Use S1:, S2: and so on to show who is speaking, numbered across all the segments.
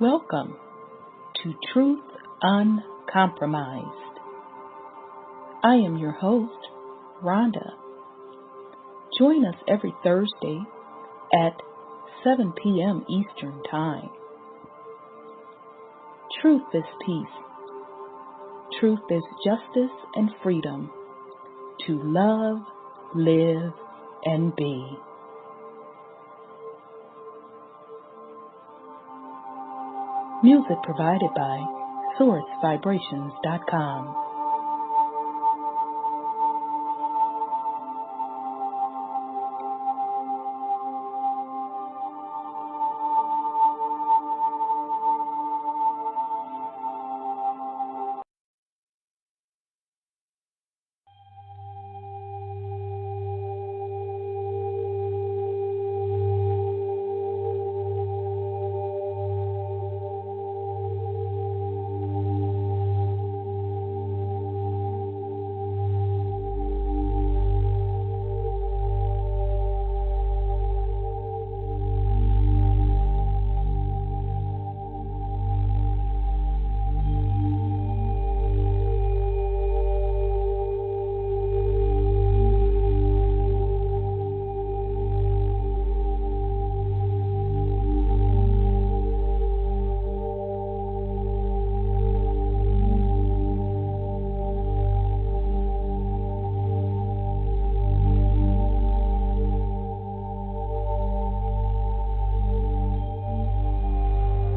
S1: Welcome to Truth UnCompromised. I am your host, Rhonda. Join us every Thursday at 7 p.m. Eastern Time. Truth is peace. Truth is justice and freedom to love, live, and be. Music provided by sourcevibrations.com.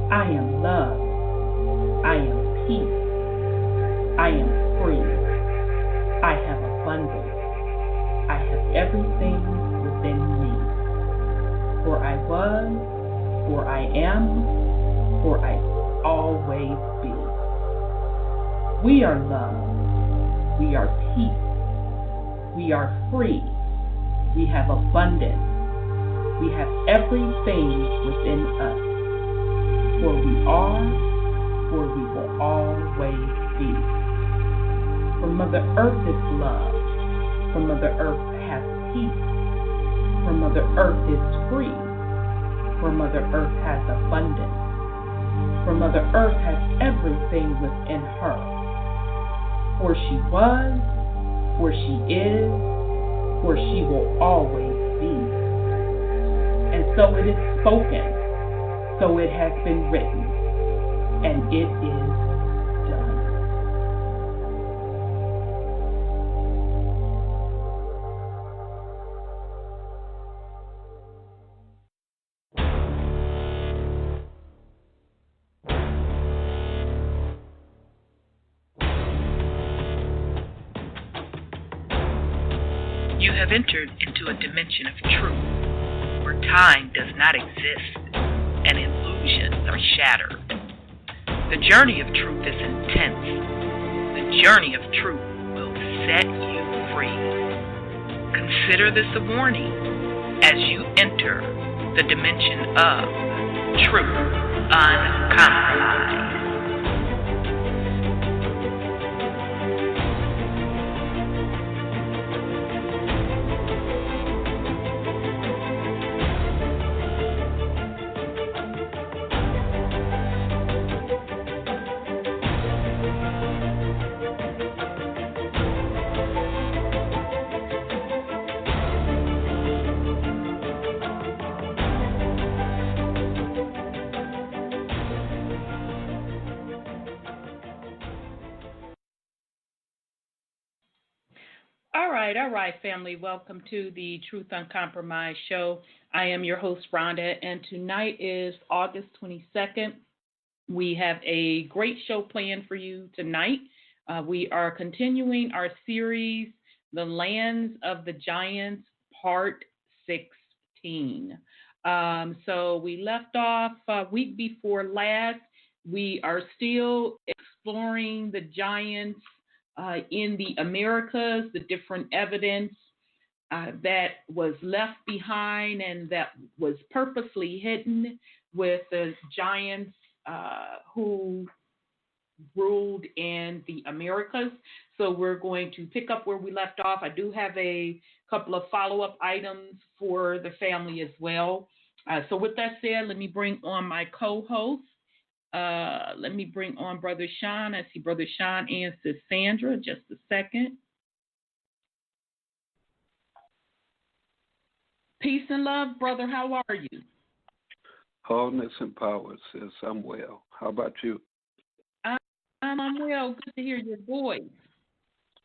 S1: I am love. I am peace. I am free. I have abundance. I have everything within me. For I was, for I am, for I will always be. We are love. We are peace. We are free. We have abundance. We have everything within us. For we are, for we will always be. For Mother Earth is love. For Mother Earth has peace. For Mother Earth is free. For Mother Earth has abundance. For Mother Earth has everything within her. For she was, for she is, for she will always be. And so it is spoken. So it has been written, and it is done.
S2: You have entered into a dimension of truth where time does not exist and illusions are shattered. The journey of truth is intense. The journey of truth will set you free. Consider this a warning as you enter the dimension of truth uncompromised. All right, family. Welcome to the Truth Uncompromised show. I am your host, Rhonda, and tonight is August 22nd. We have a great show planned for you tonight. We are continuing our series, The Lands of the Giants, Part 16. So we left off week before last. We are still exploring the giants in the Americas, the different evidence that was left behind and that was purposely hidden with the giants who ruled in the Americas. So we're going to pick up where we left off. I do have a couple of follow-up items for the family as well. So with that said, let me bring on my co-host. Let me bring on Brother Sean. I see Brother Sean and Sis Sandra. Just a second. Peace and love, brother. How are you?
S3: Wholeness and power, sis. I'm well. How about you?
S2: I'm well. Good to hear your voice.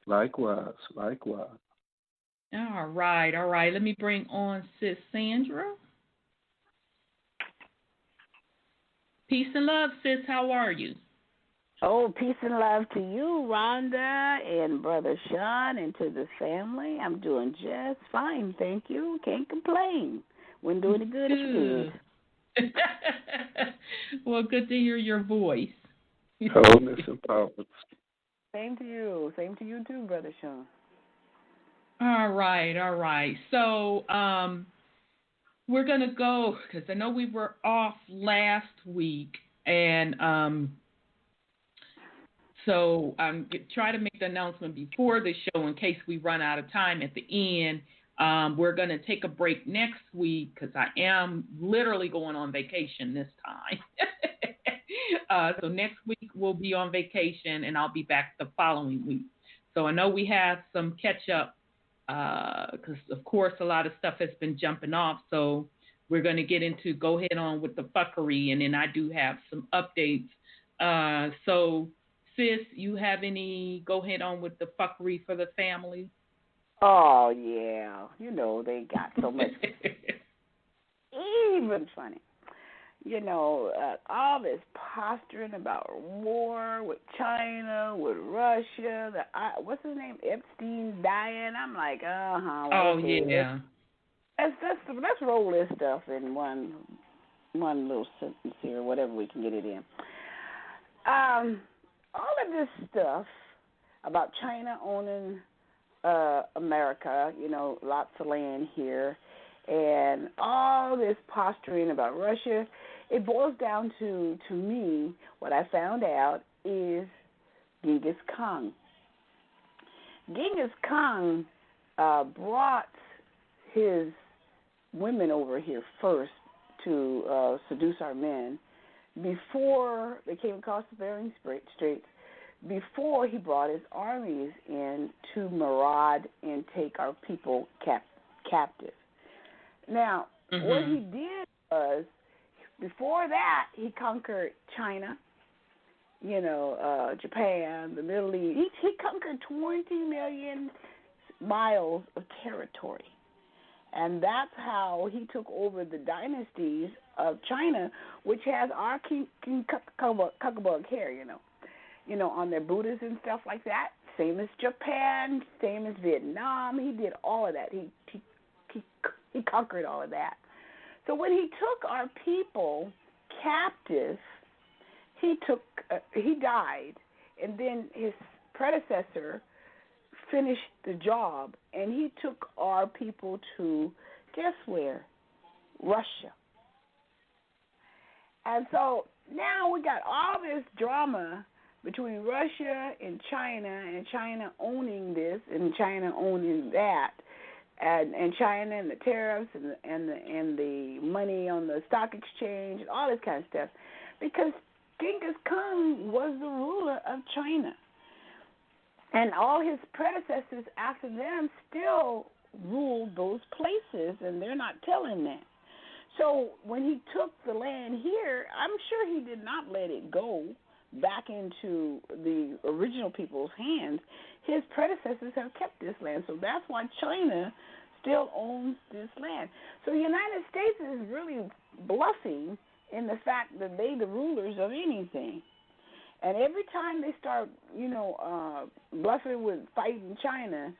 S3: Likewise, likewise.
S2: All right. Let me bring on Sis Sandra. Peace and love, sis. How are you?
S4: Oh, peace and love to you, Rhonda, and Brother Sean, and to the family. I'm doing just fine, thank you. Can't complain. When doing it good, it's good.
S2: Well, good to hear your voice.
S3: Wholeness and power.
S4: Same to you. Same to you too, Brother Sean.
S2: All right. So we're going to go, because I know we were off last week, and so I'm trying to make the announcement before the show in case we run out of time at the end. We're going to take a break next week because I am literally going on vacation this time. So next week we'll be on vacation, and I'll be back the following week. So I know we have some catch up because, of course, a lot of stuff has been jumping off. So we're going to get into go ahead on with the fuckery, and then I do have some updates. So, sis, you have any go ahead on with the fuckery for the family?
S4: Oh, yeah. You know, they got so much. Even funny. You know, all this posturing about war with China, with Russia. What's his name? Epstein dying. I'm like,
S2: Oh,
S4: okay,
S2: yeah.
S4: Let's roll this stuff in one little sentence here, whatever we can get it in. All of this stuff about China owning America, you know, lots of land here, and all this posturing about Russia, it boils down to me, what I found out is Genghis Khan. Genghis Khan brought his women over here first to seduce our men before they came across the Bering Straits, before he brought his armies in to maraud and take our people captive. Now, what he did was, before that, he conquered China, you know, Japan, the Middle East. He conquered 20 million miles of territory. And that's how he took over the dynasties of China, which has our king cuckabug hair, you know, on their Buddhas and stuff like that. Same as Japan, same as Vietnam. He did all of that. He conquered all of that. So when he took our people captive, he died, and then his predecessor finished the job, and he took our people to, guess where? Russia. And so now we got all this drama between Russia and China owning this and China owning that, and China and the tariffs and the money on the stock exchange and all this kind of stuff, because Genghis Khan was the ruler of China. And all his predecessors after them still ruled those places, and they're not telling that. So when he took the land here, I'm sure he did not let it go back into the original people's hands. His predecessors have kept this land, so that's why China still owns this land. So the United States is really bluffing in the fact that they the rulers of anything. And every time they start, bluffing with fighting China,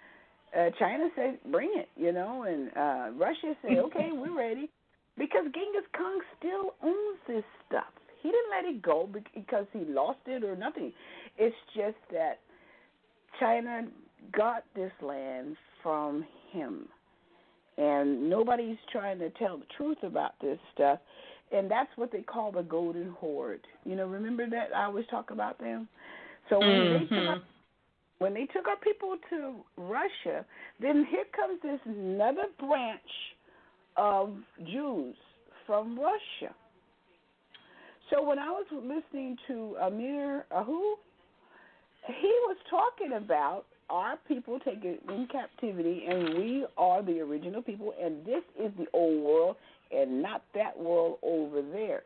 S4: China says, bring it, and Russia said, okay, we're ready. Because Genghis Khan still owns this stuff. He didn't let it go because he lost it or nothing. It's just that China got this land from him. And nobody's trying to tell the truth about this stuff. And that's what they call the Golden Horde. Remember that I always talk about them? So when they took our people to Russia, then here comes this another branch of Jews from Russia. So when I was listening to Amir Ahu, he was talking about our people taken in captivity, and we are the original people, and this is the old world and not that world over there.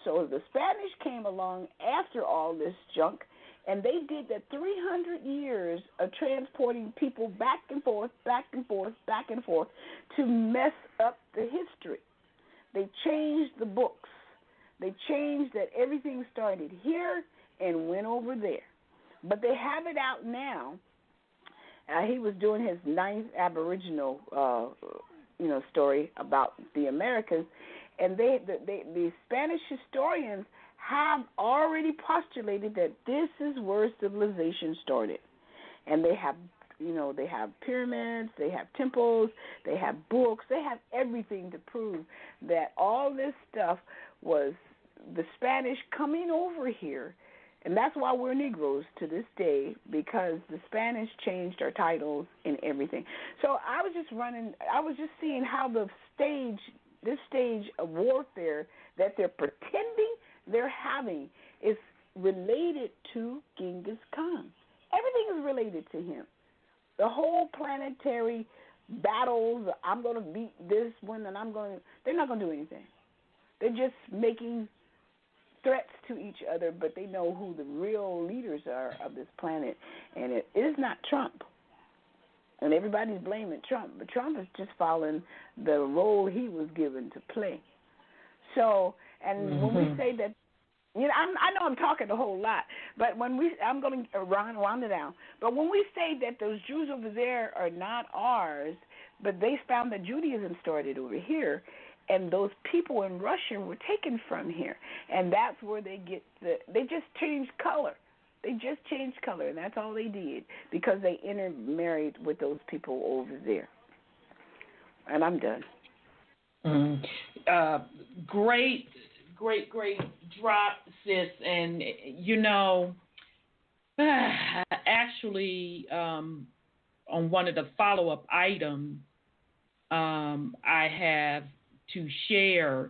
S4: So the Spanish came along after all this junk, and they did that 300 years of transporting people back and forth, back and forth, back and forth to mess up the history. They changed the books. They changed that everything started here and went over there. But they have it out now. He was doing his 9th Aboriginal, story about the Americas, and the Spanish historians have already postulated that this is where civilization started, and they have pyramids, they have temples, they have books, they have everything to prove that all this stuff was the Spanish coming over here. And that's why we're Negroes to this day, because the Spanish changed our titles and everything. So I was just seeing how this stage of warfare that they're pretending they're having is related to Genghis Khan. Everything is related to him. The whole planetary battles, I'm going to beat this one, and they're not going to do anything. They're just making threats to each other, but they know who the real leaders are of this planet, and it is not Trump. And everybody's blaming Trump, but Trump is just following the role he was given to play. So, and when we say that, I know I'm talking a whole lot, but I'm going to round it down. But when we say that those Jews over there are not ours, but they found that Judaism started over here, and those people in Russia were taken from here, and that's where they just changed color. They just changed color, and that's all they did, because they intermarried with those people over there. And I'm done.
S2: Great drop, sis. And, actually, on one of the follow-up items, I have to share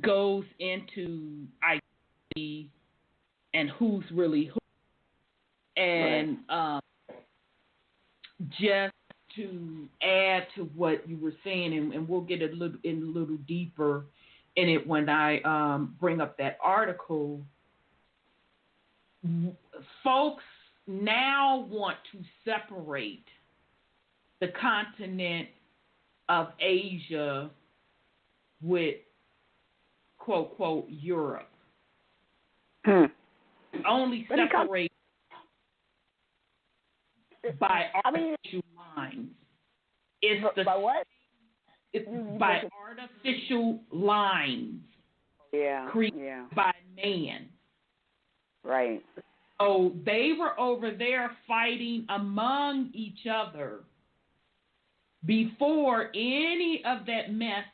S2: goes into identity and who's really who. And just to add to what you were saying, and we'll get a little deeper in it when I bring up that article, folks now want to separate the continent of Asia with, quote, quote, Europe. Only separate by artificial lines.
S4: By what?
S2: By artificial lines. Created by man.
S4: Right.
S2: So they were over there fighting among each other before any of that mess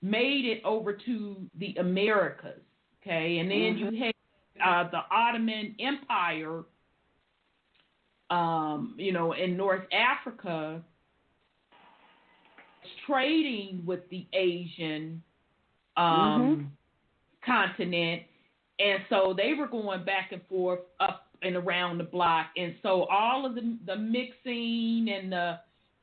S2: made it over to the Americas. Okay, and then you had the Ottoman Empire, in North Africa, trading with the Asian continent, and so they were going back and forth up and around the block, and so all of the mixing and the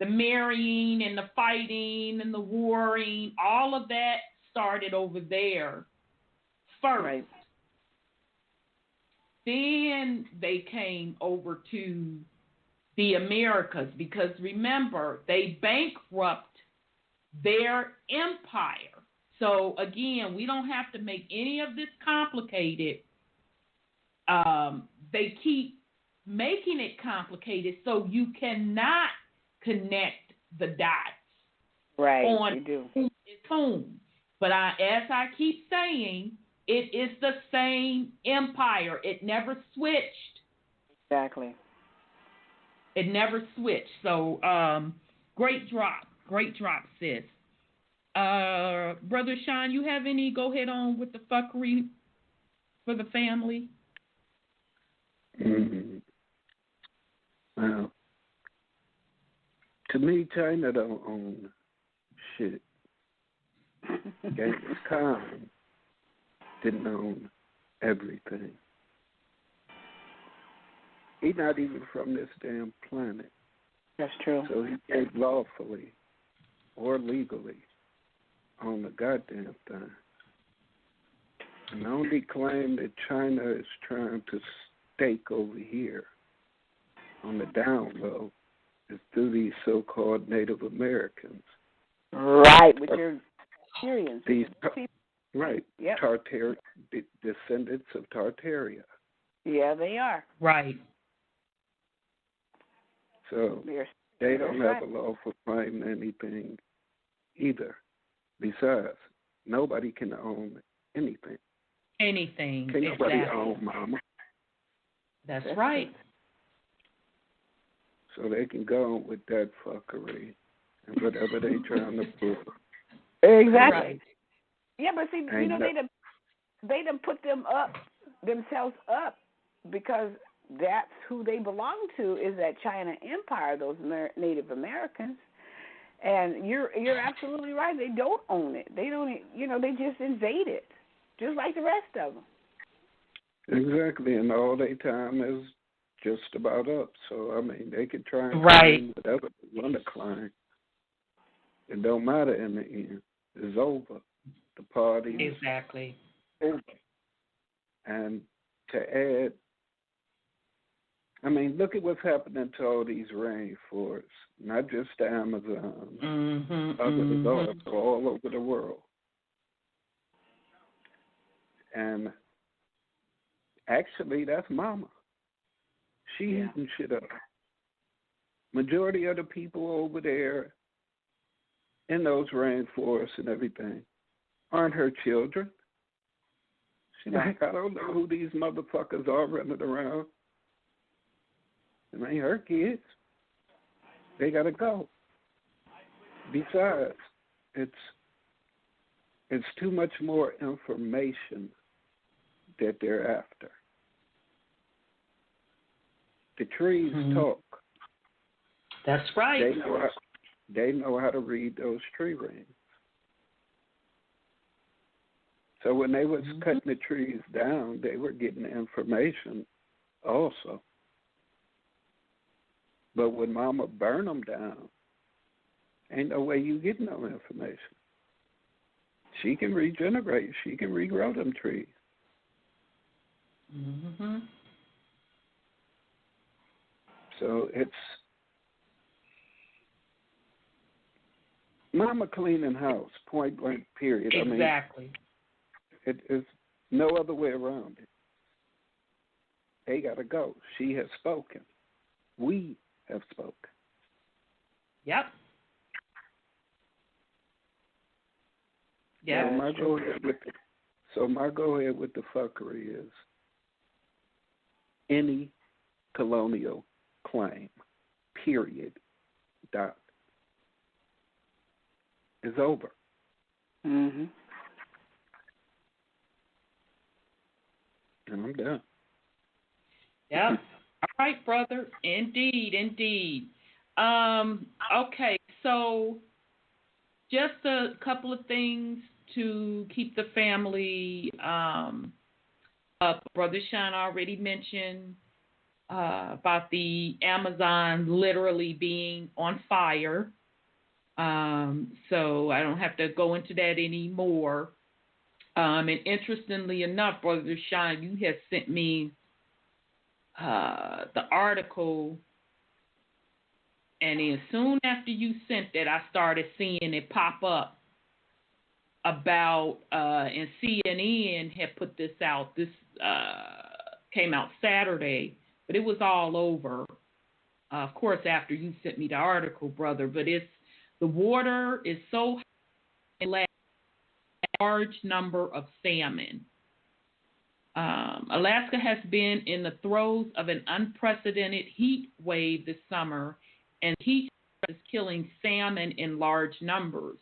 S2: marrying and the fighting and the warring, all of that started over there first. Right. Then they came over to the Americas because, remember, they bankrupt their empire. So, again, we don't have to make any of this complicated. They keep making it complicated so you cannot connect the dots.
S4: Right,
S2: on
S4: you do.
S2: Who is whom. But as I keep saying, it is the same empire. It never switched.
S4: Exactly.
S2: It never switched. So, great drop, sis. Brother Sean, you have any? Go ahead on with the fuckery for the family.
S3: Well, to me, China don't own shit. Genghis Khan didn't own everything. He's not even from this damn planet.
S4: That's true.
S3: So he can't lawfully or legally own the goddamn thing. And the only claim that China is trying to stake over here on the down low is through these so-called Native Americans.
S4: Right, with your Syrians.
S3: Right,
S4: yep.
S3: Descendants of Tartaria.
S4: Yeah, they are.
S2: Right.
S3: So they don't have a lawful claim to anything either. Besides, nobody can own anything.
S2: Anything.
S3: Can nobody own Mama?
S2: That's right.
S3: So they can go on with that fuckery and whatever they trying to prove.
S4: Exactly.
S2: Right.
S4: Yeah, but see, they done put themselves up because that's who they belong to, is that China Empire, those Native Americans. And you're absolutely right. They don't own it. They don't. They just invade it, just like the rest of them.
S3: Exactly, and all their time is just about up. So I mean, they could try and
S2: claim
S3: whatever they want to claim. It don't matter in the end. It's over. The party is over. And to add, I mean, look at what's happening to all these rainforests, not just the Amazon, all over the world. And actually, that's Mama. She eating shit up. Majority of the people over there in those rainforests and everything aren't her children. She's like, I don't know who these motherfuckers are running around. It ain't her kids. They gotta go. Besides, it's too much more information that they're after. The trees talk.
S2: That's right.
S3: They know how to read those tree rings. So when they was cutting the trees down, they were getting information also. But when Mama burned them down, ain't no way you get no information. She can regenerate. She can regrow them trees.
S2: Mm-hmm.
S3: So it's Mama cleaning house, point blank, period.
S2: Exactly.
S3: I mean, it is no other way around it. They got to go. She has spoken. We have spoken.
S2: Yep. Yeah.
S3: So my go ahead with the fuckery is any colonial claim, period, dot, is over.
S4: Mm-hmm.
S3: And I'm done.
S2: Yeah. All right, brother. Indeed. Okay, so just a couple of things to keep the family up. Brother Sean already mentioned about the Amazon literally being on fire. So I don't have to go into that anymore. And interestingly enough, Brother Sean, you had sent me the article, and as soon after you sent that, I started seeing it pop up about, and CNN had put this out. This came out Saturday, but it was all over, of course, after you sent me the article, brother. But the water is so high, a large number of salmon. Alaska has been in the throes of an unprecedented heat wave this summer, and heat is killing salmon in large numbers.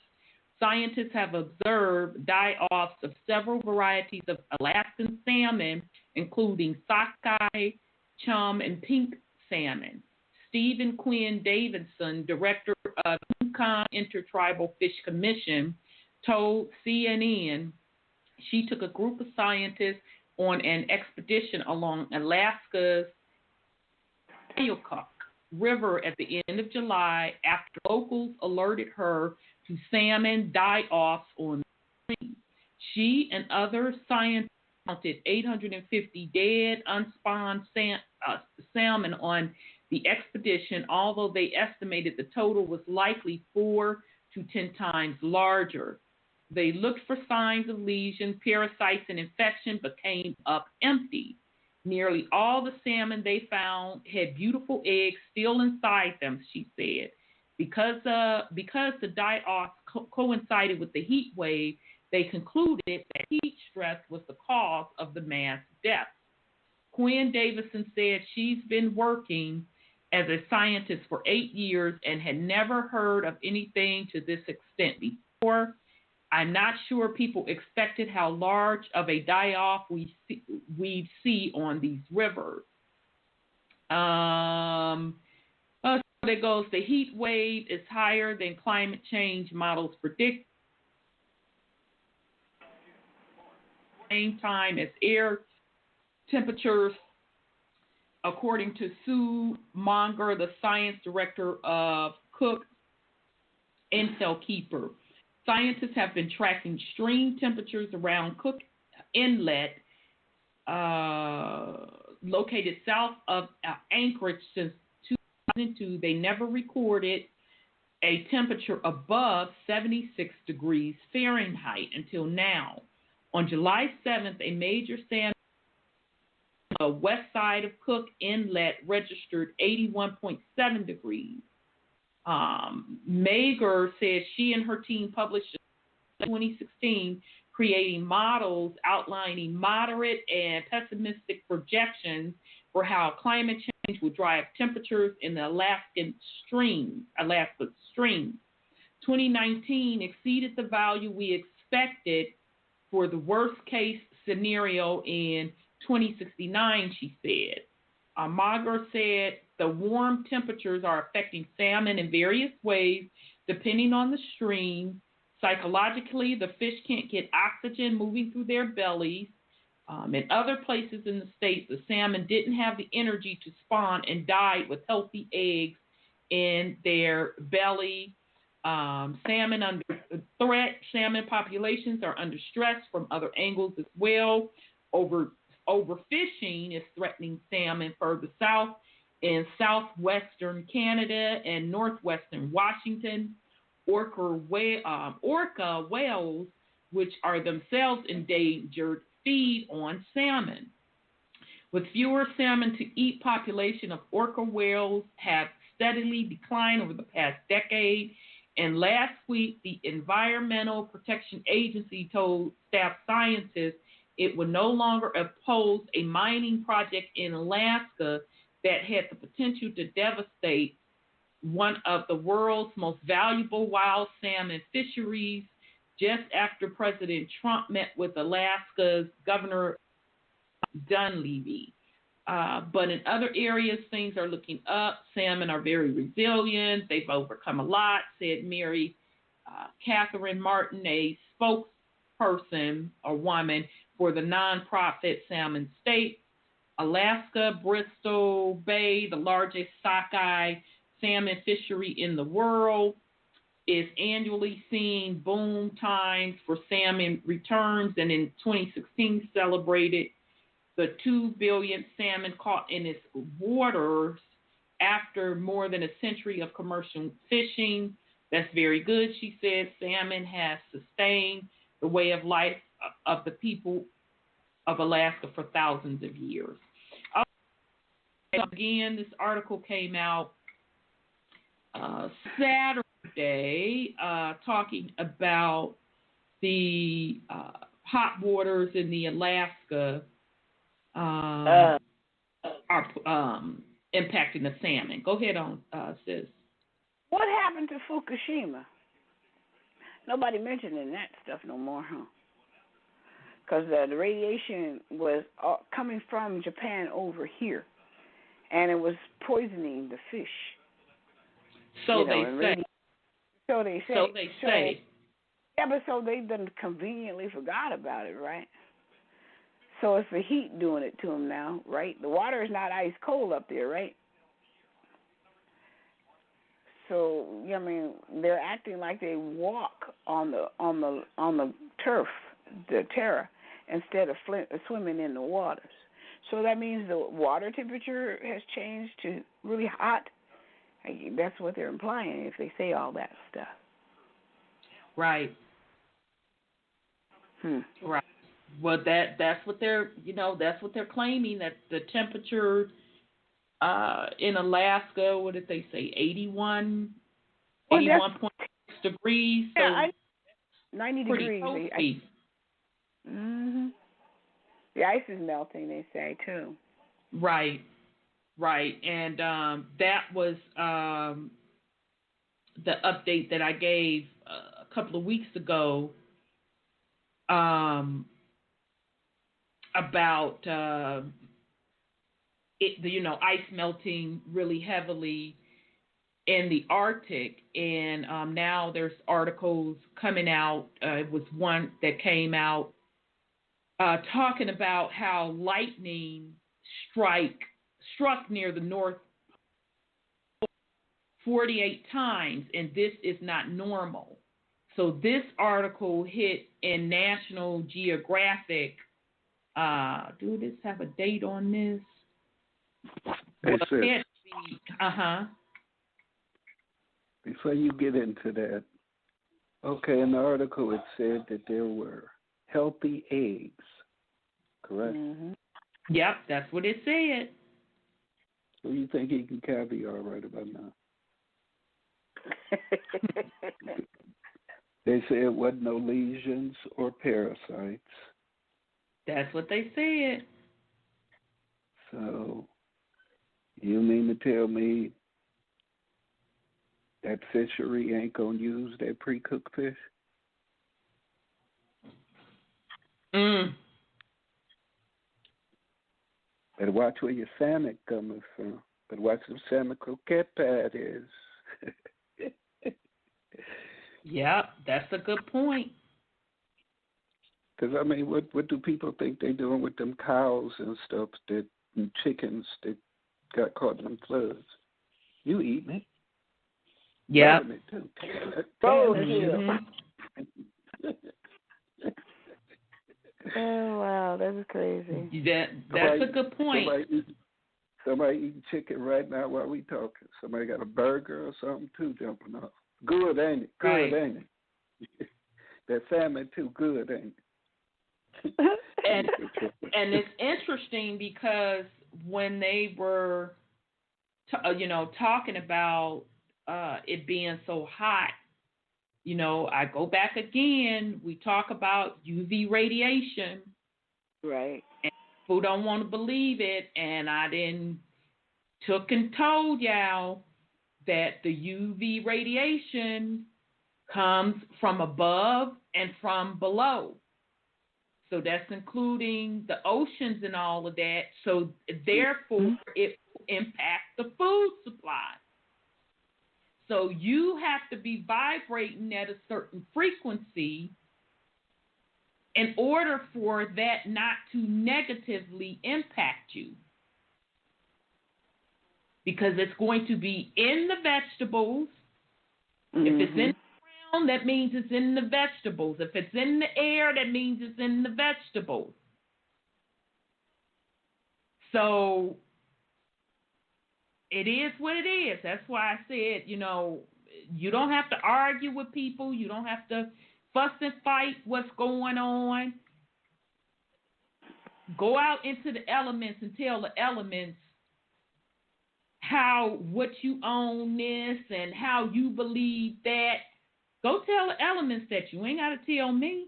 S2: Scientists have observed die-offs of several varieties of Alaskan salmon, including sockeye, chum, and pink salmon. Stephen Quinn Davidson, director of UnCON Intertribal Fish Commission, told CNN she took a group of scientists on an expedition along Alaska's Keokuk River at the end of July after locals alerted her to salmon die-offs on the stream. She and other scientists counted 850 dead, unspawned salmon on the expedition, although they estimated the total was likely 4 to 10 times larger. They looked for signs of lesions, parasites, and infection, but came up empty. Nearly all the salmon they found had beautiful eggs still inside them, she said. Because the die-off coincided with the heat wave, they concluded that heat stress was the cause of the mass deaths. Quinn Davison said she's been working as a scientist for 8 years and had never heard of anything to this extent before. I'm not sure people expected how large of a die-off we'd see on these rivers. So there goes, the heat wave is higher than climate change models predict. Same time as air temperatures, according to Sue Monger, the science director of Cook Intel Keeper. Scientists have been tracking stream temperatures around Cook Inlet, located south of Anchorage, since 2002. They never recorded a temperature above 76 degrees Fahrenheit until now. On July 7th, a major salmon on the west side of Cook Inlet registered 81.7 degrees. Mager said she and her team published in 2016 creating models outlining moderate and pessimistic projections for how climate change will drive temperatures in the Alaska streams. 2019 exceeded the value we expected for the worst case scenario in 2069, she said. Mager said the warm temperatures are affecting salmon in various ways depending on the stream. Psychologically, the fish can't get oxygen moving through their bellies. In other places in the state, the salmon didn't have the energy to spawn and died with healthy eggs in their belly. Salmon under threat. Salmon populations are under stress from other angles as well. Overfishing is threatening salmon further south in southwestern Canada and northwestern Washington. Orca whales, which are themselves endangered, feed on salmon. With fewer salmon to eat, population of orca whales have steadily declined over the past decade. And last week, the Environmental Protection Agency told staff scientists it would no longer oppose a mining project in Alaska that had the potential to devastate one of the world's most valuable wild salmon fisheries, just after President Trump met with Alaska's Governor Dunleavy. But in other areas, things are looking up. Salmon are very resilient. They've overcome a lot, said Mary Catherine Martin, a spokesperson or woman for the nonprofit Salmon State. Alaska, Bristol Bay, the largest sockeye salmon fishery in the world, is annually seeing boom times for salmon returns, and in 2016 celebrated the 2 billion salmon caught in its waters after more than a century of commercial fishing. That's very good, she said. Salmon has sustained the way of life of the people of Alaska for thousands of years. Again, this article came out Saturday, talking about the hot waters in the Alaska are impacting the salmon. Go ahead on, sis.
S4: What happened to Fukushima? Nobody mentioning that stuff no more, huh? Because the radiation was coming from Japan over here, and it was poisoning the fish.
S2: So they say.
S4: So they say. Yeah, but so they done conveniently forgot about it, right? So it's the heat doing it to them now, right? The water is not ice cold up there, right? So I mean, they're acting like they walk on the turf, the terra, instead of swimming in the waters. So that means the water temperature has changed to really hot. That's what they're implying if they say all that stuff.
S2: Right. Right. Well, that's what they're claiming, that the temperature in Alaska, what did they say, 81.6 degrees. So
S4: yeah, 90
S2: pretty
S4: degrees.
S2: toasty.
S4: The ice is melting, they say too.
S2: Right. And that was the update that I gave a couple of weeks ago about ice melting really heavily in the Arctic, and now there's articles coming out. It was one that came out talking about how lightning struck near the North 48 times, and this is not normal. So this article hit in National Geographic. Do this have a date on this?
S3: Before you get into that, okay, in the article it said that there were healthy eggs, correct?
S2: Yep, that's what it said.
S3: So you think eating caviar right about now? They say it wasn't no lesions or parasites.
S2: That's what they said.
S3: So you mean to tell me that fishery ain't going to use that pre-cooked fish? Better watch where your salmon coming from. Better watch some salmon croquette patties.
S2: Yeah, that's a good point.
S3: Because, I mean, what do people think they're doing with them cows and stuff, and chickens that got caught in them floods? You eating it.
S2: Yeah.
S4: Oh, wow, that's crazy.
S2: That's a good point.
S3: Somebody eating chicken right now while we talking. Somebody got a burger or something, too, jumping off. Good, ain't it? Good, ain't it? That salmon, too, good, ain't it?
S2: And it's interesting because when they were, talking about it being so hot, I go back again. We talk about UV radiation,
S4: right?
S2: And people don't want to believe it, and I took and told y'all that the UV radiation comes from above and from below. So that's including the oceans and all of that. So therefore, it will impact the food supply. So you have to be vibrating at a certain frequency in order for that not to negatively impact you. Because it's going to be in the vegetables. If it's in the ground, that means it's in the vegetables. If it's in the air, that means it's in the vegetables. So it is what it is. That's why I said, you don't have to argue with people. You don't have to fuss and fight what's going on. Go out into the elements and tell the elements what you own this and how you believe that. Go tell the elements that. You ain't got to tell me.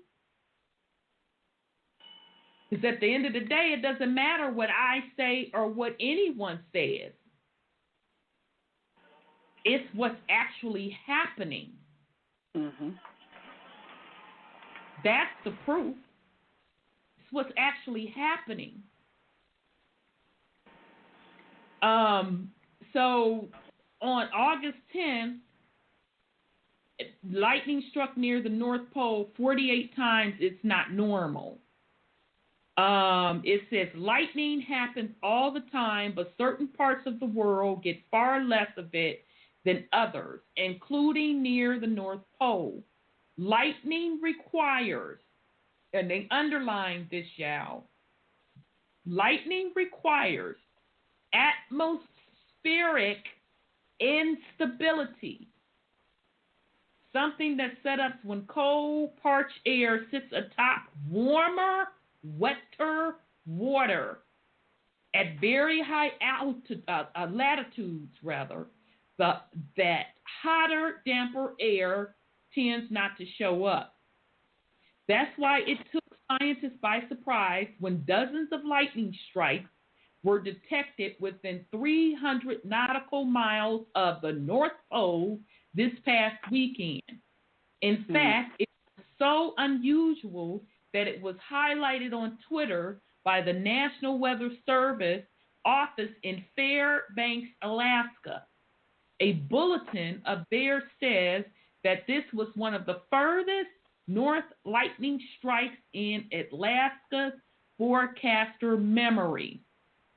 S2: Because at the end of the day, it doesn't matter what I say or what anyone says. It's what's actually happening. That's the proof. It's what's actually happening. So on August 10th, lightning struck near the North Pole 48 times. It's not normal. It says lightning happens all the time, but certain parts of the world get far less of it than others, including near the North Pole. Lightning requires, and they underline this, y'all, lightning requires atmospheric instability, something that set up when cold, parched air sits atop warmer, wetter water at very high latitudes, that hotter, damper air tends not to show up. That's why it took scientists by surprise when dozens of lightning strikes were detected within 300 nautical miles of the North Pole this past weekend. In fact, it was so unusual that it was highlighted on Twitter by the National Weather Service office in Fairbanks, Alaska. A bulletin of theirs says that this was one of the furthest north lightning strikes in Alaska's forecaster memory.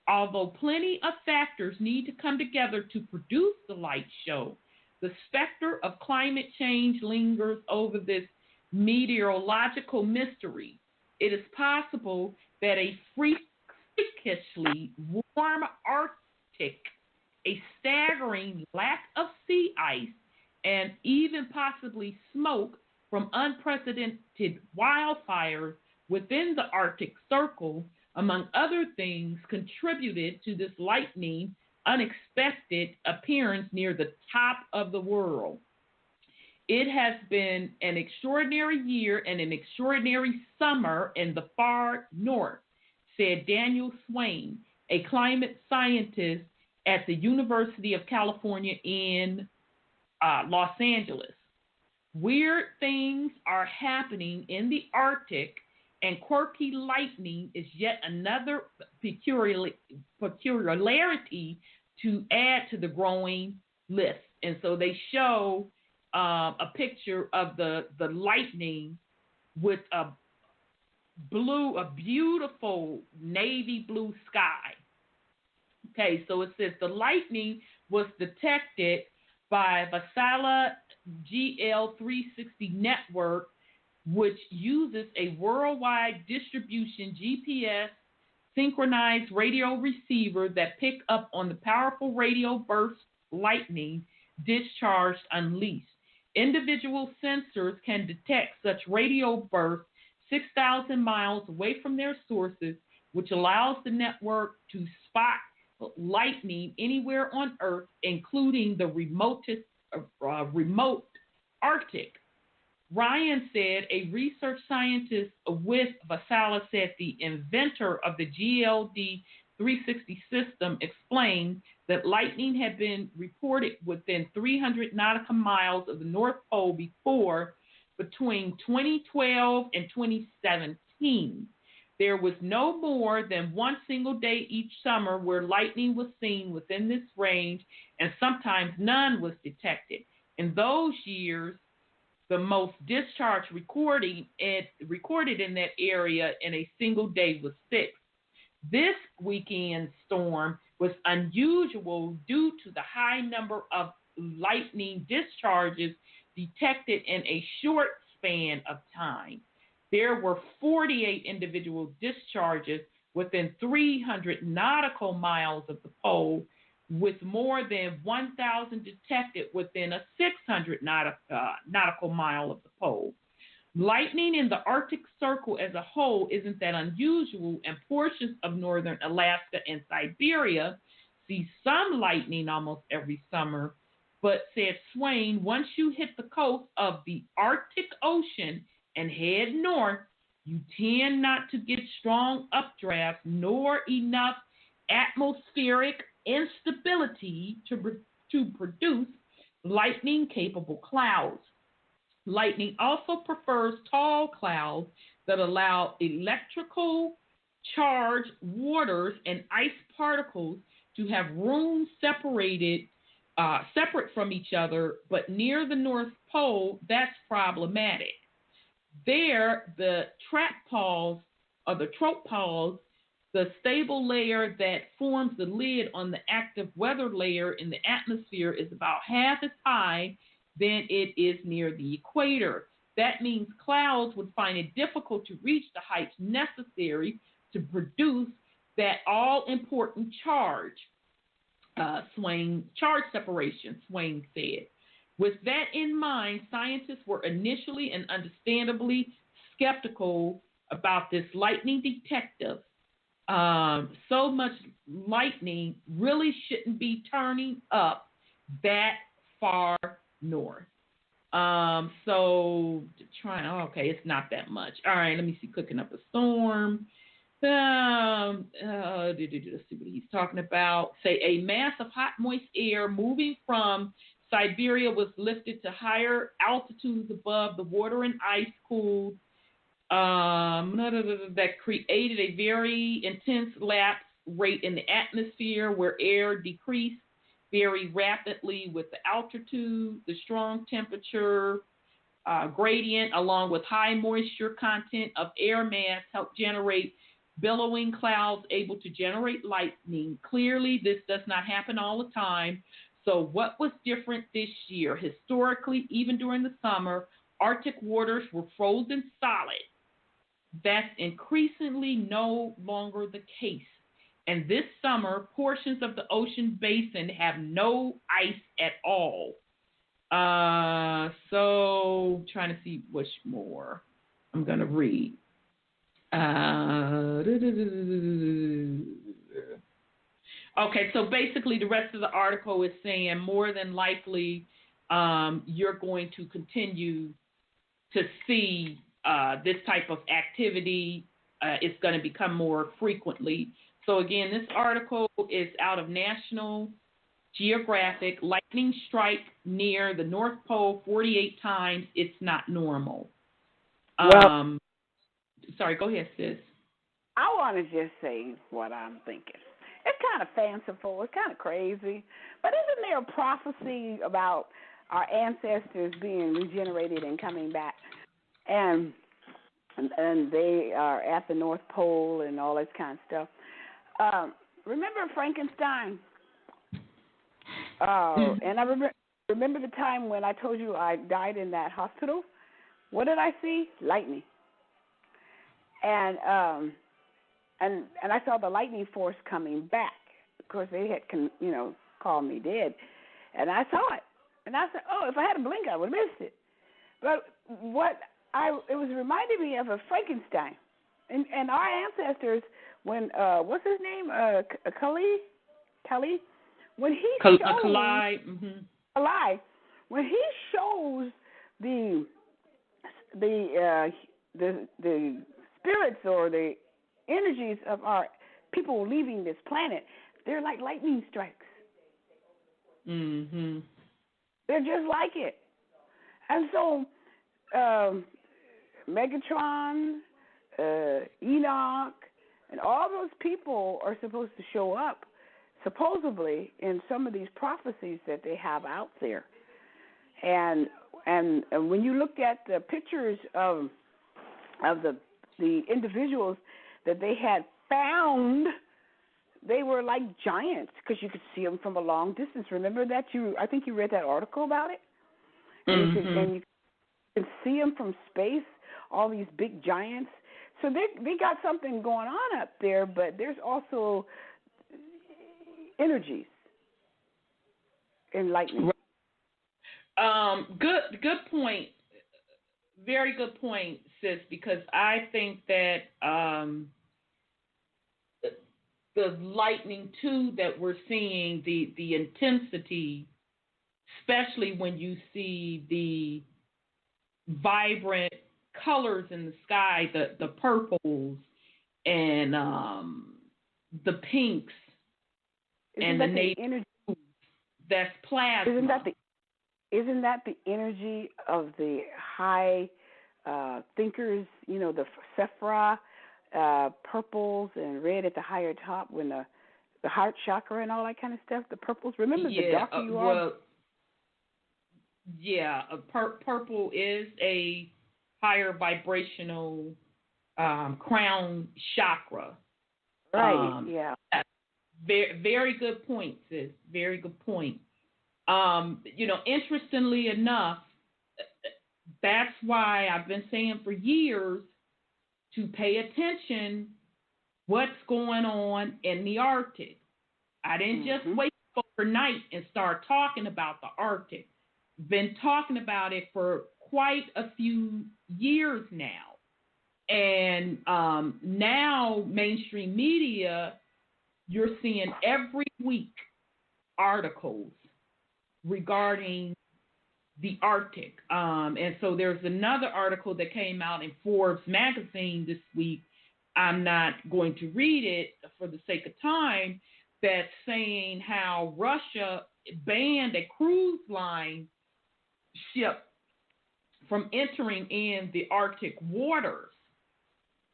S2: Although plenty of factors need to come together to produce the light show, the specter of climate change lingers over this meteorological mystery. It is possible that a freakishly warm Arctic, a staggering lack of sea ice, and even possibly smoke from unprecedented wildfires within the Arctic Circle, among other things, contributed to this lightning unexpected appearance near the top of the world. It has been an extraordinary year and an extraordinary summer in the far north, said Daniel Swain, a climate scientist at the University of California in Los Angeles. Weird things are happening in the Arctic, and quirky lightning is yet another peculiarity to add to the growing list. And so they show a picture of the lightning with a beautiful navy blue sky. Okay, so it says the lightning was detected by Vasala GL360 network, which uses a worldwide distribution GPS synchronized radio receiver that pick up on the powerful radio burst lightning discharged unleashed. Individual sensors can detect such radio bursts 6,000 miles away from their sources, which allows the network to spot lightning anywhere on Earth, including the remote Arctic. Ryan said, a research scientist with Vasala, said the inventor of the GLD 360 system explained that lightning had been reported within 300 nautical miles of the North Pole before, between 2012 and 2017. There was no more than one single day each summer where lightning was seen within this range, and sometimes none was detected. In those years, the most discharge recorded in that area in a single day was 6. This weekend storm was unusual due to the high number of lightning discharges detected in a short span of time. There were 48 individual discharges within 300 nautical miles of the pole, with more than 1,000 detected within a 600 nautical mile of the pole. Lightning in the Arctic Circle as a whole isn't that unusual, and portions of northern Alaska and Siberia see some lightning almost every summer. But, said Swain, once you hit the coast of the Arctic Ocean and head north, you tend not to get strong updrafts nor enough atmospheric instability to produce lightning-capable clouds. Lightning also prefers tall clouds that allow electrical charged waters and ice particles to have room separated separate from each other, but near the North Pole, that's problematic. There, the tropopoles, the stable layer that forms the lid on the active weather layer in the atmosphere, is about half as high than it is near the equator. That means clouds would find it difficult to reach the heights necessary to produce that all-important charge separation, Swain said. With that in mind, scientists were initially and understandably skeptical about this lightning detector. So much lightning really shouldn't be turning up that far north. It's not that much. All right, let me see. Cooking up a storm. Let's see what he's talking about. Say a mass of hot, moist air moving from Siberia was lifted to higher altitudes above the water and ice cooled. That created a very intense lapse rate in the atmosphere where air decreased very rapidly with the altitude. The strong temperature gradient along with high moisture content of air mass helped generate billowing clouds able to generate lightning. Clearly, this does not happen all the time. So what was different this year? Historically, even during the summer, Arctic waters were frozen solid. That's increasingly no longer the case. And this summer, portions of the ocean basin have no ice at all. So trying to see which more I'm going to read. Okay, so basically the rest of the article is saying more than likely you're going to continue to see this type of activity. It's going to become more frequently. So again, this article is out of National Geographic. Lightning strike near the North Pole 48 times. It's not normal. Sorry, go ahead, sis.
S4: I want to just say what I'm thinking. It's kind of fanciful. It's kind of crazy. But isn't there a prophecy about our ancestors being regenerated and coming back? And they are at the North Pole and all this kind of stuff. Remember Frankenstein? And I remember the time when I told you I died in that hospital. What did I see? Lightning. And I saw the lightning force coming back. Of course, they had called me dead, and I saw it. And I said, "Oh, if I had a blink, I would have missed it." But it was reminding me of a Frankenstein, and our ancestors when what's his name, Kali, when he shows when he shows the spirits or the energies of our people leaving this planet, they're like lightning strikes.
S2: Mm-hmm.
S4: They're just like it. And so Megatron, Enoch, and all those people are supposed to show up, supposedly, in some of these prophecies that they have out there. And when you look at the pictures of the individuals that they had found, they were like giants because you could see them from a long distance. Remember that? I think you read that article about it?
S2: Mm-hmm.
S4: And you can see them from space, all these big giants. So they got something going on up there, but there's also energies in lightning.
S2: Good point. Very good point, sis, because I think that the lightning, too, that we're seeing, the intensity, especially when you see the vibrant colors in the sky, the purples and the pinks and the native blues, that's plasma.
S4: Isn't that the energy of the high thinkers, the Sephira, purples and red at the higher top when the heart chakra and all that kind of stuff, the purples. Remember, the darker you are.
S2: Yeah, purple is a higher vibrational crown chakra.
S4: Right, yeah.
S2: Very, very good point, sis. Very good point. Interestingly enough, that's why I've been saying for years to pay attention what's going on in the Arctic. I didn't just wake up overnight and start talking about the Arctic. Been talking about it for quite a few years now. And now mainstream media, you're seeing every week articles regarding the Arctic. And so there's another article that came out in Forbes magazine this week. I'm not going to read it for the sake of time, that's saying how Russia banned a cruise line ship from entering in the Arctic waters.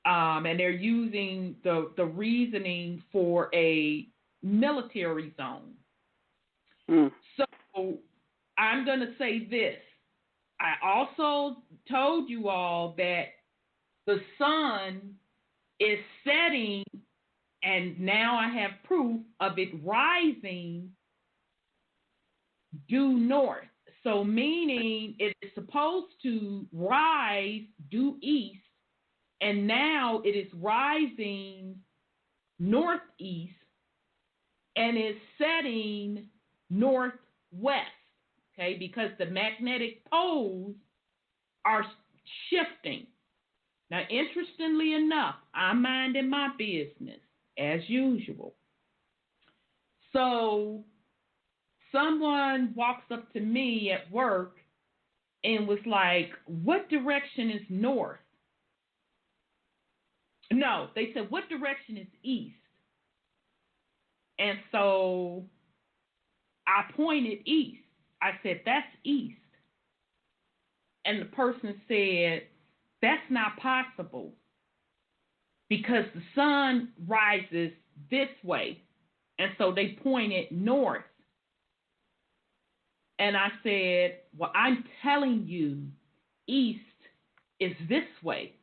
S2: And they're using the reasoning for a military zone. So I'm going to say this. I also told you all that the sun is setting, and now I have proof of it rising due north. So meaning it is supposed to rise due east, and now it is rising northeast and is setting northwest, okay, because the magnetic poles are shifting. Now, interestingly enough, I'm minding my business as usual. So someone walks up to me at work and was like, what direction is north? No, they said, what direction is east? And so I pointed east. I said, that's east. And the person said, that's not possible because the sun rises this way. And so they pointed north. And I said, well, I'm telling you, east is this way.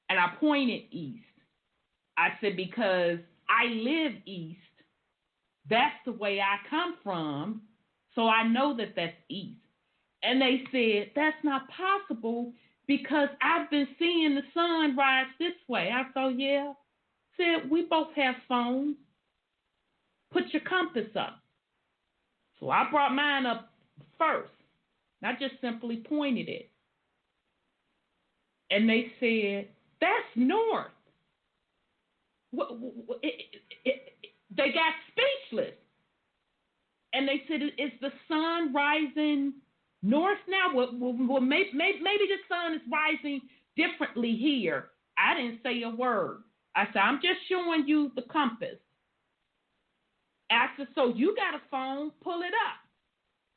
S2: And I pointed east. I said, because I live east. That's the way I come from. So I know that that's east. And they said, that's not possible because I've been seeing the sun rise this way. I thought, yeah. Said, we both have phones. Put your compass up. So I brought mine up first. I just simply pointed it. And they said, that's north. They got speechless. And they said, is the sun rising north now? Well, maybe the sun is rising differently here. I didn't say a word. I said, I'm just showing you the compass. I said, so you got a phone, pull it up.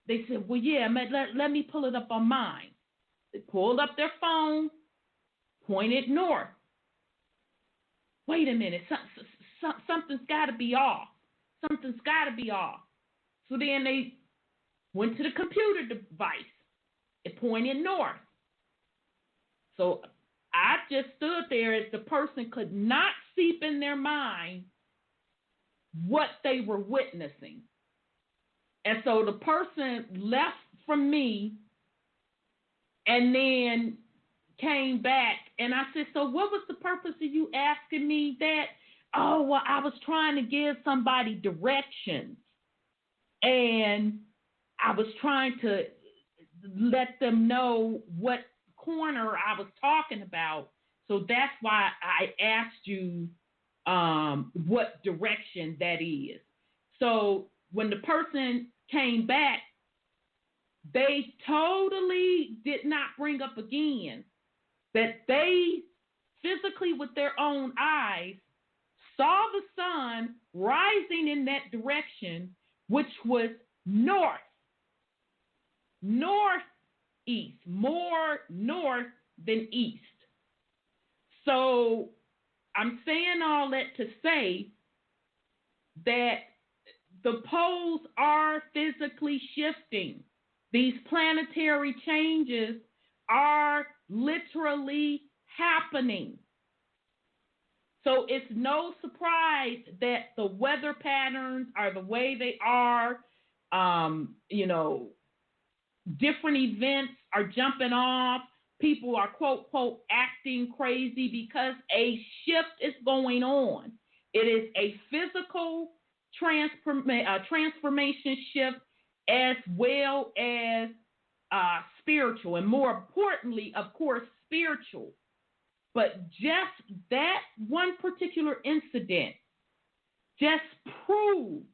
S2: They said, well, yeah, let me pull it up on mine. They pulled up their phone, pointed north. Wait a minute, something's got to be off. Something's got to be off. So then they went to the computer device. It pointed north. So I just stood there as the person could not seep in their mind what they were witnessing. And so the person left from me and then came back. And I said, so what was the purpose of you asking me that? Oh, well, I was trying to give somebody directions. And I was trying to let them know what corner I was talking about. So that's why I asked you what direction that is. So when the person came back, they totally did not bring up again that they physically with their own eyes saw the sun rising in that direction, which was north, northeast, more north than east. So I'm saying all that to say that the poles are physically shifting. These planetary changes are literally happening. So it's no surprise that the weather patterns are the way they are. Different events are jumping off. People are, quote, quote, acting crazy because a shift is going on. It is a physical transformation shift as well as spiritual, and more importantly, of course, spiritual. But just that one particular incident just proved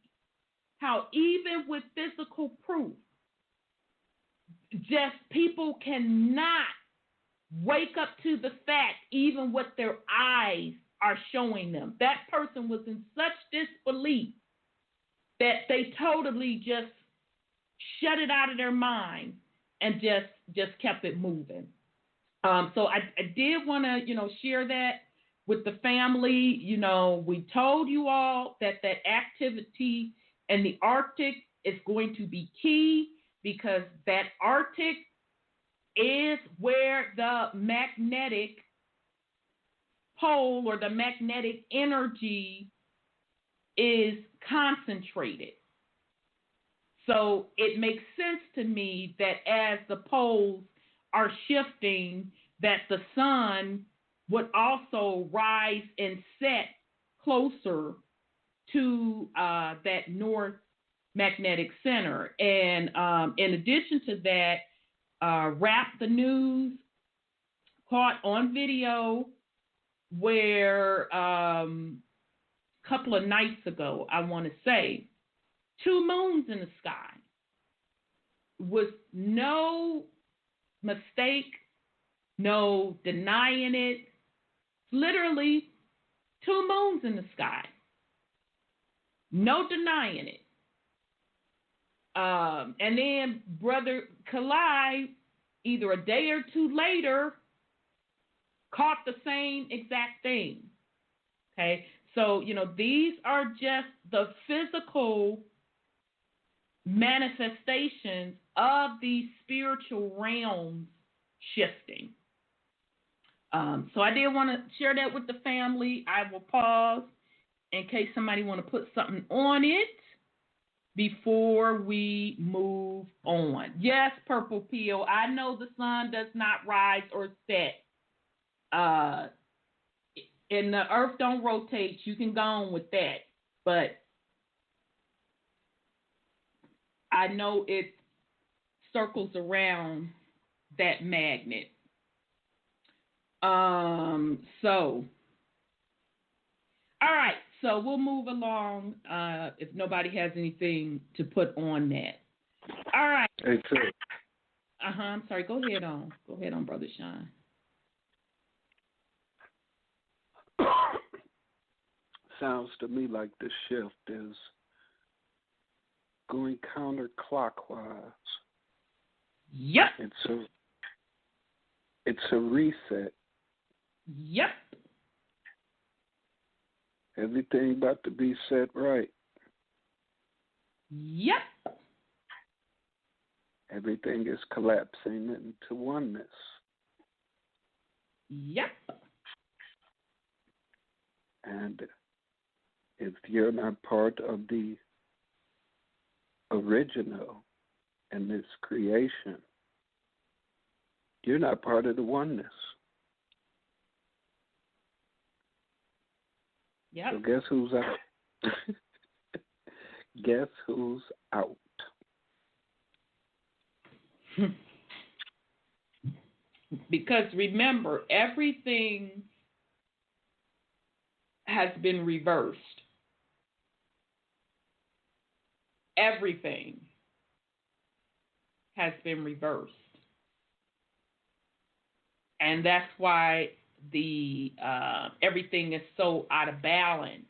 S2: how even with physical proof, just people cannot wake up to the fact, even what their eyes are showing them. That person was in such disbelief that they totally just shut it out of their mind and just kept it moving. So I did want to, share that with the family. We told you all that activity in the Arctic is going to be key, because that Arctic is where the magnetic pole or the magnetic energy is concentrated. So it makes sense to me that as the poles are shifting, that the sun would also rise and set closer to that north magnetic center. And in addition to that, Wrap the News caught on video where a couple of nights ago, I want to say, 2 moons in the sky with no mistake, no denying it. Literally 2 moons in the sky. No denying it. And then Brother Kalai, either a day or 2 later, caught the same exact thing. Okay? So, these are just the physical manifestations of these spiritual realms shifting. So I did want to share that with the family. I will pause in case somebody want to put something on it before we move on. Yes, Purple Peel, I know the sun does not rise or set. And the earth don't rotate. You can go on with that. But I know it circles around that magnet. So, all right. So we'll move along if nobody has anything to put on that. All right.
S3: Hey, too.
S2: I'm sorry. Go ahead on, Brother Sean.
S3: Sounds to me like the shift is going counterclockwise.
S2: Yep.
S3: It's a reset.
S2: Yep.
S3: Everything about to be set right.
S2: Yep.
S3: Everything is collapsing into oneness.
S2: Yep.
S3: And if you're not part of the original in this creation, you're not part of the oneness.
S2: Yep.
S3: So guess who's out? Guess who's out?
S2: Because remember, everything has been reversed. Everything has been reversed. And that's why the everything is so out of balance.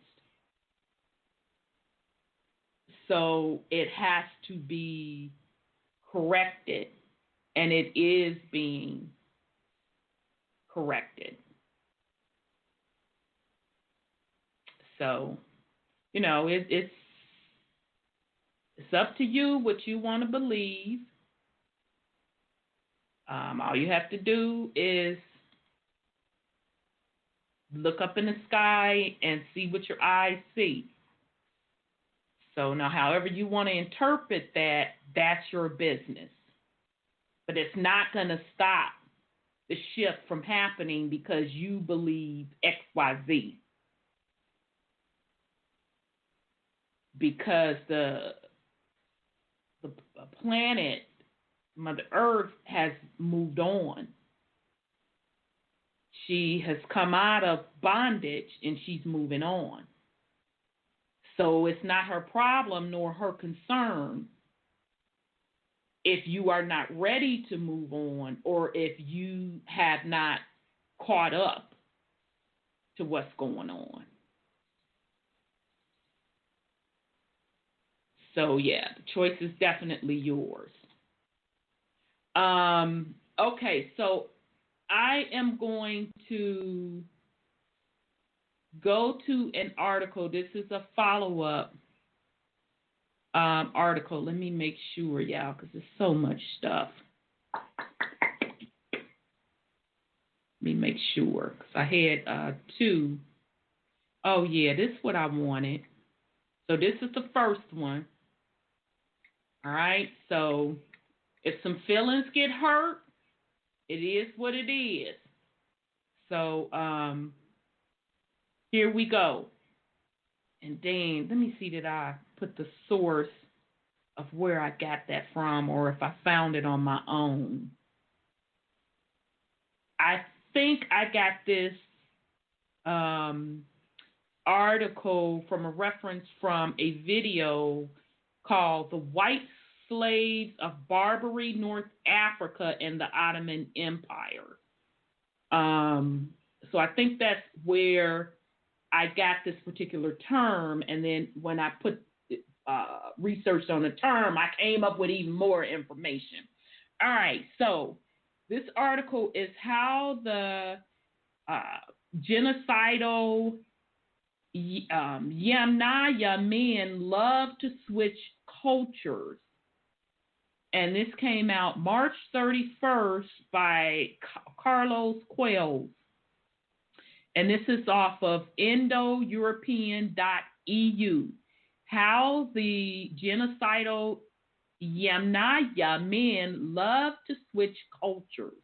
S2: So it has to be corrected, and it is being corrected. So it's up to you what you want to believe. All you have to do is look up in the sky and see what your eyes see. So now, however you want to interpret that, that's your business. But it's not going to stop the shift from happening because you believe XYZ. Because the planet, Mother Earth, has moved on. She has come out of bondage and she's moving on. So it's not her problem nor her concern if you are not ready to move on or if you have not caught up to what's going on. So, yeah, the choice is definitely yours. Okay, so I am going to go to an article. This is a follow-up article. Let me make sure, y'all, because there's so much stuff. Let me make sure, because I had two. Oh, yeah, this is what I wanted. So this is the first one. All right, so if some feelings get hurt, it is what it is. So here we go. And then let me see, did I put the source of where I got that from or if I found it on my own. I think I got this article from a reference from a video called The White Slaves of Barbary, North Africa, and the Ottoman Empire. So I think that's where I got this particular term, and then when I put research on the term, I came up with even more information. All right, so this article is how the genocidal Yamnaya men love to switch cultures. And this came out March 31st by Carlos Quails. And this is off of Indo-European.eu. How the genocidal Yamnaya men love to switch cultures.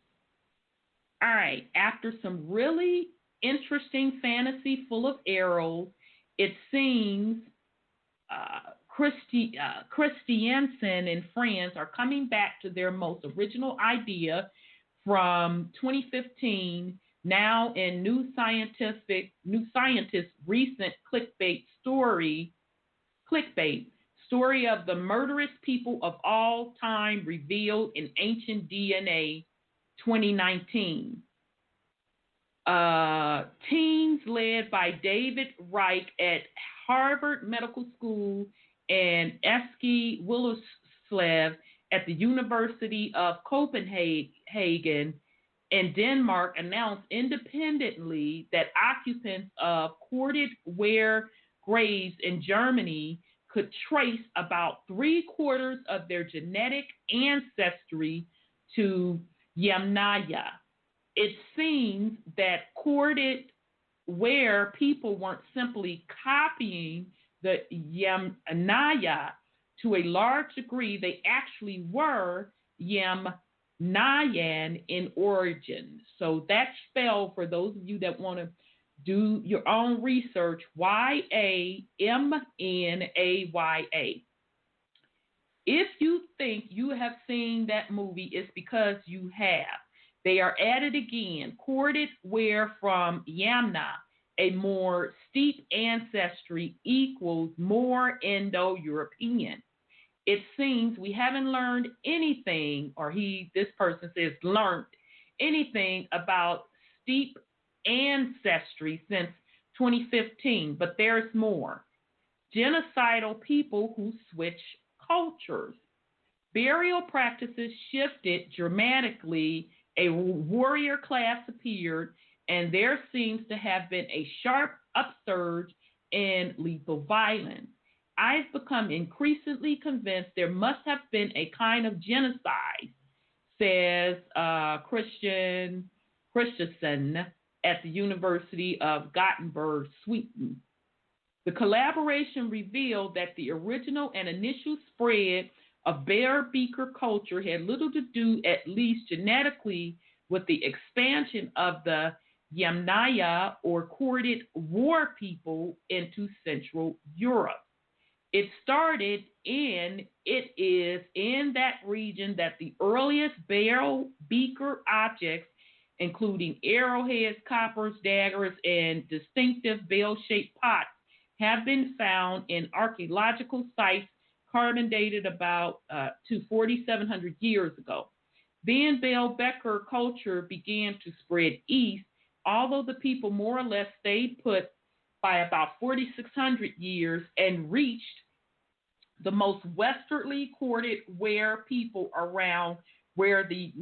S2: All right, after some really interesting fantasy full of arrows, it seems Christiansen in France are coming back to their most original idea from 2015, now in New Scientist recent clickbait story of the murderous people of all time revealed in ancient DNA 2019. Teams led by David Reich at Harvard Medical School and Eske Willerslev at the University of Copenhagen in Denmark announced independently that occupants of corded ware graves in Germany could trace about 3/4 of their genetic ancestry to Yamnaya. It seems that corded ware people weren't simply copying the Yamnaya to a large degree. They actually were Yamnayan in origin. So that's spelled, for those of you that want to do your own research, Yamnaya. If you think you have seen that movie, it's because you have. They are at it again. Corded ware from Yamna, a more steep ancestry equals more Indo-European. It seems we haven't learned anything, or this person says learned anything about steep ancestry since 2015, but there's more. Genocidal people who switch cultures. Burial practices shifted dramatically. A warrior class appeared, and there seems to have been a sharp upsurge and lethal violence. I've become increasingly convinced there must have been a kind of genocide, says Christensen at the University of Gothenburg, Sweden. The collaboration revealed that the original and initial spread of bear beaker culture had little to do, at least genetically, with the expansion of the Yamnaya or corded war people into Central Europe. It is in that region that the earliest bear beaker objects, including arrowheads, coppers, daggers, and distinctive bell-shaped pots, have been found in archaeological sites carbon dated about to 4,700 years ago. Then bell beaker culture began to spread east, although the people more or less stayed put by about 4,600 years and reached the most westerly corded ware people around where the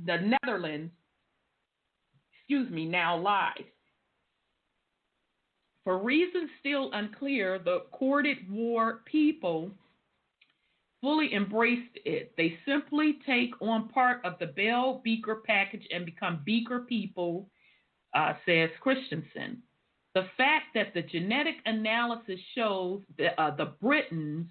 S2: Netherlands, now lies. For reasons still unclear, the corded war people fully embraced it. They simply take on part of the bell beaker package and become beaker people, says Christensen. The fact that the genetic analysis shows the Britons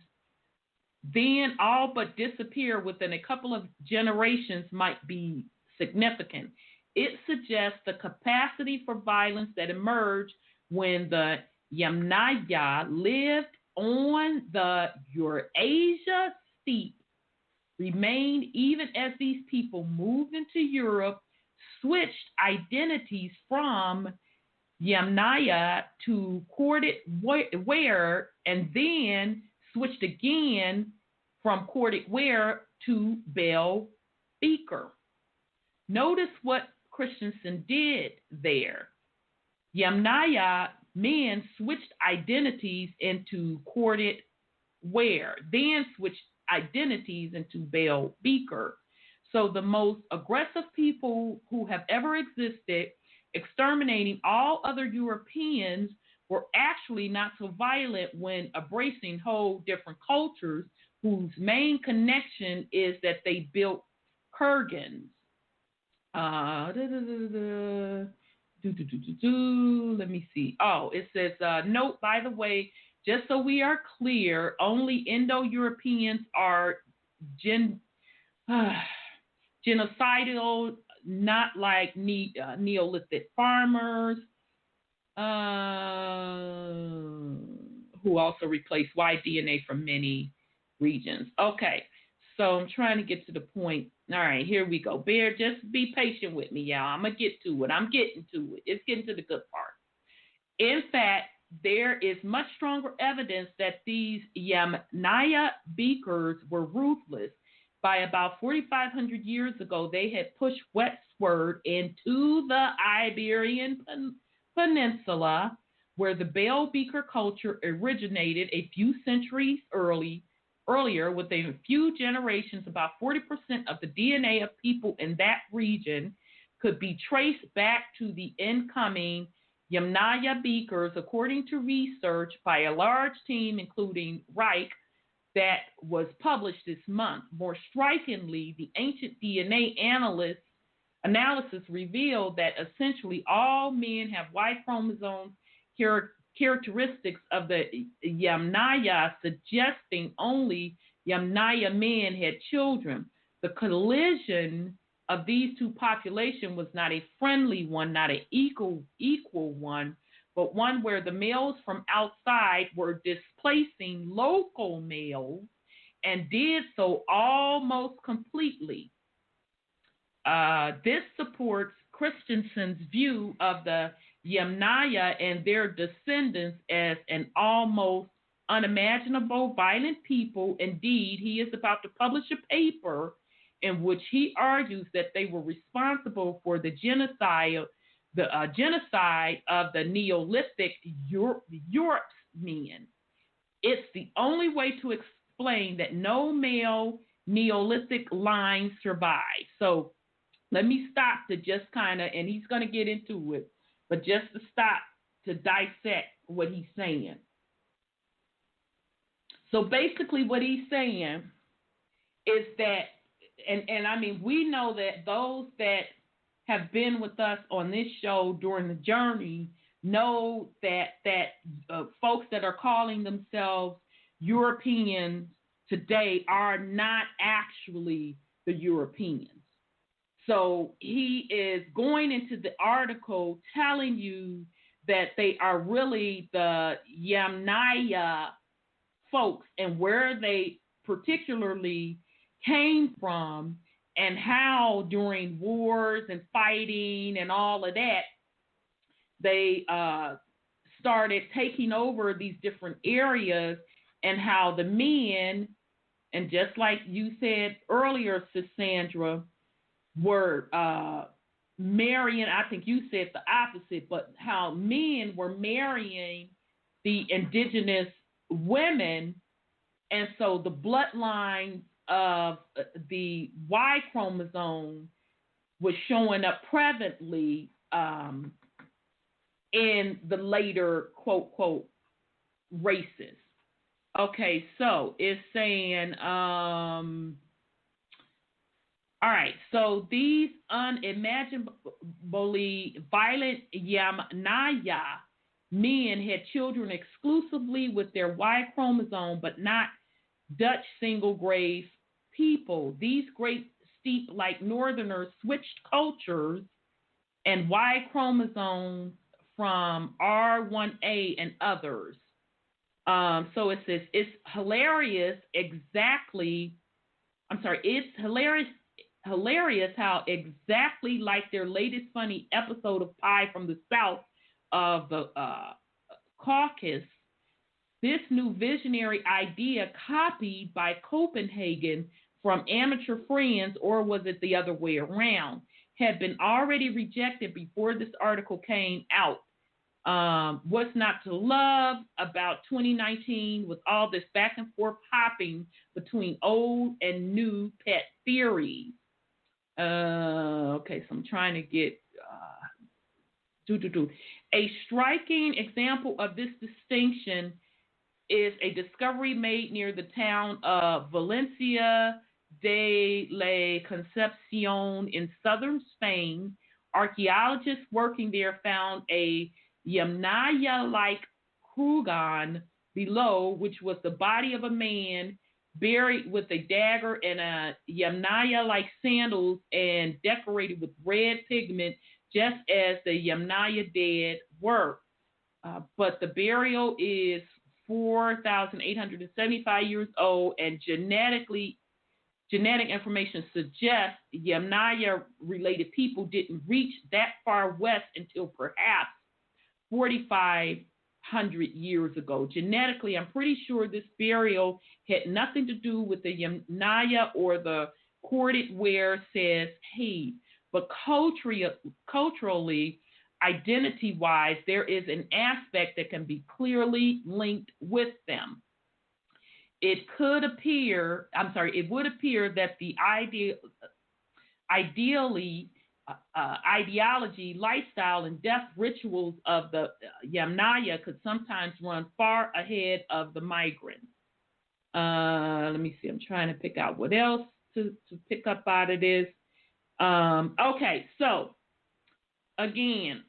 S2: then all but disappear within a couple of generations might be significant. It suggests the capacity for violence that emerged when the Yamnaya lived on the Eurasia steppe remained even as these people moved into Europe, switched identities from Yamnaya to corded ware, and then switched again from corded ware to bell beaker. Notice what Christensen did there. Yamnaya men switched identities into corded ware, then switched identities into bell beaker. So the most aggressive people who have ever existed, exterminating all other Europeans, were actually not so violent when embracing whole different cultures whose main connection is that they built kurgans. Let me see. Oh, it says, note, by the way, just so we are clear, only Indo-Europeans are genocidal, not like Neolithic farmers, who also replace white DNA from many regions. Okay, so I'm trying to get to the point. All right, here we go. Bear, just be patient with me, y'all. I'm going to get to it. I'm getting to it. It's getting to the good part. In fact, there is much stronger evidence that these Yamnaya beakers were ruthless. By about 4,500 years ago, they had pushed westward into the Iberian Peninsula, where the bell beaker culture originated a few centuries earlier. Within a few generations, about 40% of the DNA of people in that region could be traced back to the incoming Yamnaya beakers, according to research by a large team, including Reich, that was published this month. More strikingly, the ancient DNA analysis revealed that essentially all men have Y chromosome characteristics of the Yamnaya, suggesting only Yamnaya men had children. The collision of these two populations was not a friendly one, not an equal one, but one where the males from outside were displacing local males and did so almost completely. This supports Christensen's view of the Yamnaya and their descendants as an almost unimaginable violent people. Indeed, he is about to publish a paper in which he argues that they were responsible for the genocide of the Neolithic Europe's men. It's the only way to explain that no male Neolithic line survived. So let me stop to just kind of, and he's going to get into it, but just to stop to dissect what he's saying. So basically what he's saying is that, and I mean, we know that those that have been with us on this show during the journey know that folks that are calling themselves Europeans today are not actually the Europeans. So he is going into the article telling you that they are really the Yamnaya folks and where they particularly came from and how during wars and fighting and all of that, they started taking over these different areas, and how the men, and just like you said earlier, Sis Sandra, were marrying, I think you said the opposite, but how men were marrying the indigenous women, and so the bloodline of the Y chromosome was showing up prevalently in the later quote quote races. Okay, so it's saying, all right, so these unimaginably violent Yamnaya men had children exclusively with their Y chromosome, but not Dutch single grave people. These great steep like northerners switched cultures and Y chromosomes from R1A and others. So it says it's hilarious how exactly like their latest funny episode of Pie from the South of the Caucasus, this new visionary idea copied by Copenhagen from amateur friends, or was it the other way around, had been already rejected before this article came out. What's not to love about 2019 with all this back and forth hopping between old and new pet theories? Okay, so I'm trying to get A striking example of this distinction is a discovery made near the town of Valencia de la Concepcion in southern Spain. Archaeologists working there found a Yamnaya-like kurgan below, which was the body of a man buried with a dagger and a Yamnaya-like sandals and decorated with red pigment, just as the Yamnaya dead were. But the burial is 4,875 years old, and genetic information suggests Yamnaya-related people didn't reach that far west until perhaps 4,500 years ago. Genetically, I'm pretty sure this burial had nothing to do with the Yamnaya or the corded wear, says Hayes. But culturally, identity-wise, there is an aspect that can be clearly linked with them. It would appear that the ideology, lifestyle, and death rituals of the Yamnaya could sometimes run far ahead of the migrants. Let me see. I'm trying to pick out what else to pick up out of this. Okay, so again,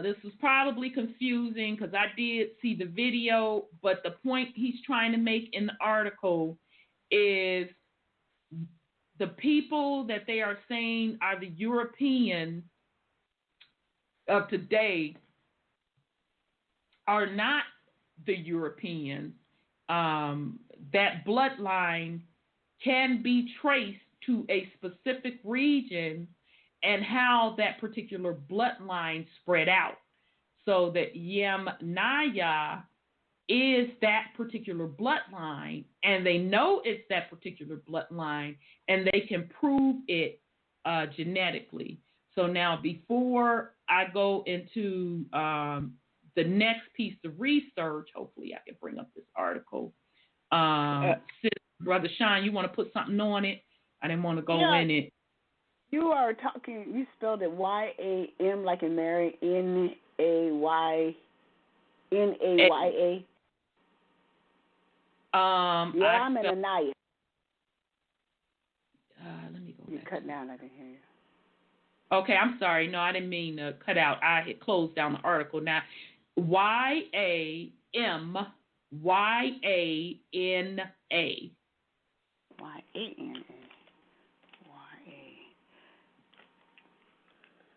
S2: this was probably confusing because I did see the video, but the point he's trying to make in the article is the people that they are saying are the Europeans of today are not the Europeans. That bloodline can be traced to a specific region and how that particular bloodline spread out. So that Yamnaya is that particular bloodline, and they know it's that particular bloodline, and they can prove it genetically. So now, before I go into the next piece of research, hopefully I can bring up this article. Brother Sean, you want to put something on it? I didn't want to go in it.
S4: You are talking, you spelled it Y-A-M like in Mary, N-A-Y. Naya. I'm in Anaya.
S2: Let me go
S4: You're
S2: back.
S4: cutting out. I didn't hear you.
S2: Okay, I'm sorry. No, I didn't mean to cut out. I had closed down the article. Now, YAMYANA.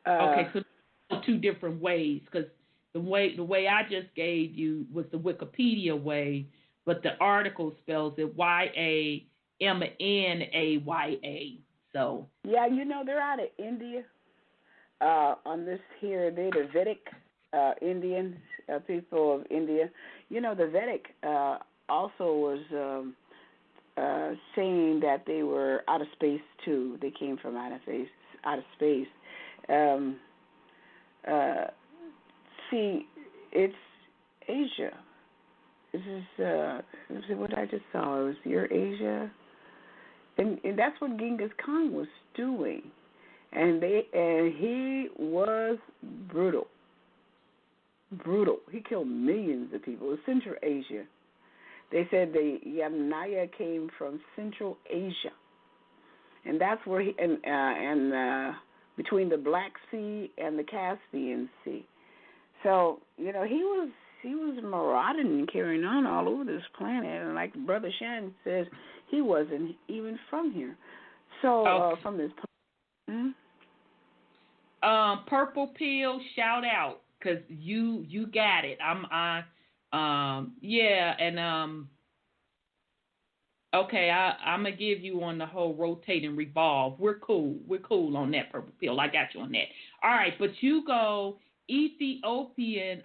S2: Okay, so two different ways, because the way I just gave you was the Wikipedia way, but the article spells it YAMNAYA. So
S4: yeah, they're out of India. On this here, they're the Vedic Indians, people of India. The Vedic also was saying that they were out of space too. They came from out of space. See, it's Asia. This is what I just saw. It was your Asia, and that's what Genghis Khan was doing, and he was brutal. He killed millions of people. It was Central Asia. They said the Yamnaya came from Central Asia, and that's where he between the Black Sea and the Caspian Sea. So he was marauding and carrying on all over this planet, and like Brother Shannon says, he wasn't even from here. So from this planet.
S2: Purple Pill, shout out, because you got it. Okay, I'm gonna give you on the whole rotate and revolve. We're cool on that, Purple Pill. I got you on that. All right, but you go. Ethiopian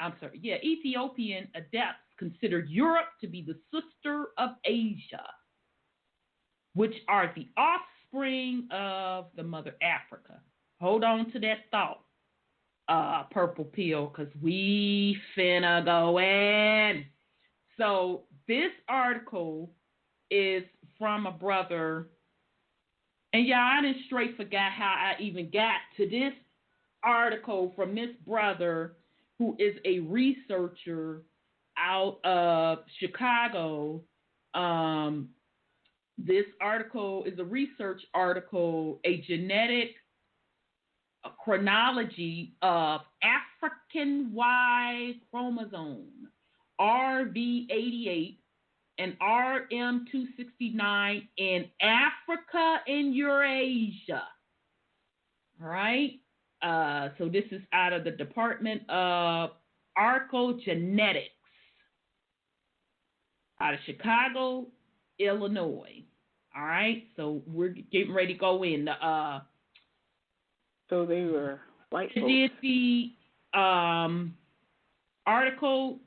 S2: adepts consider Europe to be the sister of Asia, which are the offspring of the mother Africa. Hold on to that thought, Purple Pill, because we finna go in. So this article is from a brother, and I didn't straight forgot how I even got to this article from this brother who is a researcher out of Chicago. This article is a research article, a genetic chronology of African Y chromosome, RV88 and RM269 in Africa and Eurasia. All right. So this is out of the Department of Archaeogenetics out of Chicago, Illinois. All right. So we're getting ready to go in.
S4: So they were white folks.
S2: Did the article.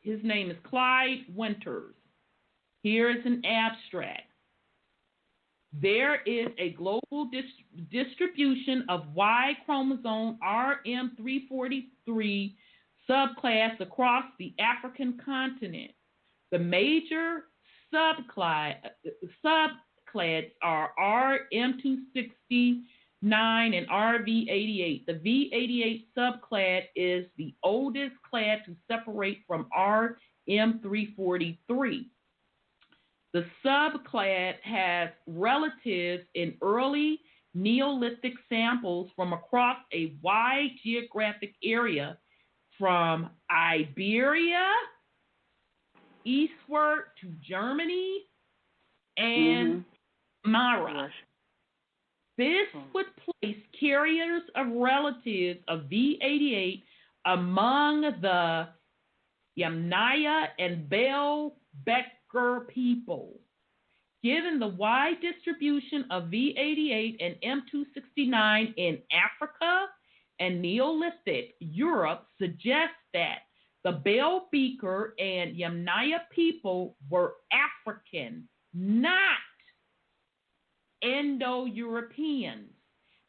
S2: His name is Clyde Winters. Here is an abstract. There is a global distribution of Y chromosome RM343 subclass across the African continent. The major subclads are RM269 and RV88. The V88 subclad is the oldest clad to separate from RM343. The subclad has relatives in early Neolithic samples from across a wide geographic area from Iberia eastward to Germany and Mara. This would place carriers of relatives of V88 among the Yamnaya and Bell-Becker people. Given the wide distribution of V88 and M269 in Africa and Neolithic Europe suggests that the Bell-Becker and Yamnaya people were African, not Indo-Europeans,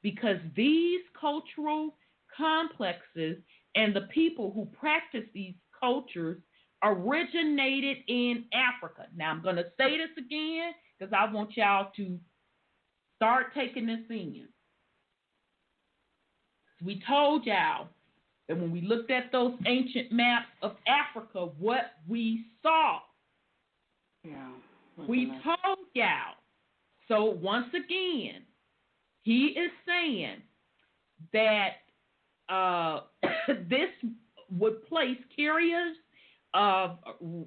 S2: because these cultural complexes and the people who practice these cultures originated in Africa. Now, I'm going to say this again because I want y'all to start taking this in. We told y'all that when we looked at those ancient maps of Africa, what we saw.
S4: Yeah.
S2: We told y'all. So once again, he is saying that this would place carriers of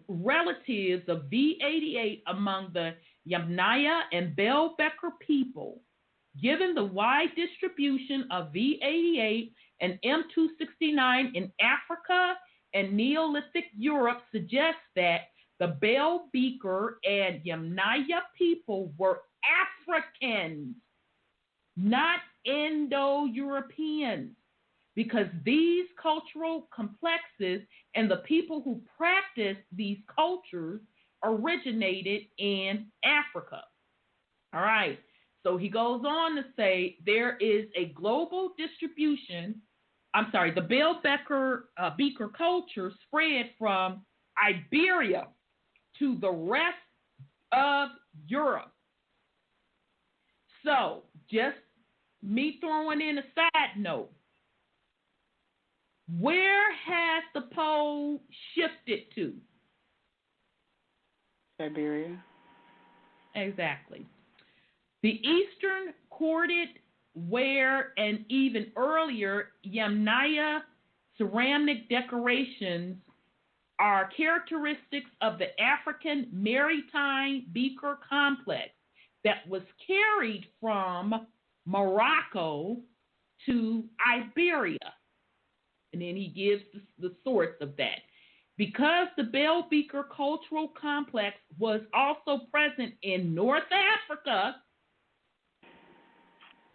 S2: relatives of V88 among the Yamnaya and Bell-Becker people. Given the wide distribution of V88 and M269 in Africa and Neolithic Europe suggests that the Bell-Beaker and Yamnaya people were Africans, not Indo-Europeans, because these cultural complexes and the people who practiced these cultures originated in Africa. All right. So he goes on to say there is a global distribution. The Bell-Becker Beaker culture spread from Iberia to the rest of Europe. So just me throwing in a side note. Where has the pole shifted to?
S4: Siberia.
S2: Exactly. The eastern corded ware and even earlier Yamnaya ceramic decorations are characteristics of the African maritime beaker complex that was carried from Morocco to Iberia. And then he gives the source of that. Because the Bell Beaker cultural complex was also present in North Africa,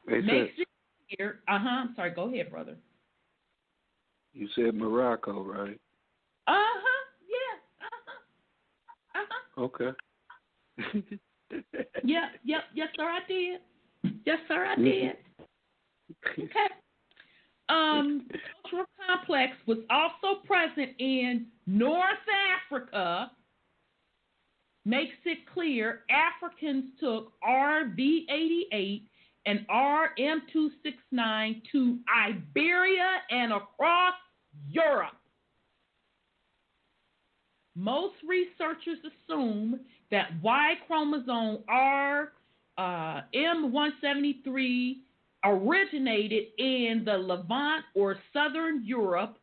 S2: makes it clear. I'm sorry, go ahead, brother.
S3: You said Morocco, right?
S2: Yeah.
S3: Okay.
S2: Yes, sir, I did. Yes, sir, I did. Okay. The cultural complex was also present in North Africa. Makes it clear Africans took RV88 and RM269 to Iberia and across Europe. Most researchers assume that Y chromosome M173 originated in the Levant or Southern Europe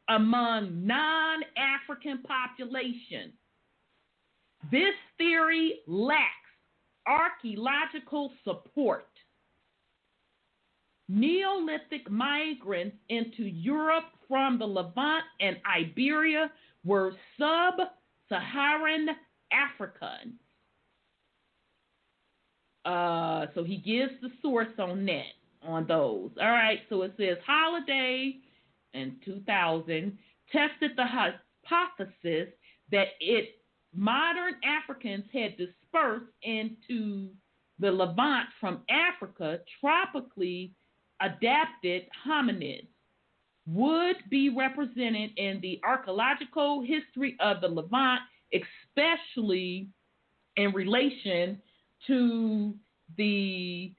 S2: among non-African populations. This theory lacks archaeological support. Neolithic migrants into Europe from the Levant and Iberia were sub-Saharan Africans. So he gives the source on that, on those. All right, so it says Holiday in 2000 tested the hypothesis that modern Africans had dispersed into the Levant from Africa, tropically adapted hominids would be represented in the archaeological history of the Levant, especially in relation to the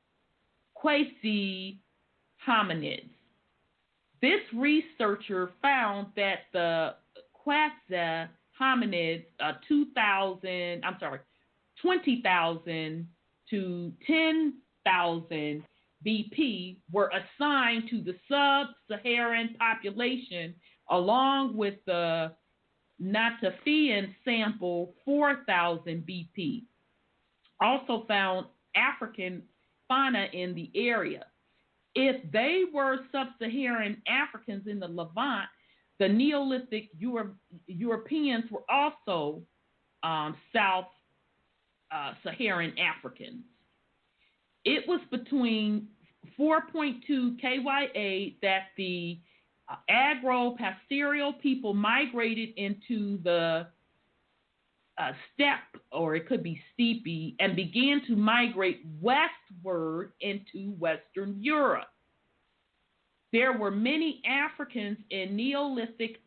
S2: quasi hominids. This researcher found that the quasi hominids 20,000 to 10,000 BP were assigned to the sub-Saharan population along with the Natafian sample 4,000 BP. Also found African fauna in the area. If they were sub-Saharan Africans in the Levant, the Neolithic Europeans were also South-Saharan Africans. It was between 4.2 KYA that the Agro-Pastoral people migrated into the steppe, or it could be steepy, and began to migrate westward into Western Europe. There were many Africans in Neolithic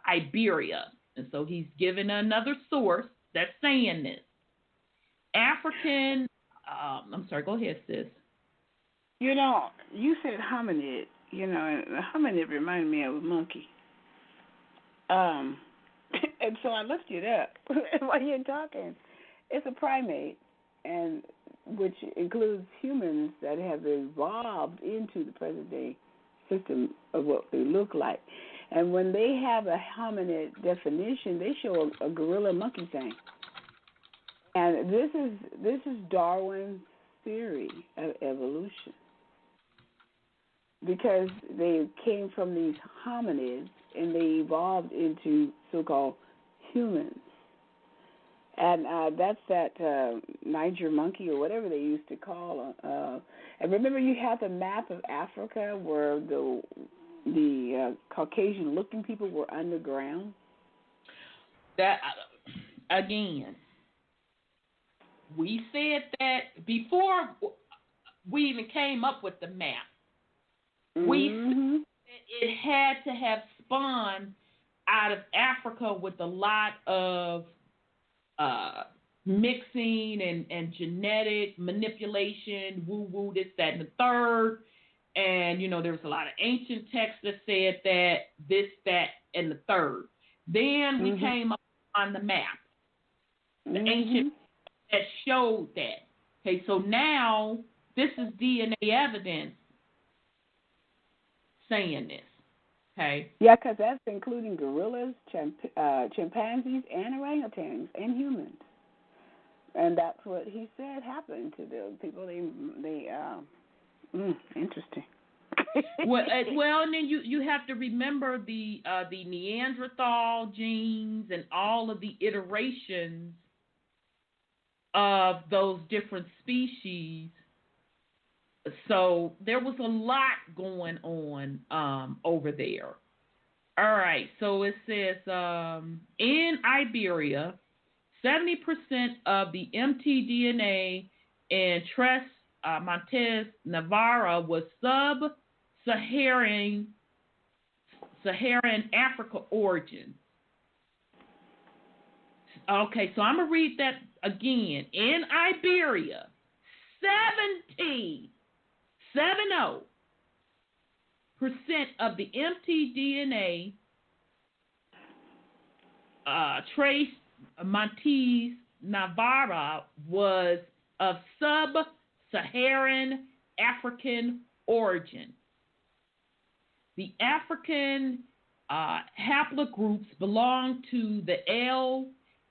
S2: Iberia. And so he's given another source that's saying this. I'm sorry, go ahead, sis.
S4: You know, you said hominid, you know, and a hominid reminded me of a monkey. And so I looked it up while you're talking. It's a primate, and which includes humans that have evolved into the present day system of what they look like. And when they have a hominid definition, they show a gorilla monkey thing. And this is Darwin's theory of evolution, because they came from these hominids and they evolved into so-called humans. And that's that Niger monkey or whatever they used to call them. And remember, you have the map of Africa where the Caucasian-looking people were underground.
S2: That again, we said that before we even came up with the map. We said it had to have spawned out of Africa with a lot of mixing and genetic manipulation, woo-woo, this, that, and the third. And, you know, there was a lot of ancient texts that said that, this, that, and the third. Then we came up on the map, the ancient that showed that. Okay, so now this is DNA evidence saying this. Okay.
S4: Yeah, because that's including gorillas, chimpanzees, and orangutans, and humans. And that's what he said happened to the people. Interesting.
S2: well, and then you have to remember the Neanderthal genes and all of the iterations of those different species. So there was a lot going on over there. All right, so it says in Iberia, 70% of the mtDNA in Tres Montes Navarra was sub-Saharan Africa origin. Okay, so I'm going to read that again. In Iberia, 70% of the mtDNA Tres Montes Navarra was of sub-Saharan African origin. The African haplogroups belong to the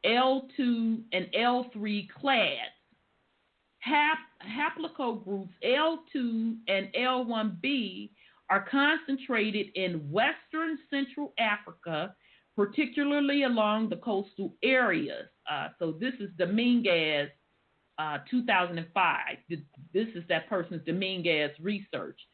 S2: L2 and L3 clades. Haplogroups L2 and L1b are concentrated in western Central Africa, particularly along the coastal areas. So this is Dominguez, 2005. This is that person's Dominguez research.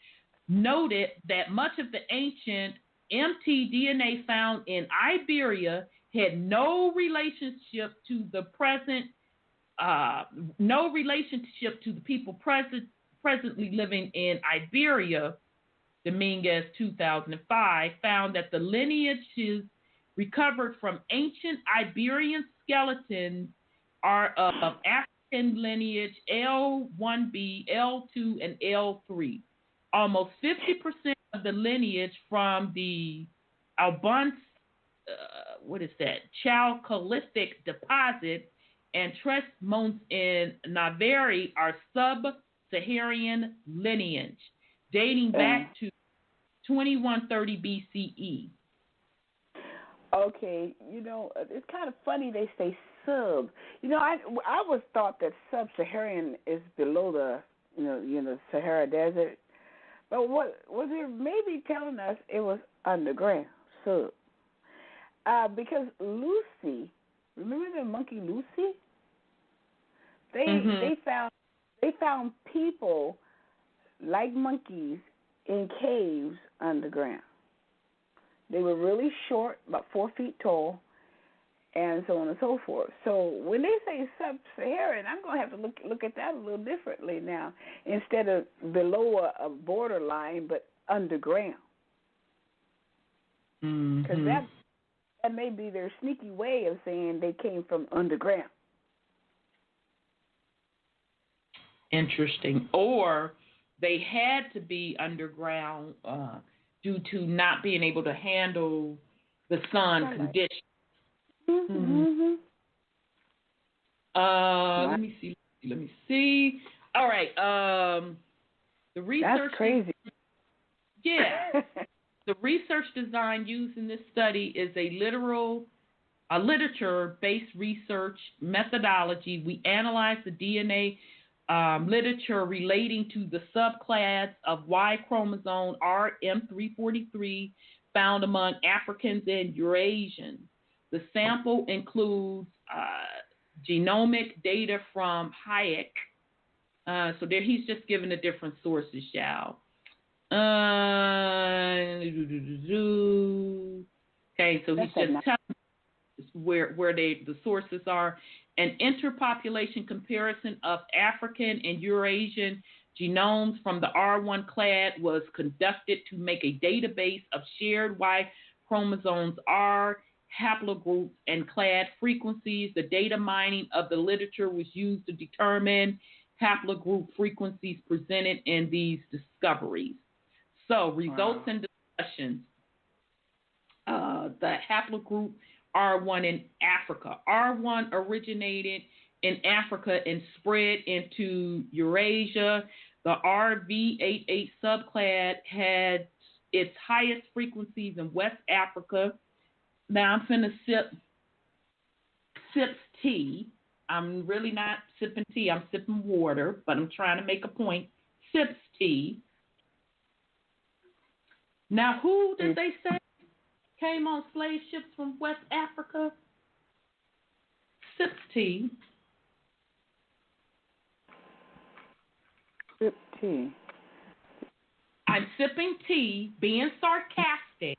S2: Noted that much of the ancient mtDNA found in Iberia had no relationship to the present, no relationship to the people presently living in Iberia. Dominguez, 2005, found that the lineages recovered from ancient Iberian skeletons are of African lineage L1b, L2, and L3. Almost 50% of the lineage from the Albans, Chalcolithic deposit and Tres Montes in Navarre are sub-Saharan lineage, dating back to 2130 BCE.
S4: Okay, you know, it's kind of funny they say sub. You know, I always thought that sub-Saharan is below the, you know, Sahara Desert. But what was it maybe telling us it was underground, sub. Because Lucy, remember the monkey Lucy? They found people like monkeys in caves underground. They were really short, about 4 feet tall, and so on and so forth. So when they say sub-Saharan, I'm going to have to look at that a little differently now, instead of below a borderline, but underground. Because that may be their sneaky way of saying they came from underground.
S2: Interesting. Or they had to be underground due to not being able to handle the sun conditions.
S4: Mm-hmm.
S2: Let me see. All right. The research.
S4: That's crazy.
S2: Yeah. The research design used in this study is a literature-based research methodology. We analyzed the DNA literature relating to the subclass of Y chromosome RM343 found among Africans and Eurasians. The sample includes genomic data from Hayek. So there he's just given the different sources, y'all. Okay, so he's just telling where the sources are. An interpopulation comparison of African and Eurasian genomes from the R1 clade was conducted to make a database of shared Y chromosomes R haplogroups and clade frequencies. The data mining of the literature was used to determine haplogroup frequencies presented in these discoveries. So, results and discussions. The haplogroup R1 in Africa. R1 originated in Africa and spread into Eurasia. The RV88 subclad had its highest frequencies in West Africa. Now I'm finna sip tea. I'm really not sipping tea. I'm sipping water, but I'm trying to make a point. Sips tea. Now, who did they say came on slave ships from West Africa? Sips tea.
S4: Sip tea.
S2: I'm sipping tea, being sarcastic.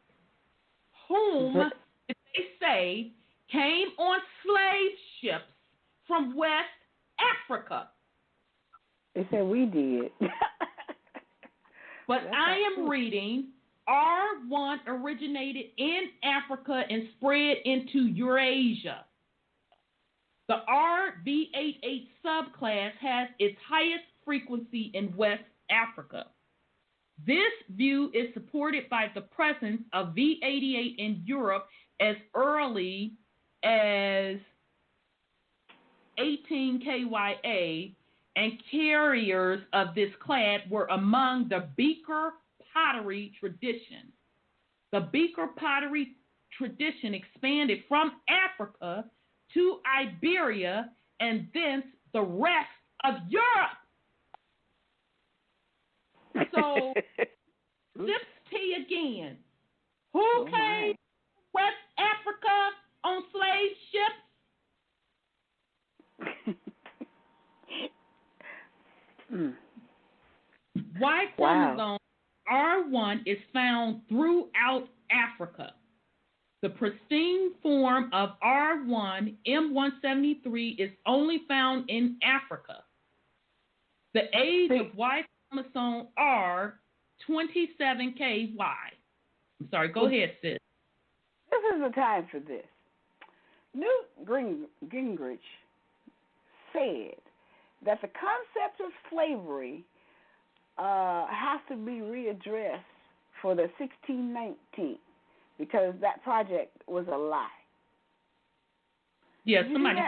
S2: Whom did they say came on slave ships from West Africa?
S4: They said we did.
S2: But I am reading R1 originated in Africa and spread into Eurasia. The RV88 subclass has its highest frequency in West Africa. This view is supported by the presence of V88 in Europe as early as 18 KYA, and carriers of this clad were among the Beaker pottery tradition. The Beaker pottery tradition expanded from Africa to Iberia and thence the rest of Europe. So, sips tea again. Who came to West Africa on slave ships? Y chromosome R1 is found throughout Africa. The pristine form of R1 M173 is only found in Africa. The age of Y chromosome R 27KY. I'm sorry, go ahead, sis.
S4: This is the time for this. Newt Gingrich said that the concept of slavery has to be readdressed for the 1619 because that project was a lie.
S2: Yeah, somebody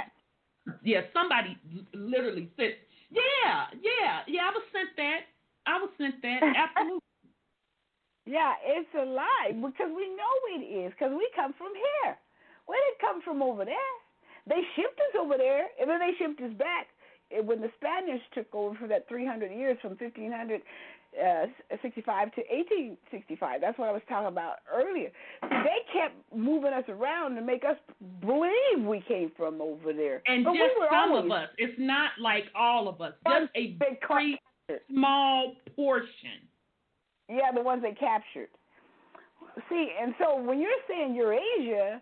S2: literally said, I was sent that, absolutely.
S4: Yeah, it's a lie because we know it is because we come from here. We didn't come from over there. They shipped us over there, and then they shipped us back. When the Spaniards took over for that 300 years from 1565 to 1865, that's what I was talking about earlier. They kept moving us around to make us believe we came from over there.
S2: And
S4: but
S2: just
S4: we
S2: some of us. It's not like all of us. Just a very small portion.
S4: Yeah, the ones they captured. See, and so when you're saying Eurasia,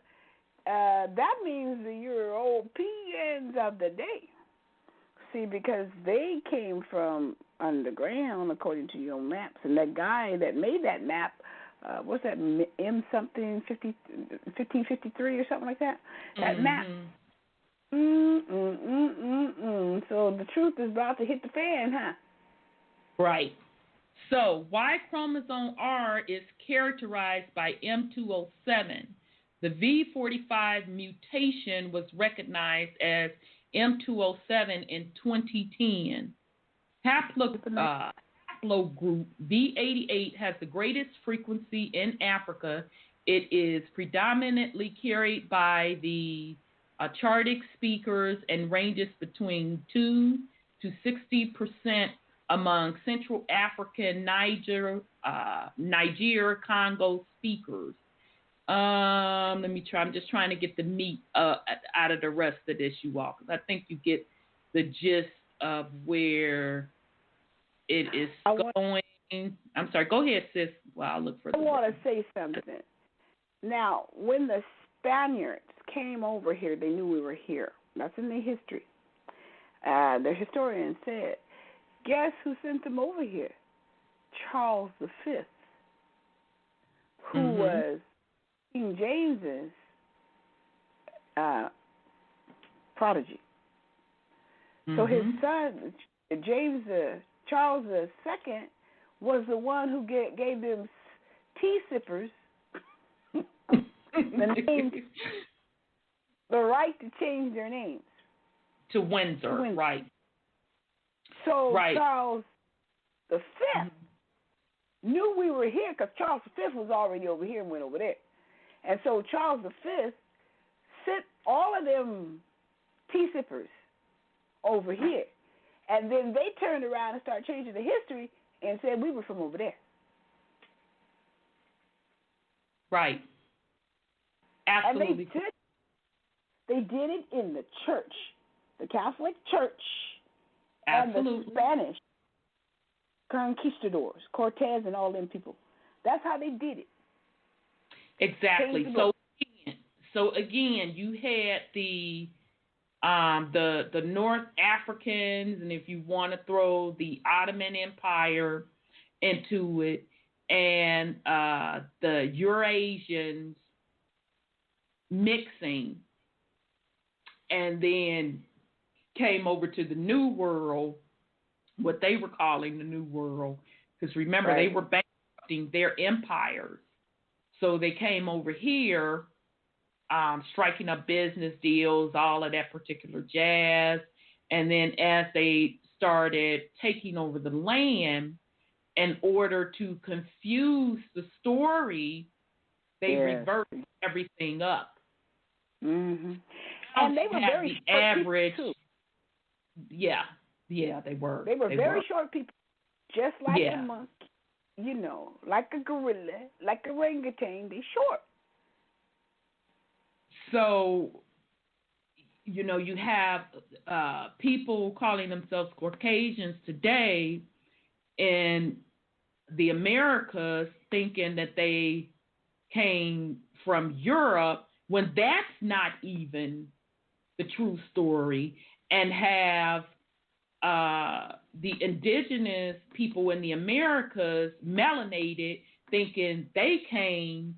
S4: that means the Europeans of the day. See, because they came from underground, according to your maps. And that guy that made that map, what's that, M something, 1553 or something like that? That map. So the truth is about to hit the fan, huh?
S2: Right. So, Y chromosome R is characterized by M207. The V45 mutation was recognized as M207 in 2010. Haplogroup V88 has the greatest frequency in Africa. It is predominantly carried by the Chardic speakers and ranges between 2 to 60% among Central African, Niger, Congo speakers. Let me try. I'm just trying to get the meat out of the rest of this, you all, because I think you get the gist of where it is going. I'm sorry. Go ahead, sis. Well, I'll look for the.
S4: I want to say something. Now, when the Spaniards came over here, they knew we were here. That's in their history. The historian said, guess who sent them over here? Charles V, who was King James's prodigy. So his son, Charles II, was the one who gave them tea sippers the right to change their names.
S2: To Windsor, right.
S4: So Charles V knew we were here because Charles V was already over here and went over there. And so Charles V sent all of them tea sippers over here. And then they turned around and started changing the history and said we were from over there.
S2: Right. Absolutely.
S4: And they did it in the church, the Catholic Church,
S2: Absolutely.
S4: and the Spanish conquistadors, Cortez and all them people. That's how they did it.
S2: Exactly. So again, you had the North Africans, and if you want to throw the Ottoman Empire into it, and the Eurasians mixing, and then came over to the New World, what they were calling the New World, because remember, they were bankrupting their empires. So they came over here, striking up business deals, all of that particular jazz. And then as they started taking over the land, in order to confuse the story, they reversed everything up.
S4: And they were very
S2: the average. Too. Yeah, they were.
S4: They were very short people, just like a monkey, like a gorilla, like a orangutan. They short.
S2: So, you have people calling themselves Caucasians today in the Americas thinking that they came from Europe when that's not even the true story, and have the indigenous people in the Americas melanated thinking they came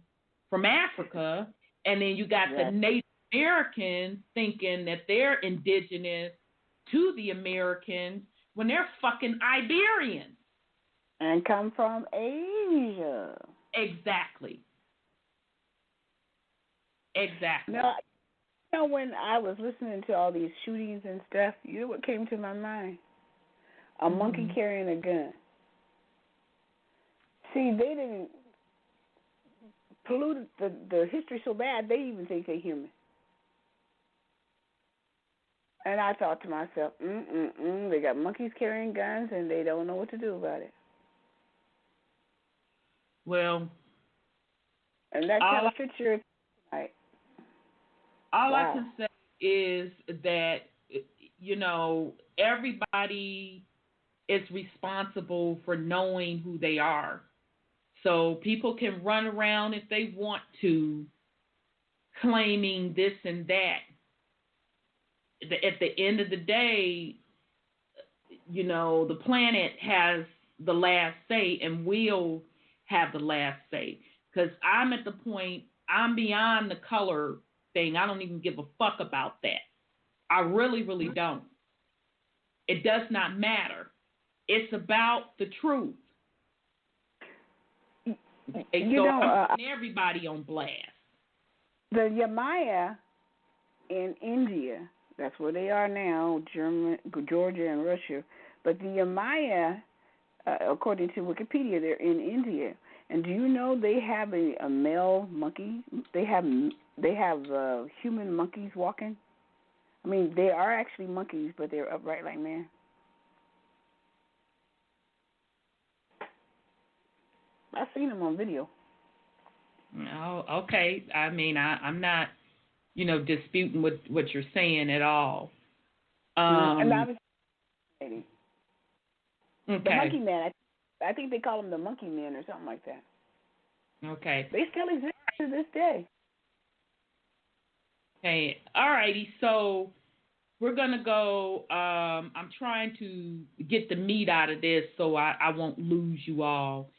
S2: from Africa, and then you got the Native Americans thinking that they're indigenous to the Americans when they're fucking Iberians.
S4: And come from Asia.
S2: Exactly.
S4: Now, when I was listening to all these shootings and stuff, you know what came to my mind? A monkey carrying a gun. See, they didn't pollute the history so bad, they even think they're human. And I thought to myself, they got monkeys carrying guns and they don't know what to do about it.
S2: Well,
S4: and that kind of fits your tonight.
S2: All I can say is that, everybody is responsible for knowing who they are. So people can run around if they want to, claiming this and that. At the end of the day, the planet has the last say and will have the last say. Because I'm at the point, I'm beyond the color thing. I don't even give a fuck about that. I really, really don't. It does not matter. It's about the truth. Okay, so I'm putting everybody on blast.
S4: The Yamaya in India, that's where they are now, Georgia and Russia. But the Yamaya, according to Wikipedia, they're in India. And do you know they have a male monkey? They have human monkeys walking. I mean, they are actually monkeys, but they're upright like men. I've seen them on video.
S2: Oh, okay. I mean, I'm not, disputing what you're saying at all.
S4: And I was okay. The monkey man. I think they call them the monkey men or something like that.
S2: Okay.
S4: They still exist to this day.
S2: Okay. All righty. So we're gonna go. I'm trying to get the meat out of this so I won't lose you all.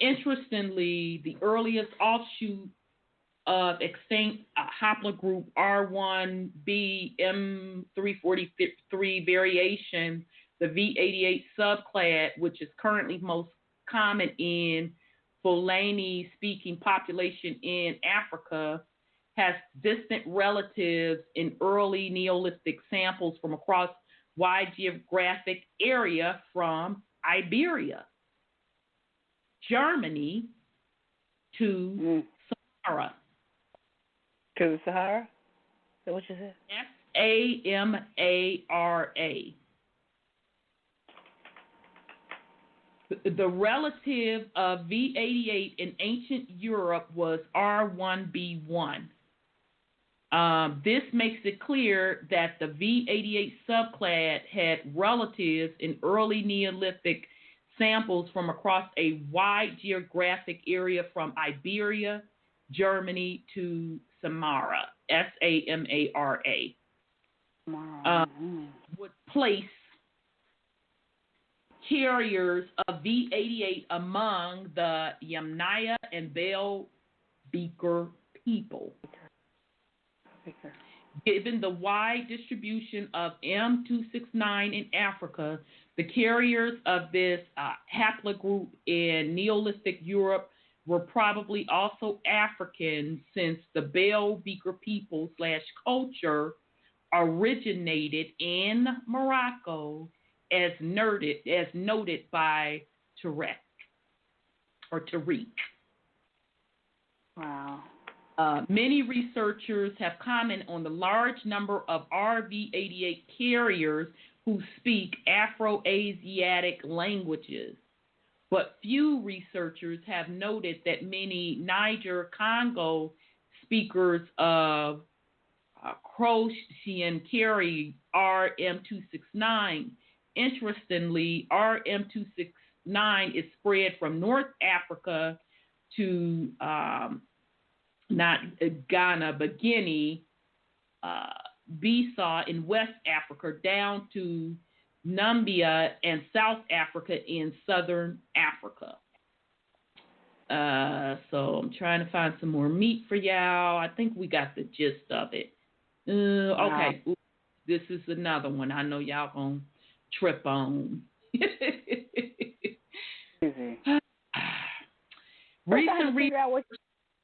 S2: Interestingly, the earliest offshoot of extinct haplogroup R1b M343 variation, the V88 subclad, which is currently most common in Fulani-speaking population in Africa, has distant relatives in early Neolithic samples from across wide geographic area from Iberia, Germany to Sahara.
S4: To the Sahara? Is that what you said?
S2: Samara. The relative of V88 in ancient Europe was R1b1. This makes it clear that the V88 subclad had relatives in early Neolithic samples from across a wide geographic area from Iberia, Germany to Samara, Samara. Would place carriers of V88 among the Yamnaya and Bell Beaker people. Given the wide distribution of M269 in Africa, the carriers of this haplogroup in Neolithic Europe were probably also African, since the Bell Beaker people / culture originated in Morocco, as noted by Tariq.
S4: Wow.
S2: Many researchers have commented on the large number of RV88 carriers who speak Afro-Asiatic languages, but few researchers have noted that many Niger-Congo speakers of Croatian carry RM269. Interestingly, RM269 is spread from North Africa to not Ghana, but Guinea, Bissau in West Africa, down to Namibia and South Africa in Southern Africa. So I'm trying to find some more meat for y'all. I think we got the gist of it. Okay, wow. This is another one I know y'all gonna trip on.
S4: Easy.
S2: Recent
S4: figure out what you're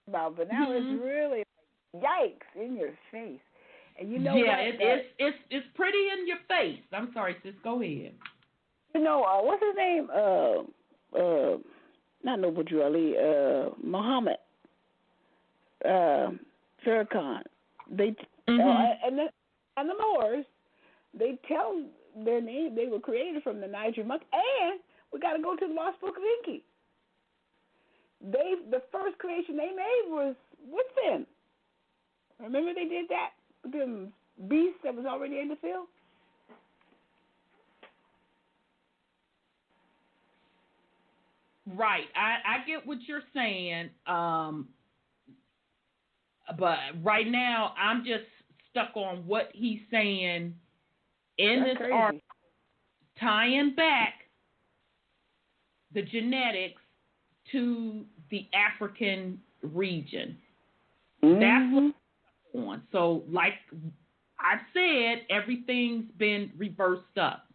S4: about, but now it's really like, yikes, in your face. And you know
S2: it's pretty in your face. I'm sorry, sis. Go ahead.
S4: You know, what's his name? Not Noble Drew Ali. Muhammad. Farrakhan. They and the Moors, they tell their name. They were created from the Niger monkey, and we got to go to the Lost Book of Enki. The first creation they made was with them. Remember they did that with them beasts that was already in the field?
S2: Right. I get what you're saying. But right now I'm just stuck on what he's saying in
S4: That's
S2: this
S4: crazy.
S2: article, tying back the genetics to the African region.
S4: Mm-hmm.
S2: That's what's on. So, like I've said, everything's been reversed up.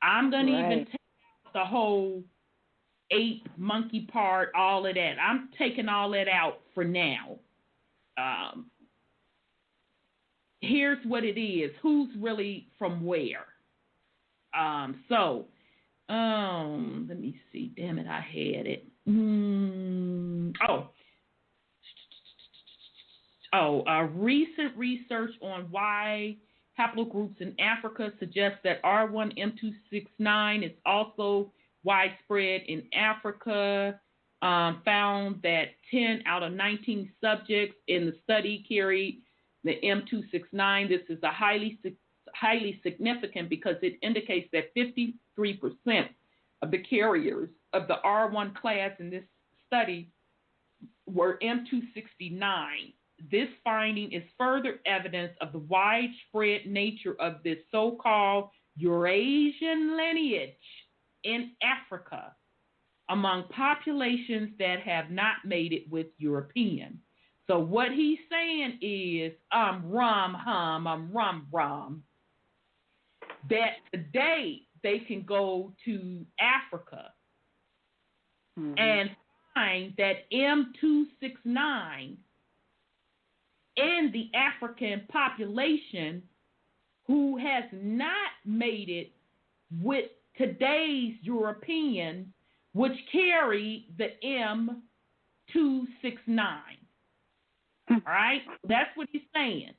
S2: I'm going to even take out the whole ape, monkey part, all of that. I'm taking all that out for now. Here's what it is. Who's really from where? Let me see. Damn it, I had it. Recent research on why haplogroups in Africa suggests that R1M269 is also widespread in Africa. Found that 10 out of 19 subjects in the study carried the M269. This is a highly significant because it indicates that 53% of the carriers of the R1 class in this study were M269. This finding is further evidence of the widespread nature of this so-called Eurasian lineage in Africa among populations that have not made it with European. So what he's saying is, rum, that today they can go to Africa and find that M269 in the African population who has not made it with today's Europeans, which carry the M269. All right? That's what he's saying.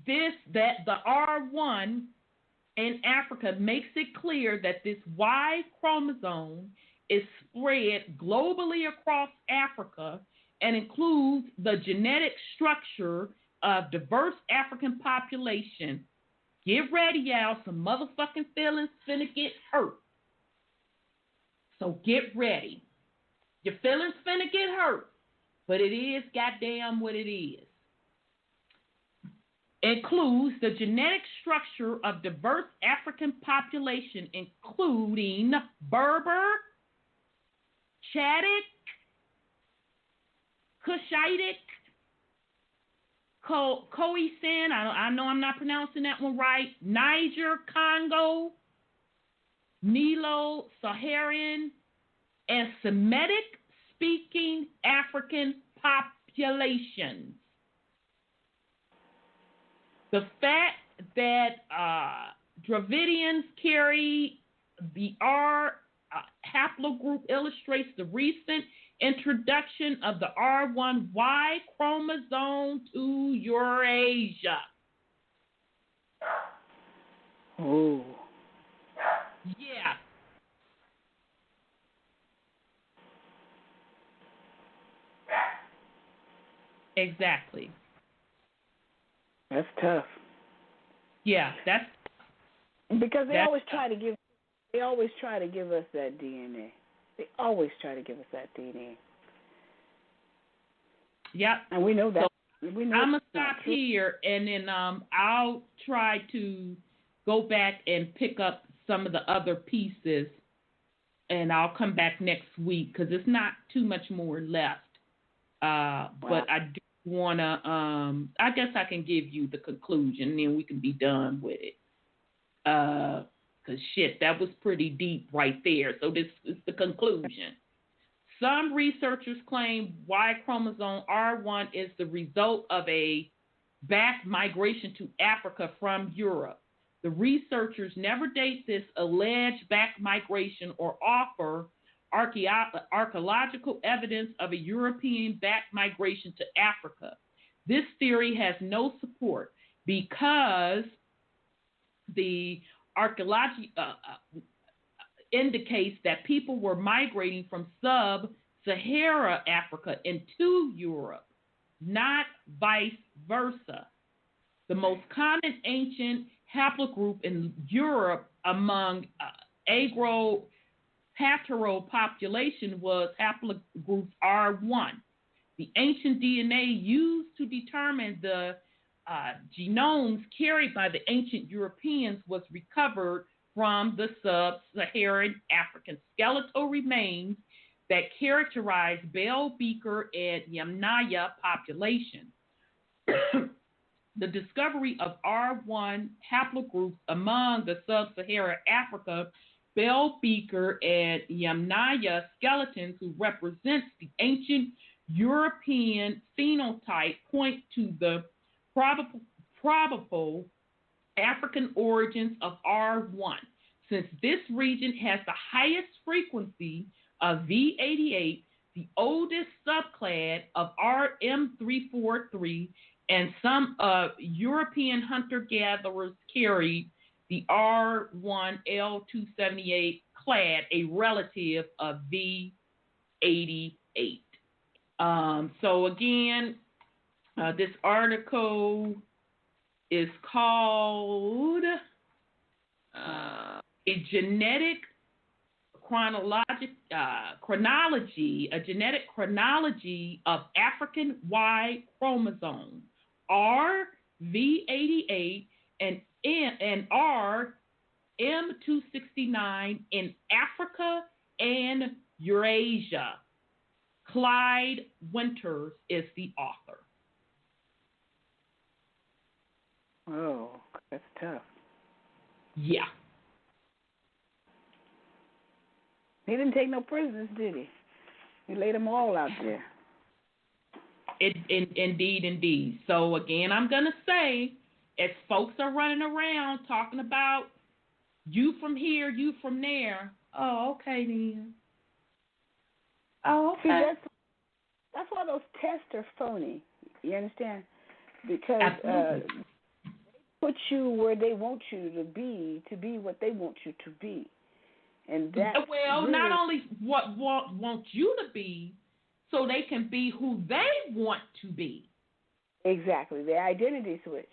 S2: The R1 in Africa makes it clear that this Y chromosome is spread globally across Africa and includes the genetic structure of diverse African population. Get ready, y'all. Some motherfucking feelings finna get hurt. So get ready. Your feelings finna get hurt, but it is goddamn what it is. Includes the genetic structure of diverse African population, including Berber, Chadic, Cushitic, Khoisan, I know I'm not pronouncing that one right, Niger, Congo, Nilo-Saharan, and Semitic-speaking African populations. The fact that Dravidians carry the R haplogroup illustrates the recent introduction of the R1Y chromosome to Eurasia.
S4: Oh.
S2: Yeah. Exactly.
S4: That's tough.
S2: Yeah, that's
S4: because they always
S2: tough.
S4: try to give us that DNA. They always try to give us that DNA.
S2: Yep.
S4: And we know that.
S2: So I'm gonna stop here, and then I'll try to go back and pick up some of the other pieces, and I'll come back next week because it's not too much more left. But I do want to, I guess I can give you the conclusion, and then we can be done with it. Because shit, that was pretty deep right there. So this is the conclusion. Some researchers claim Y chromosome R1 is the result of a back migration to Africa from Europe. The researchers never date this alleged back migration or offer archaeological evidence of a European back migration to Africa. This theory has no support because the archaeology indicates that people were migrating from sub-Saharan Africa into Europe, not vice versa. The most common ancient haplogroup in Europe among agro-pastoral population was haplogroup R1. The ancient DNA used to determine the genomes carried by the ancient Europeans was recovered from the sub-Saharan African skeletal remains that characterize Bell Beaker and Yamnaya populations. the discovery of R1 haplogroups among the sub-Saharan Africa Bell Beaker and Yamnaya skeletons, who represents the ancient European phenotype, point to the probable African origins of R1. Since this region has the highest frequency of V88, the oldest subclad of RM343, and some European hunter-gatherers carried the R1L278 clad, a relative of V88. So again, this article is called a genetic chronology of African Y chromosome, RV88 and RM269 in Africa and Eurasia. Clyde Winters is the author.
S4: Oh, that's tough.
S2: Yeah.
S4: He didn't take no prisoners, did he? He laid them all out there.
S2: Indeed. So, again, I'm going to say, as folks are running around talking about you from here, you from there, oh, okay, then. Oh, okay.
S4: See, that's why those tests are phony. You understand? Because they put you where they want you to be what they want you to be. And that really,
S2: not only what want you to be, so they can be who they want to be.
S4: Exactly, the identity switch.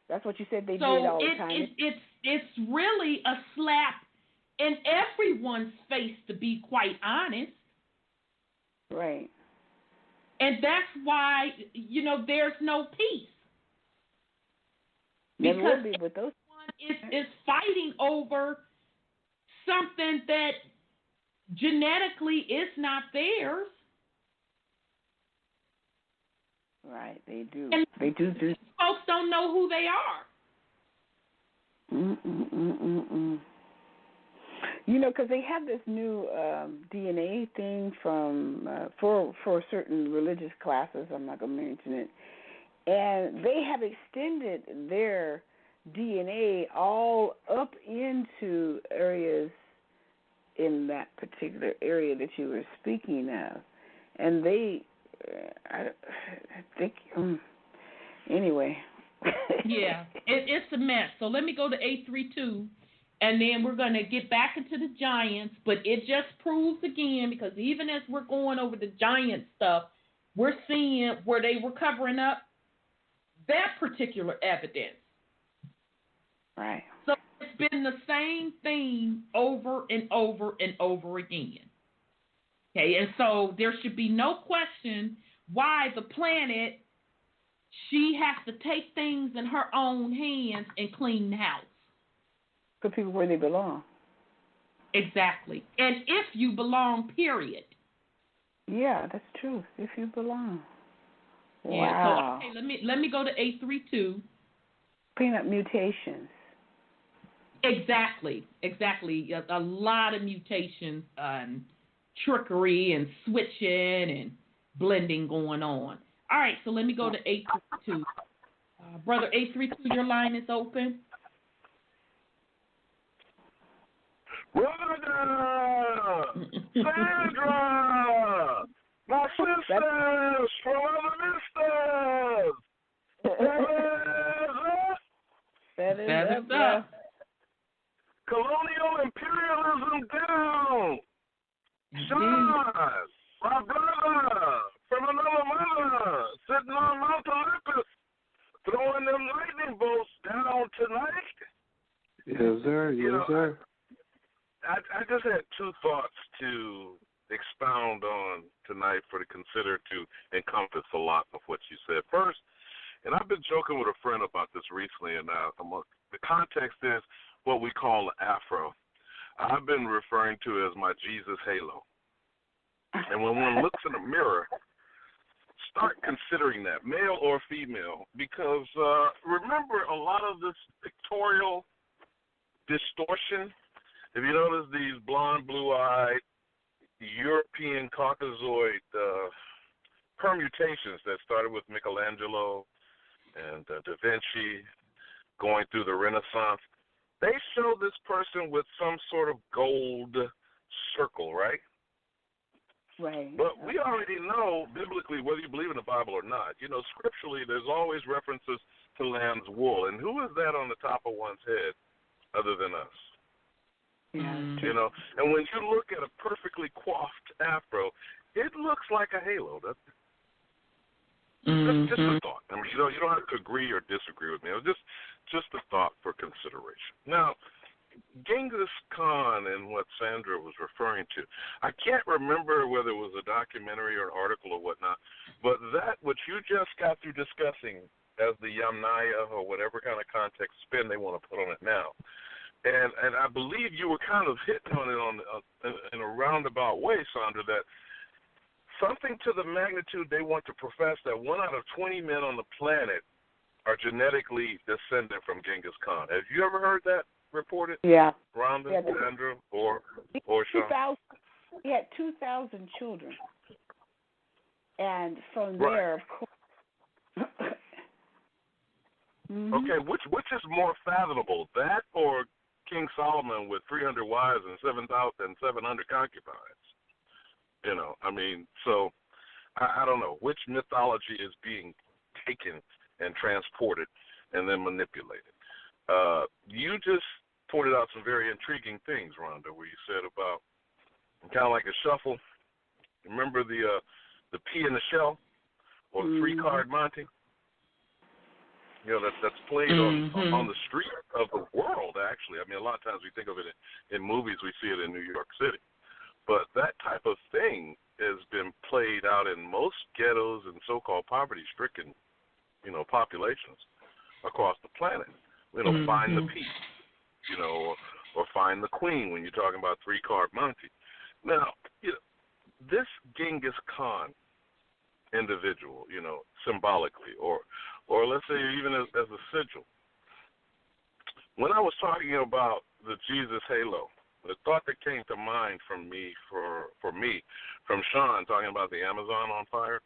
S4: That's what you said they did all the time.
S2: It's really a slap in everyone's face, to be quite honest.
S4: Right.
S2: And that's why, there's no peace. Because
S4: everyone with those
S2: is fighting over something that genetically is not theirs.
S4: Right, they do.
S2: And
S4: they do.
S2: Folks don't know who they are.
S4: Because they have this new DNA thing from for certain religious classes. I'm not going to mention it, and they have extended their DNA all up into areas in that particular area that you were speaking of, and they, I think, anyway.
S2: Yeah, it's a mess. So let me go to 832. And then we're going to get back into the giants, but it just proves again, because even as we're going over the giant stuff, we're seeing where they were covering up that particular evidence.
S4: Right.
S2: So it's been the same thing over and over and over again. Okay, and so there should be no question why the planet, she has to take things in her own hands and clean the house.
S4: Put people where they belong.
S2: Exactly. And if you belong, period.
S4: Yeah, that's true. If you belong.
S2: Yeah,
S4: wow.
S2: So, okay, let me go to 832.
S4: Clean up mutations.
S2: Exactly. A lot of mutations and trickery and switching and blending going on. All right, so let me go to 832. Brother 832, your line is open.
S5: Rhonda! Sandra! My sisters from other misters!
S4: That is up.
S5: Colonial imperialism down! Sean, my brother, from another mother, sitting on Mount Olympus, throwing them lightning bolts down tonight.
S3: Yes, sir. Yes, sir.
S5: I just had two thoughts to expound on tonight for to consider to encompass a lot of what you said. First, and I've been joking with a friend about this recently, and the context is what we call an afro. I've been referring to as my Jesus halo. And when one looks in the mirror, start considering that, male or female, because remember a lot of this pictorial distortion. If you notice these blonde, blue-eyed, European Caucasoid permutations that started with Michelangelo and Da Vinci, going through the Renaissance, they show this person with some sort of gold circle, right?
S4: Right.
S5: But we already know, biblically, whether you believe in the Bible or not, scripturally, there's always references to lamb's wool. And who is that on the top of one's head other than us?
S4: Yeah.
S5: And when you look at a perfectly coiffed afro, it looks like a halo, doesn't it? Just a thought. I mean, you don't have to agree or disagree with me. It was just a thought for consideration. Now, Genghis Khan and what Sandra was referring to, I can't remember whether it was a documentary or an article or whatnot, but that what you just got through discussing as the Yamnaya or whatever kind of context spin they want to put on it now, and I believe you were kind of hitting on it in a roundabout way, Sandra, that something to the magnitude they want to profess that 1 out of 20 men on the planet are genetically descended from Genghis Khan. Have you ever heard that reported?
S4: Yeah.
S5: Rhonda,
S4: Yeah,
S5: Sandra, or Sean?
S4: He had 2,000 children. And from there, of course.
S5: Okay, which is more fathomable, that or King Solomon with 300 wives and 7,700 concubines? So I don't know which mythology is being taken and transported and then manipulated. You just pointed out some very intriguing things, Rhonda, where you said about kind of like a shuffle. Remember the P in the shell or the 3-card Monte? That's played on the street of the world, actually. I mean, a lot of times we think of it in movies, we see it in New York City. But that type of thing has been played out in most ghettos and so-called poverty-stricken, populations across the planet. Find the peace, or find the queen when you're talking about 3-card Monte. Now, this Genghis Khan individual, symbolically, or let's say even as a sigil. When I was talking about the Jesus halo, the thought that came to mind from me, from Sean talking about the Amazon on fire,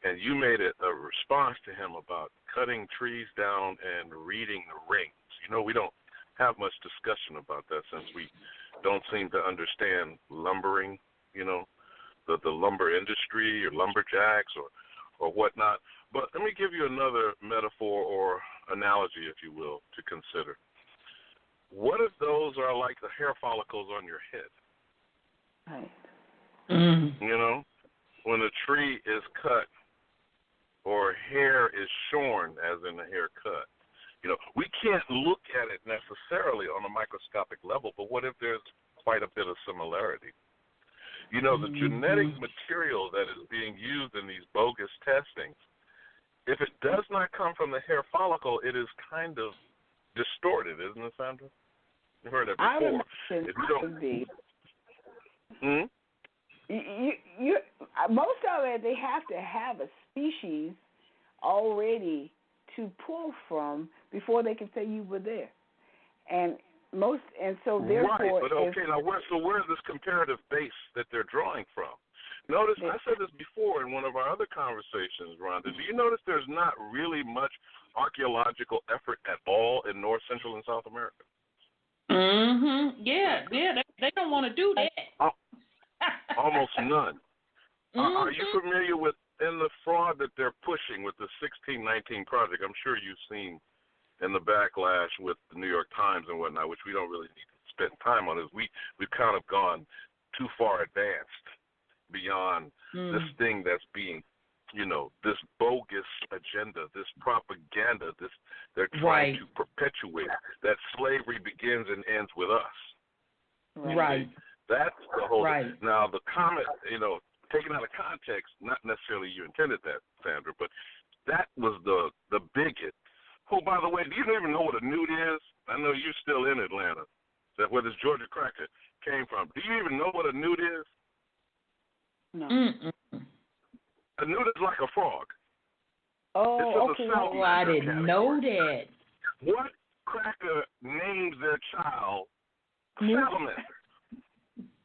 S5: and you made it a response to him about cutting trees down and reading the rings. We don't have much discussion about that since we don't seem to understand lumbering, the lumber industry or lumberjacks or whatnot. But let me give you another metaphor or analogy, if you will, to consider. What if those are like the hair follicles on your head?
S4: Right.
S5: When a tree is cut or hair is shorn, as in the haircut, we can't look at it necessarily on a microscopic level, but what if there's quite a bit of similarity? The genetic material that is being used in these bogus testings, if it does not come from the hair follicle, it is kind of distorted, isn't it, Sandra? You've heard that before.
S4: If you don't,
S5: you
S4: most of it, they have to have a species already to pull from before they can say you were there, and so therefore.
S5: Right, but okay, now where's this comparative base that they're drawing from? Notice, I said this before in one of our other conversations, Rhonda. Do you notice there's not really much archaeological effort at all in North, Central, and South America?
S2: Yeah, they don't want to do that.
S5: Almost none. Are you familiar with the fraud that they're pushing with the 1619 project? I'm sure you've seen in the backlash with the New York Times and whatnot, which we don't really need to spend time on. Is we've kind of gone too far advanced beyond this thing that's being, this bogus agenda, this propaganda, they're trying to perpetuate that slavery begins and ends with us.
S2: Right.
S5: That's the whole.
S2: Right.
S5: Now the comment, taken out of context, not necessarily you intended that, Sandra, but that was the bigot. Oh, by the way, do you even know what a newt is? I know you're still in Atlanta. That where this Georgia cracker came from. Do you even know what a newt is?
S4: No.
S5: A newt is like a frog.
S4: Oh, okay.
S2: Oh, I didn't know that.
S5: What cracker names their child Salamander?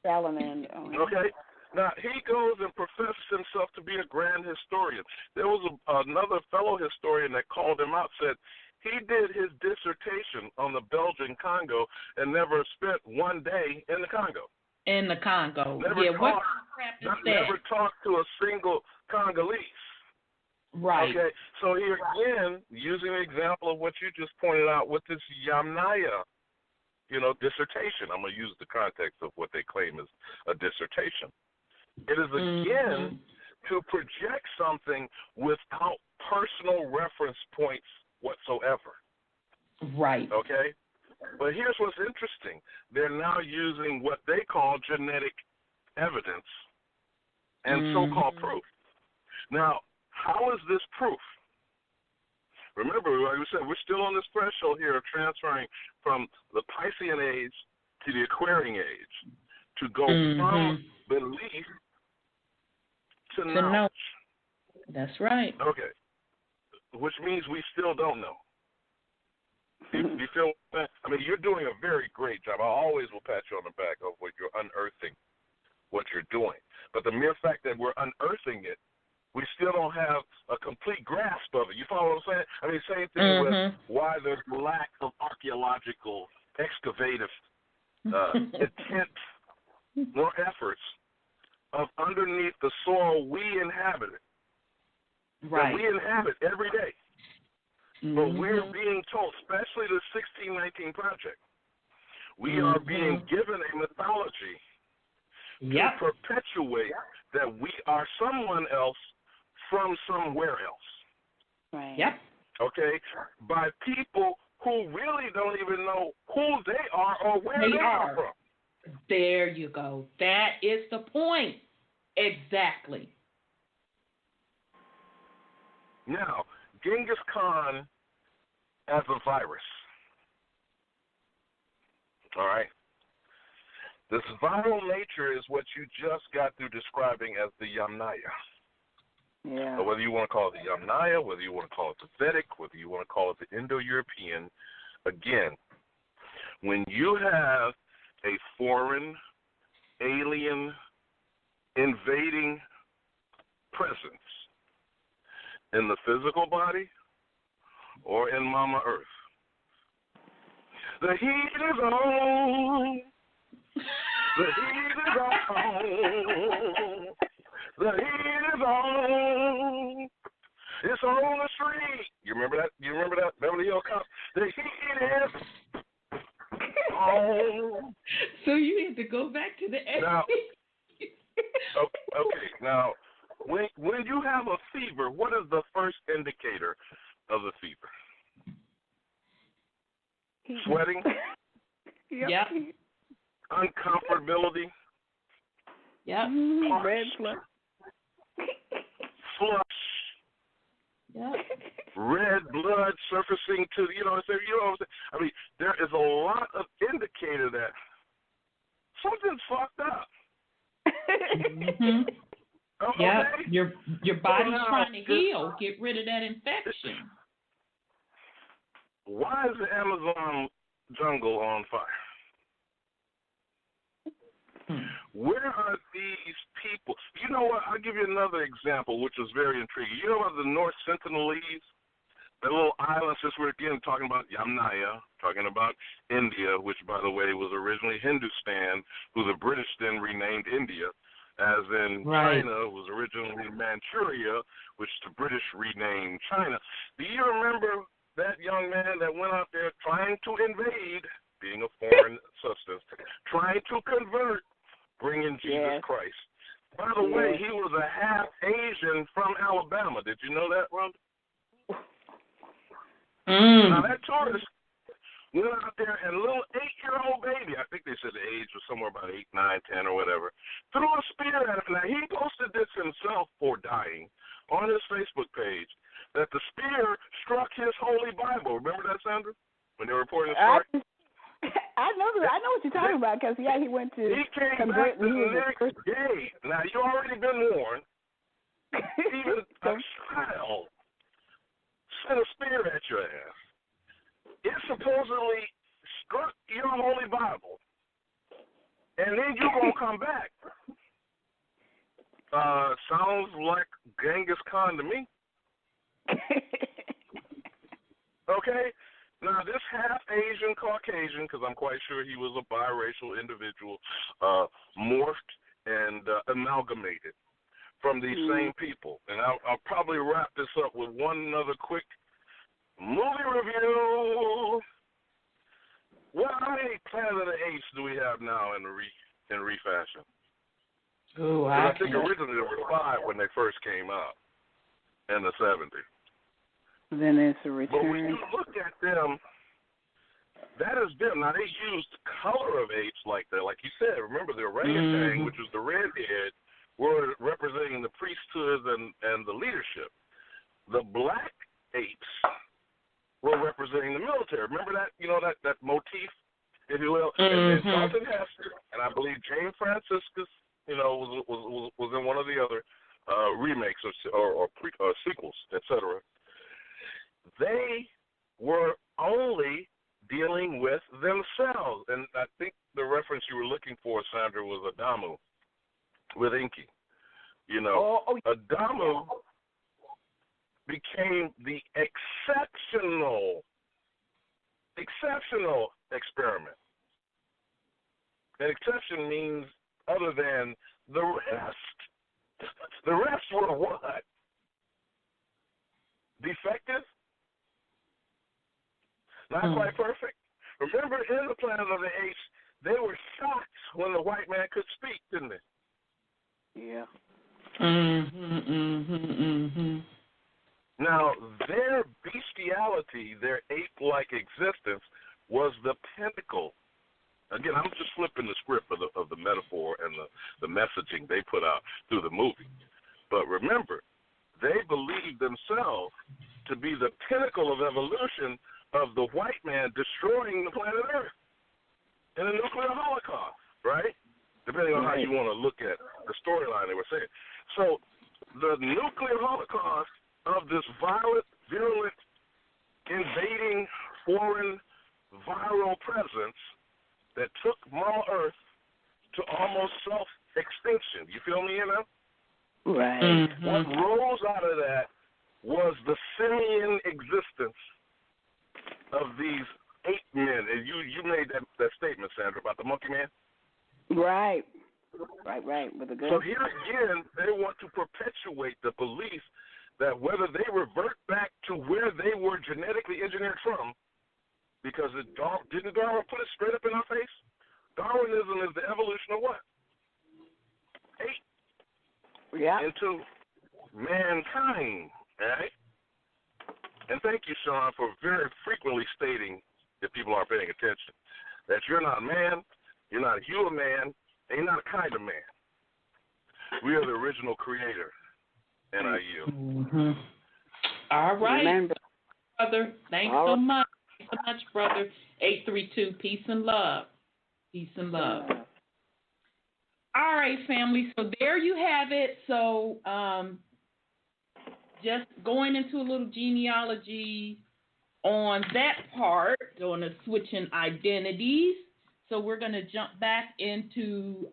S4: Salamander. Oh.
S5: Okay. Now, he goes and professes himself to be a grand historian. There was another fellow historian that called him out, said he did his dissertation on the Belgian Congo and never spent one day in the Congo.
S2: In the Congo.
S5: Never
S2: What crap is that?
S5: Never talked to a single Congolese.
S2: Right.
S5: Okay, so here again, using an example of what you just pointed out with this Yamnaya, dissertation. I'm going to use the context of what they claim is a dissertation. It is again to project something without personal reference points whatsoever.
S2: Right.
S5: Okay? But here's what's interesting. They're now using what they call genetic evidence and so-called proof. Now, how is this proof? Remember, like we said, we're still on this threshold here of transferring from the Piscean age to the Aquarian age to go from belief to knowledge.
S2: That's right.
S5: Okay. Which means we still don't know. You feel? I mean, you're doing a very great job. I always will pat you on the back of what you're unearthing, what you're doing. But the mere fact that we're unearthing it, we still don't have a complete grasp of it. You follow what I'm saying? I mean, same thing with why there's lack of archaeological excavative intent or efforts of underneath the soil we inhabit.
S2: Right.
S5: That we inhabit every day. But we're being told, especially the 1619 Project, we are being given a mythology to perpetuate that we are someone else from somewhere else.
S4: Right.
S2: Yep.
S5: Okay? By people who really don't even know who they are or where they are from.
S2: There you go. That is the point. Exactly.
S5: Now, Genghis Khan as a virus. All right? This viral nature is what you just got through describing as the Yamnaya.
S4: Yeah.
S5: Or whether you want to call it the Yamnaya, whether you want to call it the Vedic, whether you want to call it the Indo-European, again, when you have a foreign, alien, invading presence in the physical body or in Mama Earth, the heat is on. The heat is on. The heat is on. It's on the street. You remember that? Beverly Hills Cop? The heat is on.
S2: So you need to go back to the
S5: now. Okay. Now, when you have a fever, what is the first indicator of the fever? Sweating.
S2: Yep.
S5: Uncomfortability.
S2: Yep.
S4: Red flush.
S5: Flush.
S2: Yep.
S5: Red blood surfacing to I mean, there is a lot of indicator that something's fucked up.
S2: Yeah, your body's trying to heal, get rid of that infection.
S5: Why is the Amazon jungle on fire? Where are these people? You know what? I'll give you another example, which is very intriguing. You know about the North Sentinelese? The little island, since we're again talking about Yamnaya, talking about India, which, by the way, was originally Hindustan, who the British then renamed India, as in China was originally Manchuria, which the British renamed China. Do you remember that young man that went out there trying to invade, being a foreign substance, trying to convert, bringing Jesus Christ? By the way, he was a half Asian from Alabama. Did you know that, Rhonda? Now, that tourist went out there and a little 8-year-old baby, I think they said the age was somewhere about 8, 9, 10 or whatever, threw a spear at him. Now, he posted this himself for dying on his Facebook page, that the spear struck his holy Bible. Remember that, Sandra, when they were reporting the story?
S4: I know what you're talking about, because, he went to
S5: he came
S4: convert.
S5: back the next day. Now, you already been warned. Even a child and then you're going to come back. Sounds like Genghis Khan to me. Okay? Now, this half-Asian Caucasian, because I'm quite sure he was a biracial individual, morphed and amalgamated from these same people. And I'll probably wrap this up with one other quick movie review. Well, how many Planet of the Apes do we have now in refashion?
S2: Oh,
S5: I think originally there were 5 when they first came out in the 70s.
S4: Then it's a return.
S5: But when you look at them, that is them. Now, they used color of apes like that. Like you said, remember the orangutan, which was the redhead, were representing the priesthood and the leadership. The black apes were representing the military. Remember that, that motif, if you will? And Charlton Heston, and I believe Jane Franciscus, was in one of the other remakes or sequels, etc. They were only dealing with themselves. And I think the reference you were looking for, Sandra, was Adamu with Enki. Adamu became the exceptional experiment. An exception means other than the rest. The rest were what? Defective? Not quite perfect. Remember, in the Planet of the Apes, they were shocked when the white man could speak, didn't they?
S4: Yeah.
S5: Now, their bestiality, their ape-like existence, was the pinnacle. Again, I'm just flipping the script of the metaphor and the messaging they put out through the movie. But remember, they believed themselves to be the pinnacle of evolution of the white man destroying the planet Earth in a nuclear holocaust, right? Depending on how you want to look at the storyline they were saying. So the nuclear holocaust of this violent, virulent, invading foreign viral presence that took Mama Earth to almost self-extinction. You feel me,
S4: Right.
S5: What rose out of that was the simian existence of these ape men. And you made that statement, Sandra, about the monkey man.
S4: Right. With a gun.
S5: So here again, they want to perpetuate the belief that whether they revert back to where they were genetically engineered from, because didn't Darwin put it straight up in our face? Darwinism is the evolution of what? Ape.
S4: Yeah.
S5: Into mankind, right? And thank you, Sean, for very frequently stating, if people aren't paying attention, that you're not a man, you're not a human man, and you're not a kind of man. We are the original creator, and I yield.
S2: All right,
S4: Remember.
S2: brother. Thanks so much. Thanks so much, brother. 832, peace and love. Peace and love. All right, family. So there you have it. So just going into a little genealogy on that part, on the switching identities. So we're going to jump back into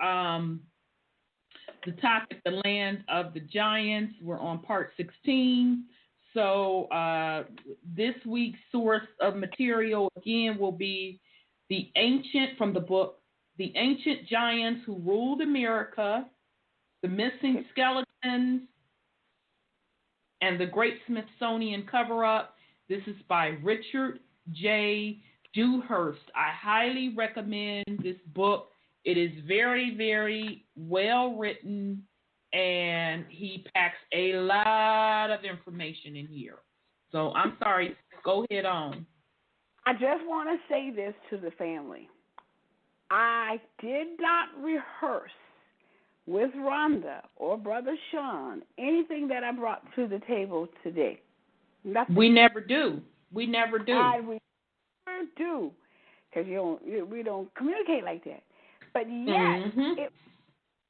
S2: the topic, the land of the giants. We're on part 16. So this week's source of material, again, will be from the book, The Ancient Giants Who Ruled America, The Missing Skeletons, and the Great Smithsonian Cover-Up. This is by Richard J. Dewhurst. I highly recommend this book. It is very, very well written, and he packs a lot of information in here. So I'm sorry. Go ahead on.
S4: I just want to say this to the family. I did not rehearse with Rhonda or Brother Sean anything that I brought to the table today. Nothing.
S2: We never do. We never do.
S4: We never do, because we don't communicate like that. But yet,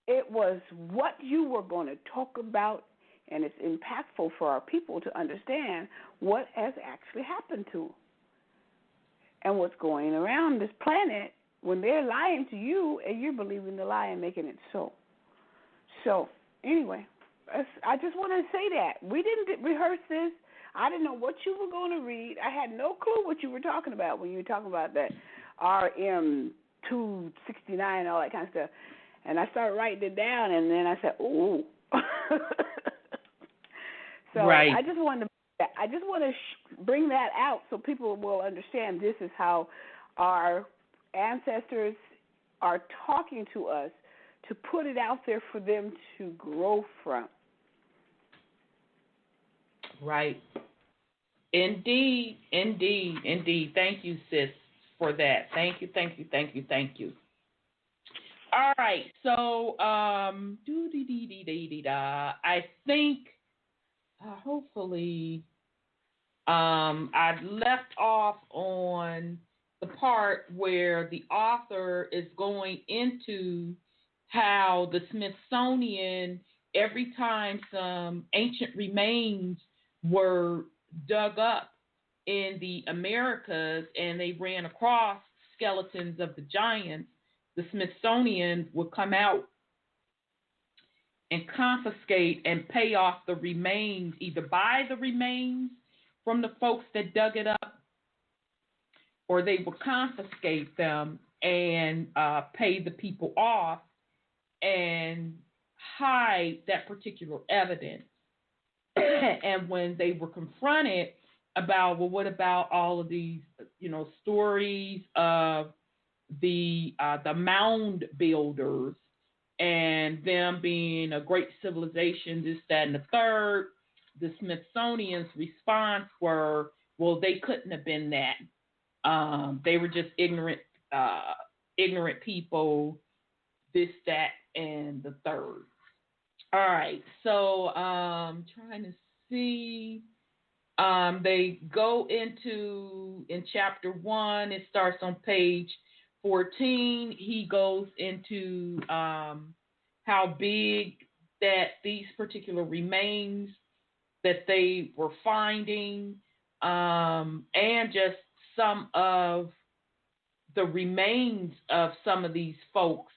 S4: it was what you were going to talk about, and it's impactful for our people to understand what has actually happened to them and what's going around this planet when they're lying to you and you're believing the lie and making it so. So, anyway, I just want to say that. We didn't rehearse this. I didn't know what you were going to read. I had no clue what you were talking about when you were talking about that RM 269 and all that kind of stuff. And I started writing it down, and then I said, ooh. So
S2: right.
S4: I just want to bring that out so people will understand this is how our ancestors are talking to us, to put it out there for them to grow from.
S2: Right. Indeed. Thank you, sis, for that. Thank you. All right. So, I think hopefully I've left off on the part where the author is going into how the Smithsonian, every time some ancient remains were dug up in the Americas and they ran across skeletons of the giants, the Smithsonian would come out and confiscate and pay off the remains, either buy the remains from the folks that dug it up, or they would confiscate them and pay the people off and hide that particular evidence. And when they were confronted about, well, what about all of these, stories of the mound builders and them being a great civilization, this, that, and the third, the Smithsonian's response were, well, they couldn't have been that. They were just ignorant people, this, that, and the third. All right, so trying to see. They go into, in chapter 1, it starts on page 14. He goes into how big that these particular remains that they were finding, and just some of the remains of some of these folks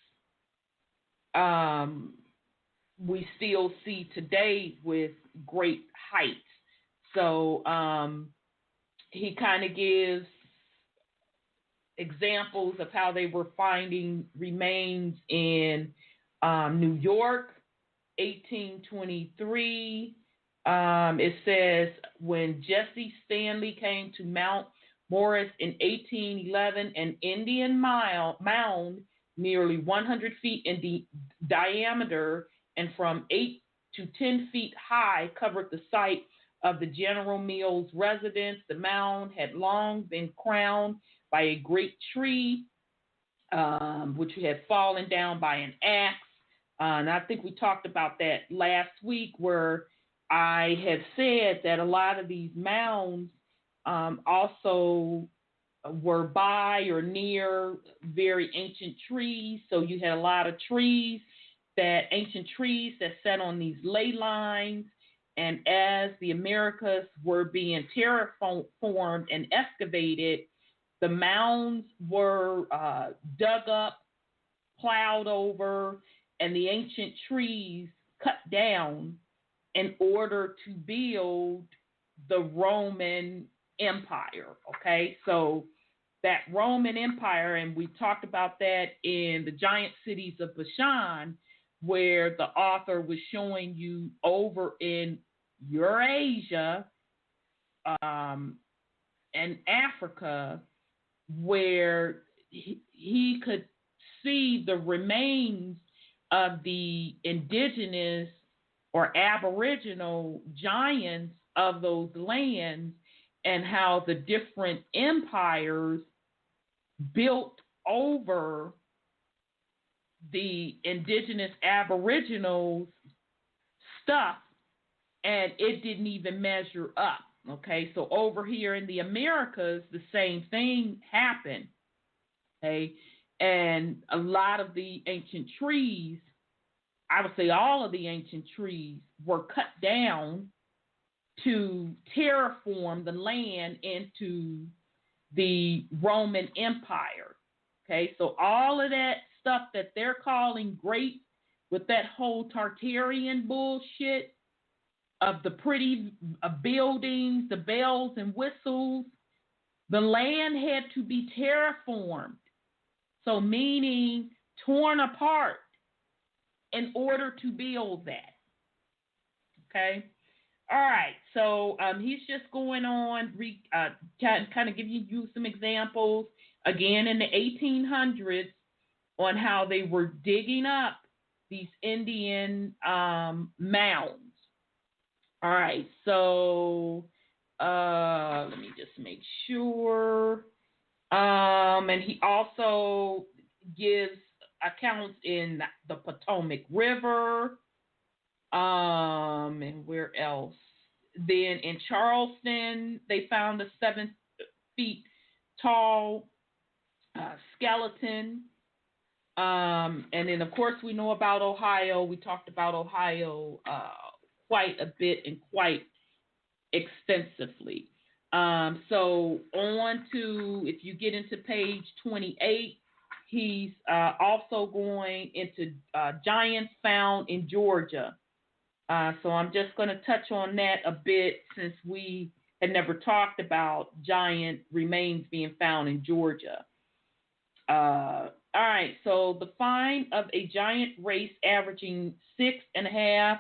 S2: we still see today with great height. So he kind of gives examples of how they were finding remains in New York, 1823. It says when Jesse Stanley came to Mount Morris in 1811, an Indian mound nearly 100 feet in diameter and from 8 to 10 feet high covered the site of the General Mills residence. The mound had long been crowned by a great tree, which had fallen down by an axe. And I think we talked about that last week, where I had said that a lot of these mounds also were by or near very ancient trees. So you had a lot of ancient trees that sat on these ley lines. And as the Americas were being terraformed and excavated, the mounds were dug up, plowed over, and the ancient trees cut down in order to build the Roman Empire. Okay, so that Roman Empire, and we talked about that in the giant cities of Bashan, where the author was showing you over in Eurasia and Africa, where he could see the remains of the indigenous or aboriginal giants of those lands, and how the different empires built over the indigenous aboriginals stuff, and it didn't even measure up. Okay, so over here in the Americas, the same thing happened. Okay, and a lot of the ancient trees, I would say all of the ancient trees, were cut down to terraform the land into the Roman Empire. Okay, so all of that stuff that they're calling great with that whole Tartarian bullshit of the pretty buildings, the bells and whistles, the land had to be terraformed. So meaning torn apart in order to build that. Okay? All right, so he's just going on, kind of giving you some examples, again, in the 1800s on how they were digging up these Indian mounds. All right, so let me just make sure. And he also gives accounts in the Potomac River, and where else? Then in Charleston, they found a 7 feet tall skeleton. And then, of course, we know about Ohio. We talked about Ohio quite a bit and quite extensively. So on to, if you get into page 28, he's also going into giants found in Georgia. So I'm just going to touch on that a bit since we had never talked about giant remains being found in Georgia. All right, so the find of a giant race averaging 6.5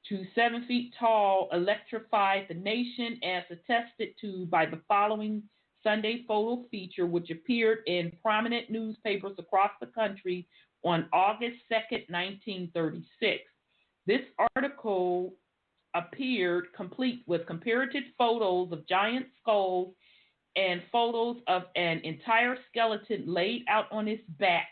S2: to 7 feet tall electrified the nation, as attested to by the following Sunday photo feature, which appeared in prominent newspapers across the country on August 2nd, 1936. This article appeared complete with comparative photos of giant skulls and photos of an entire skeleton laid out on its back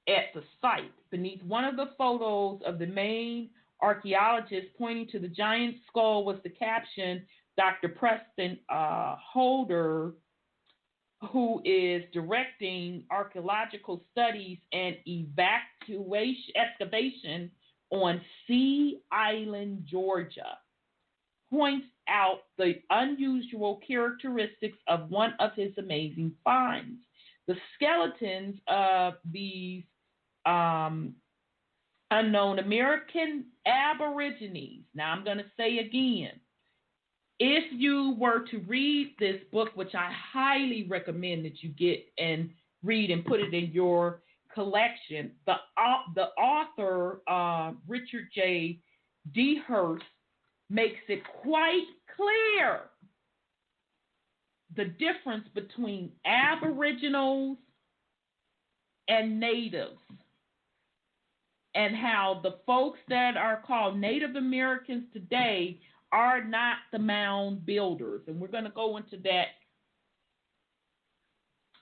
S2: at the site. Beneath one of the photos of the main archaeologist pointing to the giant skull was the caption, Dr. Preston Holder, who is directing archaeological studies and excavation on Sea Island, Georgia, points out the unusual characteristics of one of his amazing finds. The skeletons of these unknown American Aborigines. Now, I'm going to say again, if you were to read this book, which I highly recommend that you get and read and put it in your collection, the author, Richard J. Dehurst, makes it quite clear the difference between Aboriginals and natives, and how the folks that are called Native Americans today are not the mound builders. And we're going to go into that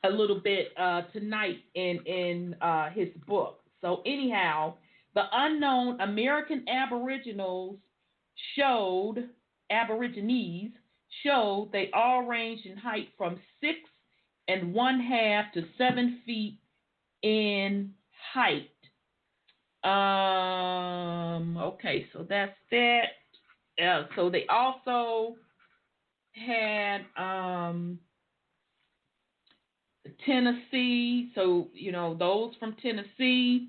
S2: a little bit tonight in his book. So anyhow, the unknown American Aborigines showed they all ranged in height from 6.5 to 7 feet in height. Okay, so that's that. So they also had Tennessee. So, those from Tennessee,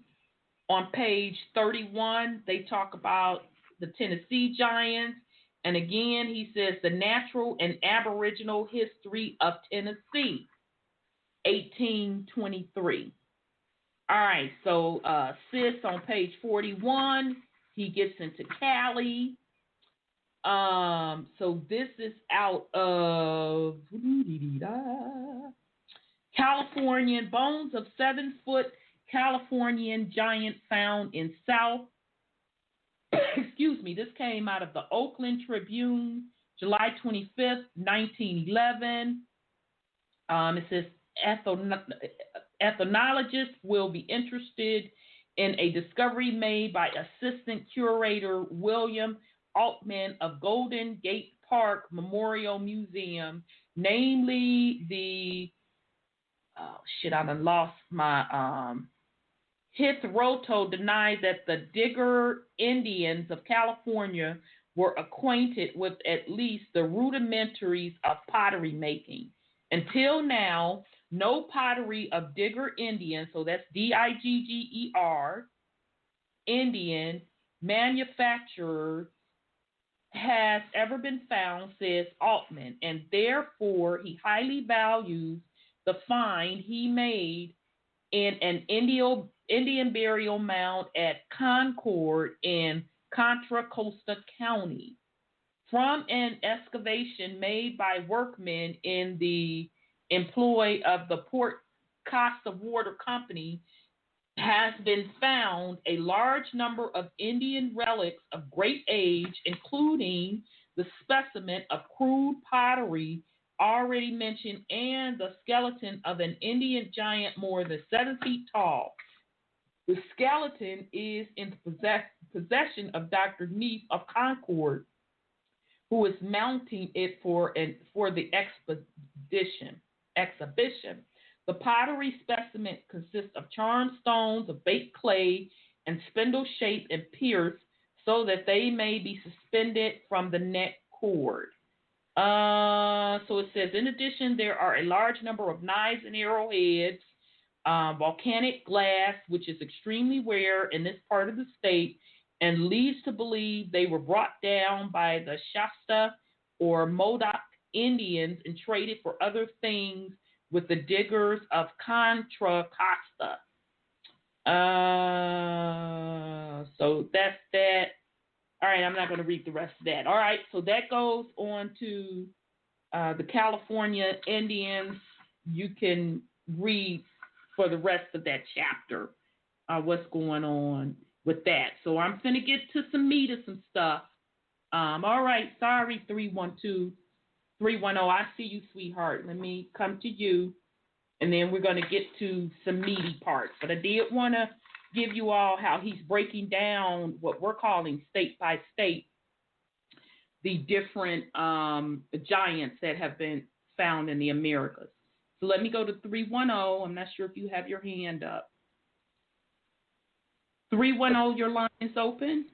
S2: on page 31, they talk about the Tennessee giants. And again, he says the natural and aboriginal history of Tennessee, 1823. All right, so Sis on page 41, he gets into Cali. So this is out of Californian bones of 7-foot Californian giant found in South. Excuse me, this came out of the Oakland Tribune, July 25th, 1911. It says ethnologists will be interested in a discovery made by Assistant Curator William Altman of Golden Gate Park Memorial Museum, namely the I done lost my Hithroto denied that the Digger Indians of California were acquainted with at least the rudimentaries of pottery making. Until now, no pottery of Digger Indian, so that's Digger, Indian, manufacturer has ever been found, says Altman, and therefore he highly values the find he made in an Indian burial mound at Concord in Contra Costa County. From an excavation made by workmen in the employ of the Port Costa Water Company, has been found a large number of Indian relics of great age, including the specimen of crude pottery already mentioned and the skeleton of an Indian giant more than 7 feet tall. The skeleton is in the possession of Dr. Neef of Concord, who is mounting it for the exhibition. The pottery specimen consists of charmed stones of baked clay and spindle-shaped and pierced so that they may be suspended from the neck cord. So it says, in addition, there are a large number of knives and arrowheads, volcanic glass, which is extremely rare in this part of the state, and leads to believe they were brought down by the Shasta or Modoc Indians and traded for other things with the diggers of Contra Costa. So that's that. All right, I'm not going to read the rest of that. All right, so that goes on to the California Indians. You can read for the rest of that chapter what's going on with that. So I'm going to get to some meat of some stuff. All right, sorry, 312-310. I see you, sweetheart. Let me come to you, and then we're going to get to some meaty parts. But I did want to give you all how he's breaking down what we're calling state by state, the different giants that have been found in the Americas. So let me go to 310. I'm not sure if you have your hand up. 310, your line is open.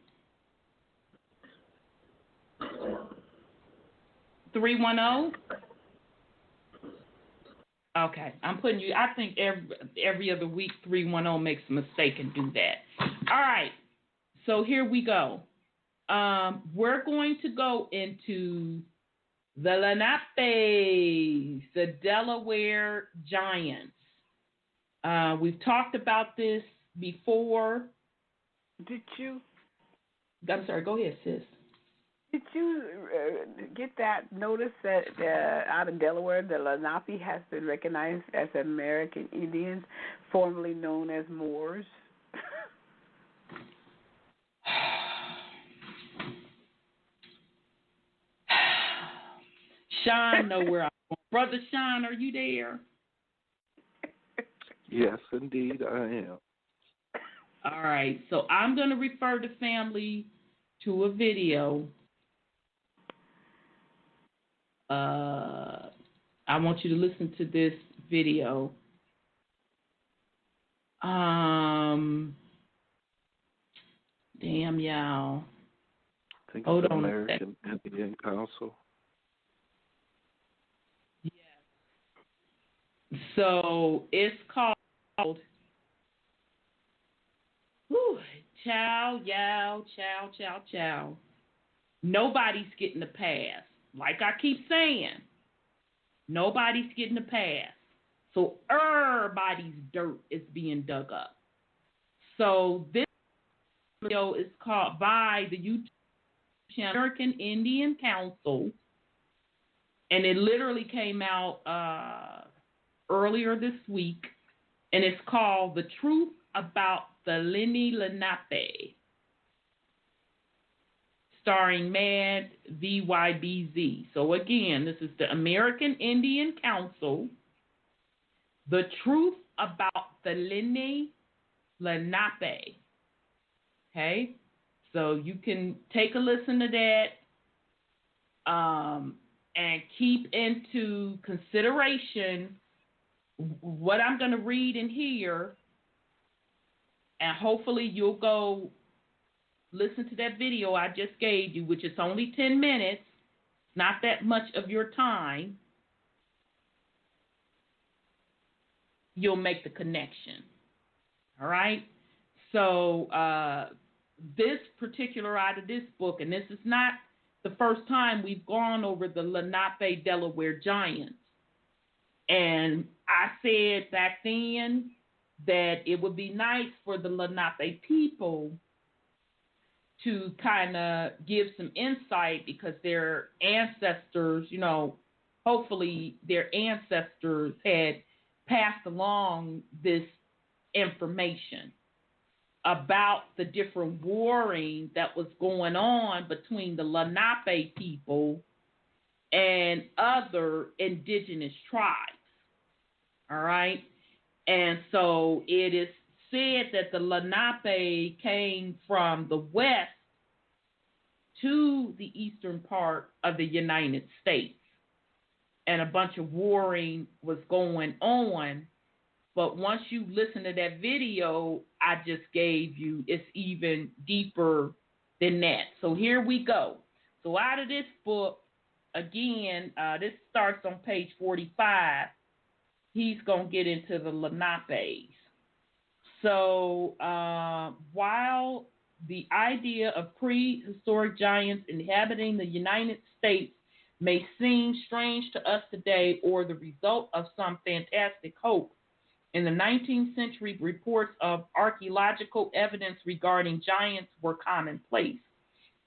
S2: 310. Okay, I'm putting you. I think every other week 310 makes a mistake and do that. All right, so here we go. We're going to go into the Lenapes, the Delaware giants. We've talked about this before.
S4: Did you?
S2: I'm sorry. Go ahead, sis.
S4: Did you get that notice that out of Delaware, the Lenape has been recognized as American Indians, formerly known as Moors?
S2: Sean, know where I'm going. Brother Sean, are you there?
S3: Yes, indeed, I am.
S2: All right, so I'm going to refer the family to a video. I want you to listen to this video. Damn, y'all.
S3: I think
S2: Hold
S3: it's
S2: on
S3: American Indian Council.
S2: Yes. So it's called Chow, Yow, Chow, Chow, Chow. Nobody's getting a pass. Like I keep saying, nobody's getting a pass. So everybody's dirt is being dug up. So this video is called by the American Indian Council, and it literally came out earlier this week, and it's called The Truth About the Lenni Lenape, starring Mad VYBZ. So again, this is the American Indian Council, The Truth About the Lenni Lenape. Okay, so you can take a listen to that and keep into consideration what I'm going to read in here, and hopefully you'll go listen to that video I just gave you, which is only 10 minutes, not that much of your time. you'll make the connection. All right? So this particular out of this book, and this is not the first time we've gone over the Lenape Delaware giants. And I said back then that it would be nice for the Lenape people to kind of give some insight because their ancestors, you know, hopefully their ancestors had passed along this information about the different warring that was going on between the Lenape people and other indigenous tribes. All right? And so it is said that the Lenape came from the west to the eastern part of the United States. And a bunch of warring was going on. But once you listen to that video I just gave you, it's even deeper than that. So here we go. So out of this book, again, this starts on page 45. He's going to get into the Lenapes. So while the idea of prehistoric giants inhabiting the United States may seem strange to us today or the result of some fantastic hope, in the 19th century, reports of archaeological evidence regarding giants were commonplace.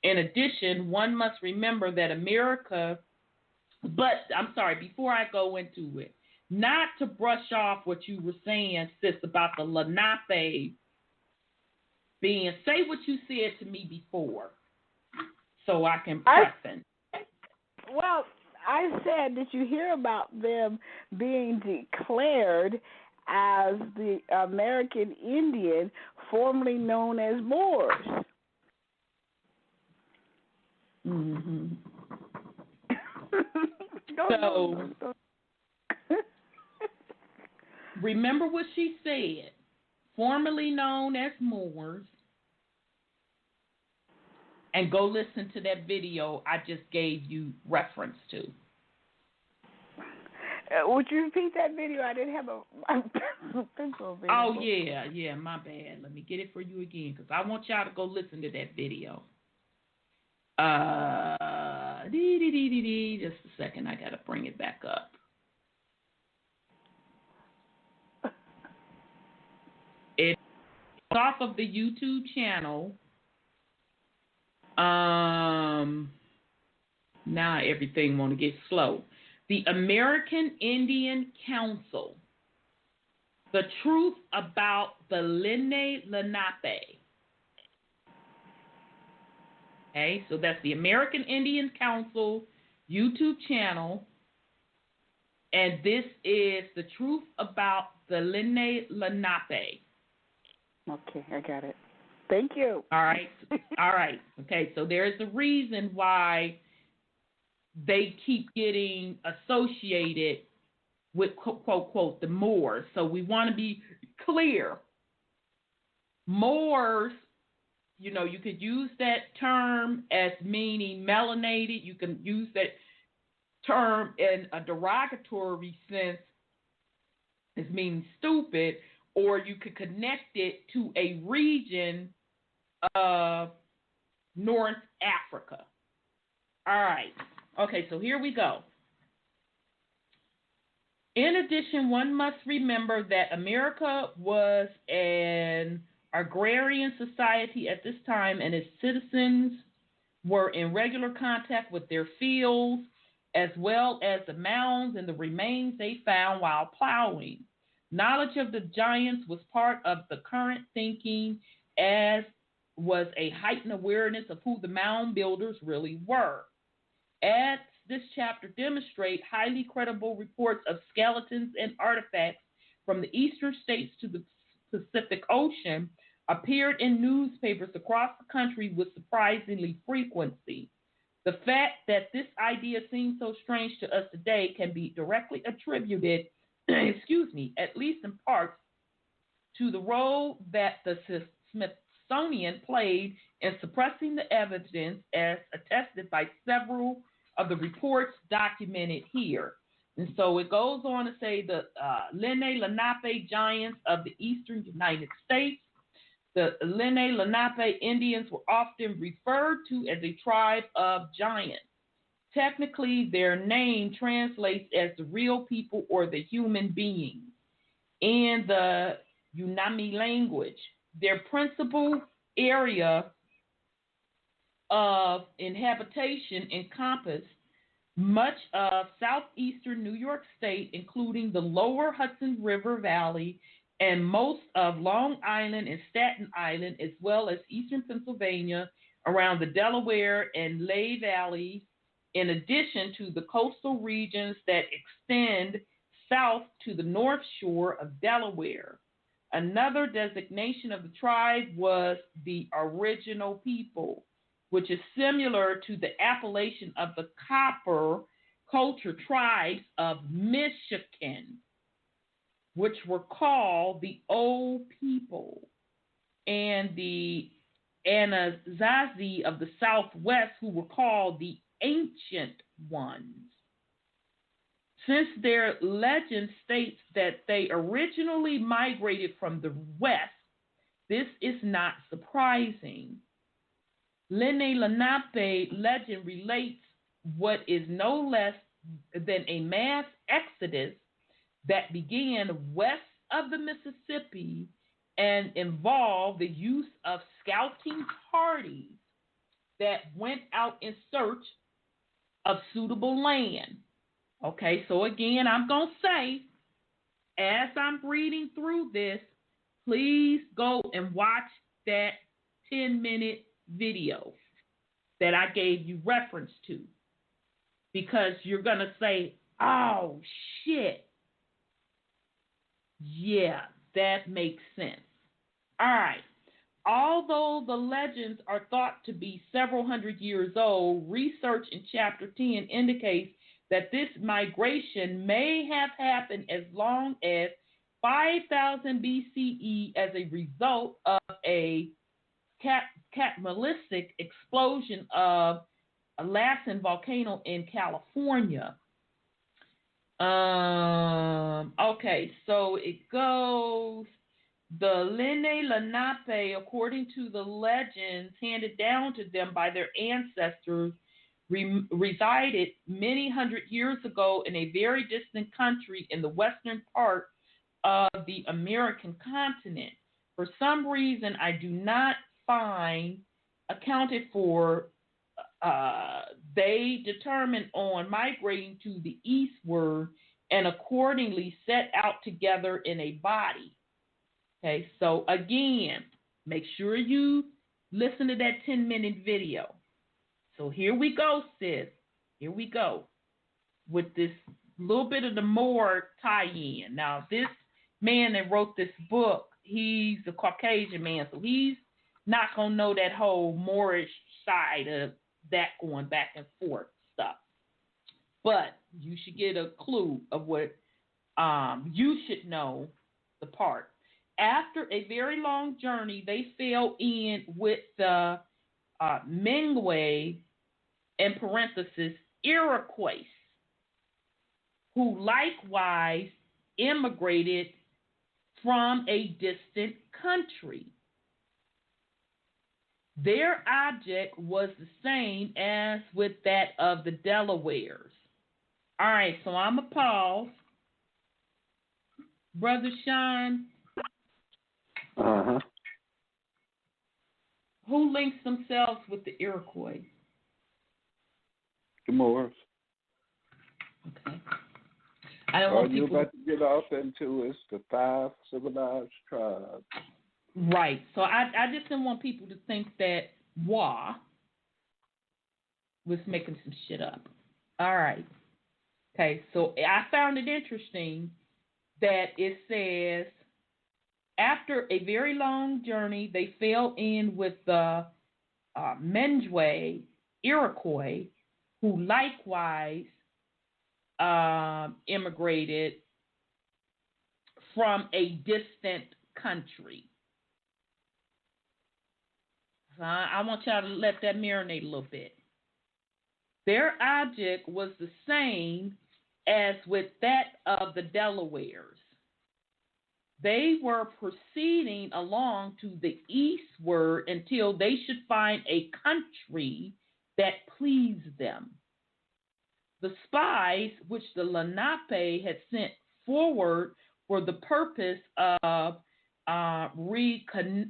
S2: In addition, one must remember that America, but I'm sorry, before I go into it, not to brush off what you were saying, sis, about the Lenape being, say what you said to me before, so I can preface.
S4: Well, I said, did you hear about them being declared as the American Indian, formerly known as Moors?
S2: Mm-hmm.
S4: No.
S2: Remember what she said, formerly known as Moors, and go listen to that video I just gave you reference to.
S4: Would you repeat that video? I didn't have a pencil.
S2: Oh, yeah, my bad. Let me get it for you again because I want y'all to go listen to that video. Just a second. I got to bring it back up. It's off of the YouTube channel. Now everything want to get slow. The American Indian Council, the truth about the Lenape. Okay, so that's the American Indian Council YouTube channel, and this is the truth about the Lenape.
S4: Okay, I got it. Thank you.
S2: All right. Okay, so there's a reason why they keep getting associated with, quote, quote, the Moors. So we want to be clear. Moors, you know, you could use that term as meaning melanated. You can use that term in a derogatory sense as meaning stupid, or you could connect it to a region of North Africa. All right. Okay, so here we go. In addition, one must remember that America was an agrarian society at this time, and its citizens were in regular contact with their fields, as well as the mounds and the remains they found while plowing. Knowledge of the giants was part of the current thinking, as was a heightened awareness of who the mound builders really were. As this chapter demonstrates, highly credible reports of skeletons and artifacts from the eastern states to the Pacific Ocean appeared in newspapers across the country with surprisingly frequency. The fact that this idea seems so strange to us today can be directly attributed, at least in part, to the role that the Smithsonian played in suppressing the evidence, as attested by several of the reports documented here. And so it goes on to say the Lenape giants of the eastern United States. The Lenape Indians were often referred to as a tribe of giants. Technically, their name translates as the real people or the human beings. In the Unami language, their principal area of inhabitation encompassed much of southeastern New York State, including the lower Hudson River Valley and most of Long Island and Staten Island, as well as eastern Pennsylvania, around the Delaware and Lehigh Valleys, in addition to the coastal regions that extend south to the north shore of Delaware. Another designation of the tribe was the original people, which is similar to the appellation of the copper culture tribes of Michigan, which were called the Old People, and the Anasazi of the Southwest, who were called the Ancient Ones. Since their legend states that they originally migrated from the west, this is not surprising. Lenape legend relates what is no less than a mass exodus that began west of the Mississippi and involved the use of scouting parties that went out in search of suitable land. Okay, so again, I'm going to say, as I'm reading through this, please go and watch that 10-minute video that I gave you reference to, because you're going to say, oh, shit. Yeah, that makes sense. All right. Although the legends are thought to be several hundred years old, research in Chapter 10 indicates that this migration may have happened as long as 5000 BCE as a result of a cataclysmic explosion of a Lassen volcano in California. Okay, so it goes, the Lenape, according to the legends handed down to them by their ancestors, resided many hundred years ago in a very distant country in the western part of the American continent. For some reason, I do not find accounted for, they determined on migrating to the eastward and accordingly set out together in a body. Okay, so again, make sure you listen to that 10-minute video. So here we go, sis. Here we go with this little bit of the Moor tie-in. Now, this man that wrote this book, he's a Caucasian man, so he's not going to know that whole Moorish side of that going back and forth stuff. But you should get a clue of what you should know the part. After a very long journey, they fell in with the Mengwe, in parenthesis, Iroquois, who likewise immigrated from a distant country. Their object was the same as with that of the Delawares. All right, so I'm going to pause. Brother Sean.
S3: Uh-huh.
S2: Who links themselves with the Iroquois?
S3: The Moors.
S2: Okay. I don't want
S3: you're
S2: people
S3: about to get off into is the 5 civilized tribes.
S2: Right. So I just didn't want people to think that Wa was making some shit up. All right. Okay, so I found it interesting that it says, after a very long journey, they fell in with the Mengwe, Iroquois, who likewise immigrated from a distant country. So I want y'all to let that marinate a little bit. Their object was the same as with that of the Delawares. They were proceeding along to the eastward until they should find a country that pleased them. The spies which the Lenape had sent forward for the purpose of reconnecting,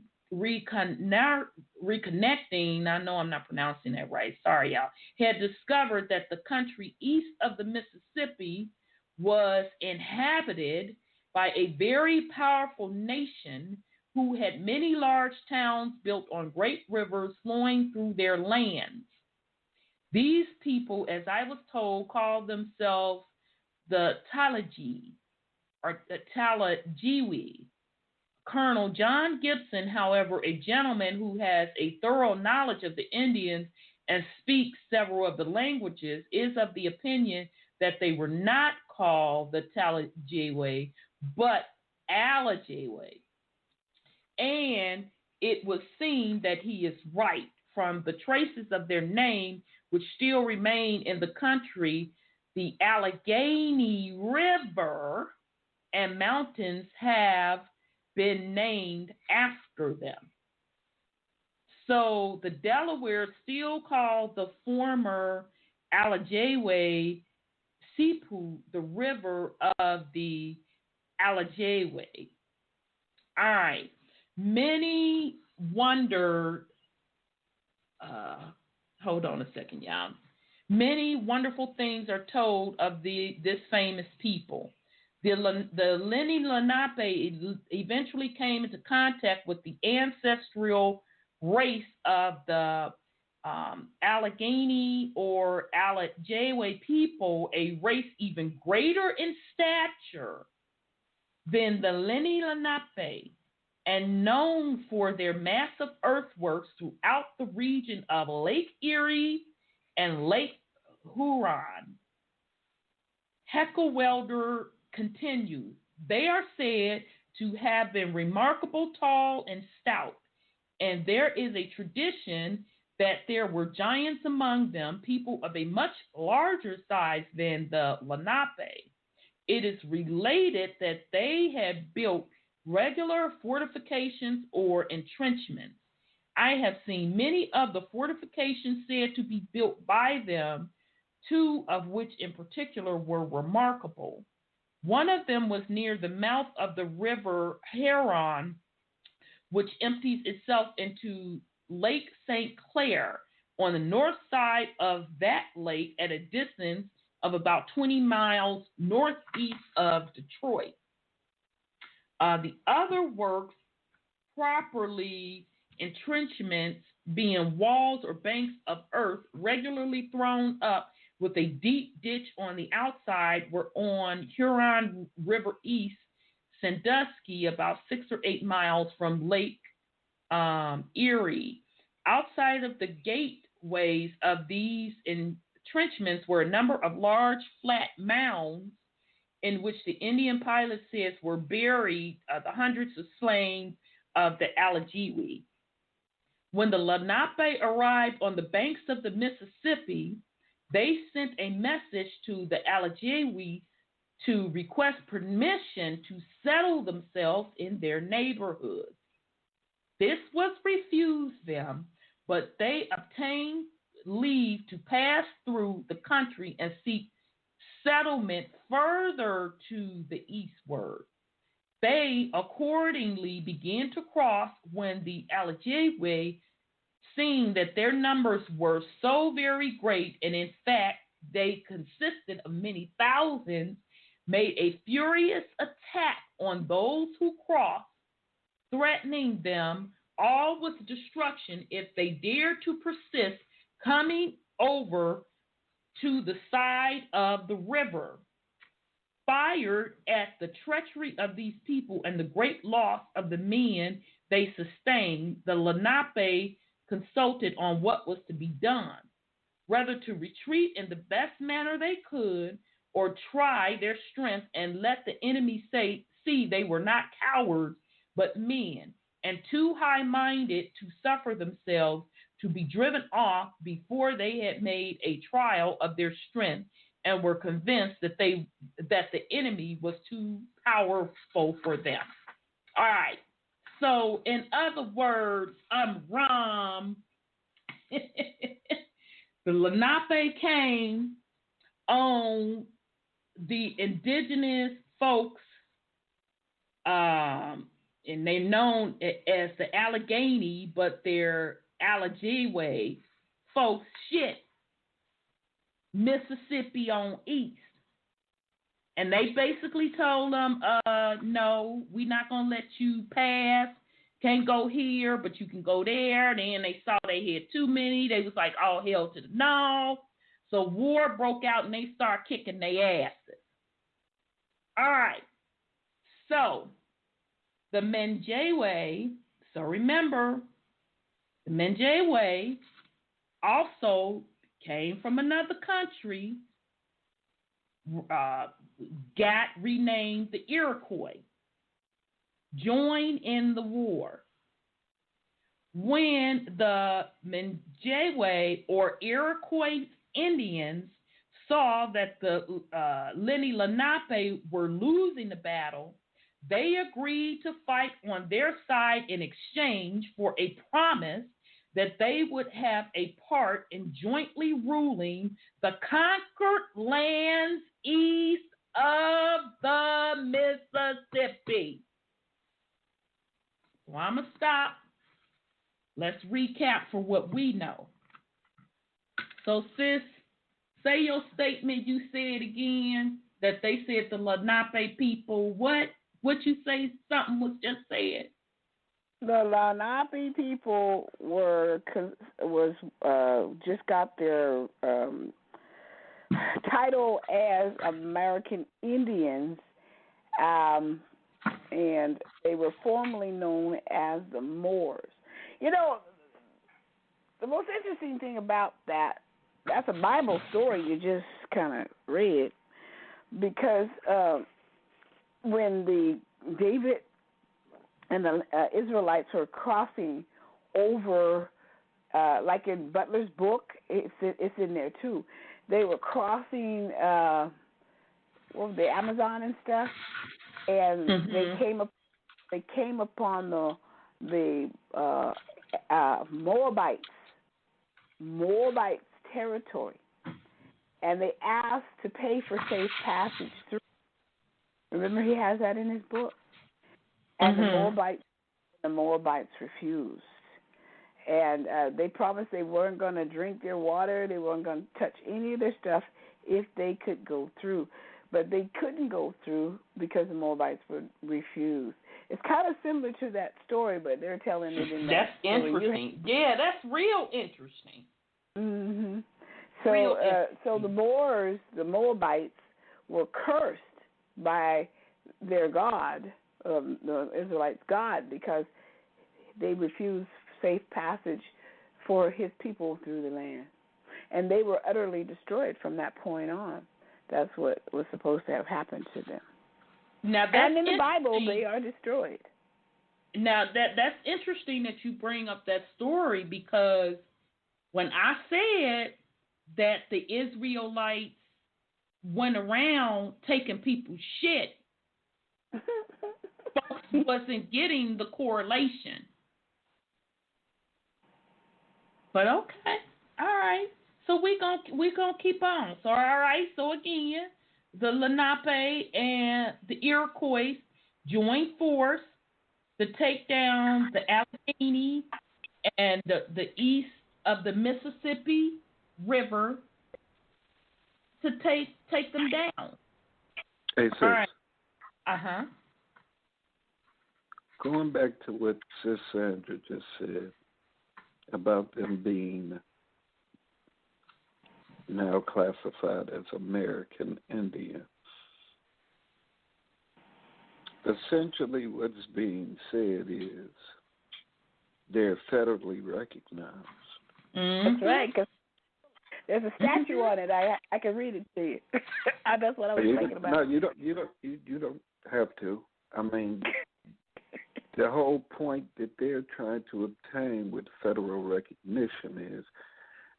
S2: I know I'm not pronouncing that right, sorry y'all, had discovered that the country east of the Mississippi was inhabited by a very powerful nation who had many large towns built on great rivers flowing through their lands. These people, as I was told, called themselves the Talagi or the Talajiwi. Colonel John Gibson, however, a gentleman who has a thorough knowledge of the Indians and speaks several of the languages, is of the opinion that they were not called the Talajiwi, but Alajiwi. And it was seen that he is right from the traces of their name, which still remain in the country. The Allegheny River and mountains have been named after them. So the Delaware still called the former Alajiwi Sipu, the river of the Alajiwi. All right. Many wondered, hold on a second, y'all. Many wonderful things are told of this famous people. The Lenni Lenape eventually came into contact with the ancestral race of the Allegheny or Alajiwi people, a race even greater in stature than the Lenni Lenape, and known for their massive earthworks throughout the region of Lake Erie and Lake Huron. Heckelwelder continues, they are said to have been remarkable tall and stout, and there is a tradition that there were giants among them, people of a much larger size than the Lenape. It is related that they had built regular fortifications or entrenchments. I have seen many of the fortifications said to be built by them, two of which in particular were remarkable. One of them was near the mouth of the river Huron, which empties itself into Lake St. Clair on the north side of that lake at a distance of about 20 miles northeast of Detroit. The other works, properly entrenchments, being walls or banks of earth regularly thrown up with a deep ditch on the outside, were on Huron River East, Sandusky, about 6 or 8 miles from Lake Erie. Outside of the gateways of these entrenchments were a number of large flat mounds in which the Indian pilot says were buried the hundreds of slain of the Alajiwi. When the Lenape arrived on the banks of the Mississippi, they sent a message to the Alajiwi to request permission to settle themselves in their neighborhood. This was refused them, but they obtained leave to pass through the country and seek settlement further to the eastward. They accordingly began to cross when the Alajiwi, seeing that their numbers were so very great, and in fact they consisted of many thousands, made a furious attack on those who crossed, threatening them all with destruction if they dared to persist coming over to the side of the river. Fired at the treachery of these people and the great loss of the men they sustained, the Lenape consulted on what was to be done, whether to retreat in the best manner they could or try their strength and let the enemy see they were not cowards but men, and too high-minded to suffer themselves to be driven off before they had made a trial of their strength and were convinced that the enemy was too powerful for them. All right. So, in other words, I'm Rom. The Lenape came on the indigenous folks, and they're known as the Allegheny, but they're Allegheny folks shit. Mississippi on east. And they basically told them, no, we're not going to let you pass. Can't go here, but you can go there. Then they saw they had too many. They was like, all hell to the no. So war broke out and they start kicking their asses. All right. So the Menjaywe, so remember, the Menjaywe also came from another country, got renamed the Iroquois, joined in the war. When the Menjaywe or Iroquois Indians saw that the Lenni Lenape were losing the battle, they agreed to fight on their side in exchange for a promise that they would have a part in jointly ruling the conquered lands east of the Mississippi. So I'm going to stop. Let's recap for what we know. So, sis, say your statement you said again, that they said the Lenape people, what you say something was just said?
S4: The Lenape people just got their title as American Indians, and they were formerly known as the Moors. You know, the most interesting thing about that's a Bible story you just kind of read, because when David and the Israelites were crossing over, like in Butler's book, it's in there too. They were crossing the Amazon and stuff, and they came upon the Moabites territory, and they asked to pay for safe passage through. Remember, he has that in his book. And the Moabites refused. And they promised they weren't going to drink their water, they weren't going to touch any of their stuff if they could go through. But they couldn't go through because the Moabites would refuse. It's kind of similar to that story, but they're telling it in that story.
S2: That's interesting. Yeah, that's real interesting.
S4: Mm-hmm. So the Moors, the Moabites, were cursed by their God, the Israelites' God, because they refused safe passage for his people through the land. And they were utterly destroyed from that point on. That's what was supposed to have happened to them.
S2: Now,
S4: and in the Bible, they are destroyed.
S2: Now, that's interesting that you bring up that story, because when I said that the Israelites went around taking people's shit, folks wasn't getting the correlation. But okay, all right. So we gonna keep on. So all right. So again, the Lenape and the Iroquois joined force to take down the Allegheny and the east of the Mississippi River to take them down.
S3: Hey, sis.
S2: All right.
S3: Going back to what Sis Sandra just said about them being now classified as American Indians. Essentially, what's being said is they're federally recognized.
S2: Mm-hmm.
S4: That's right, because there's a statue on it. I can read it to you. That's what I was thinking about.
S3: No, you don't have to. I mean, the whole point that they're trying to obtain with federal recognition is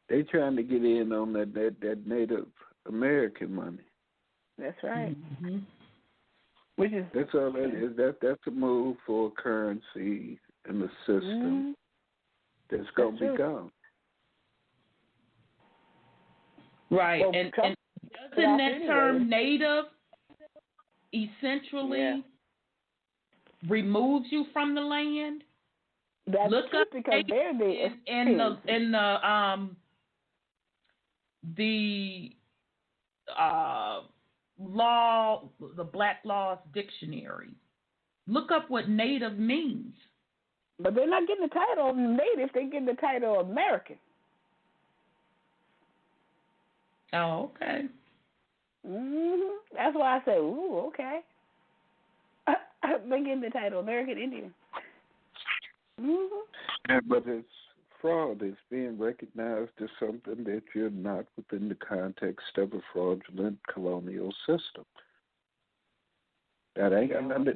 S3: they're trying to get in on that Native American money.
S4: That's right.
S2: Mm-hmm.
S4: Which is
S3: That's all that is. That's a move for currency in the system that's going to be gone.
S2: Right.
S4: Well,
S2: and doesn't that term native essentially removes you from the land?
S4: That's
S2: Look
S4: true,
S2: up
S4: because they're
S2: in the law, the Black Laws Dictionary. Look up what native means.
S4: But they're not getting the title of native; they're getting the title of American.
S2: Oh, okay.
S4: That's why I say, ooh, okay. They're getting the title American Indian.
S3: Yeah, but it's fraud. It's being recognized as something that you're not within the context of a fraudulent colonial system. That ain't got nothing to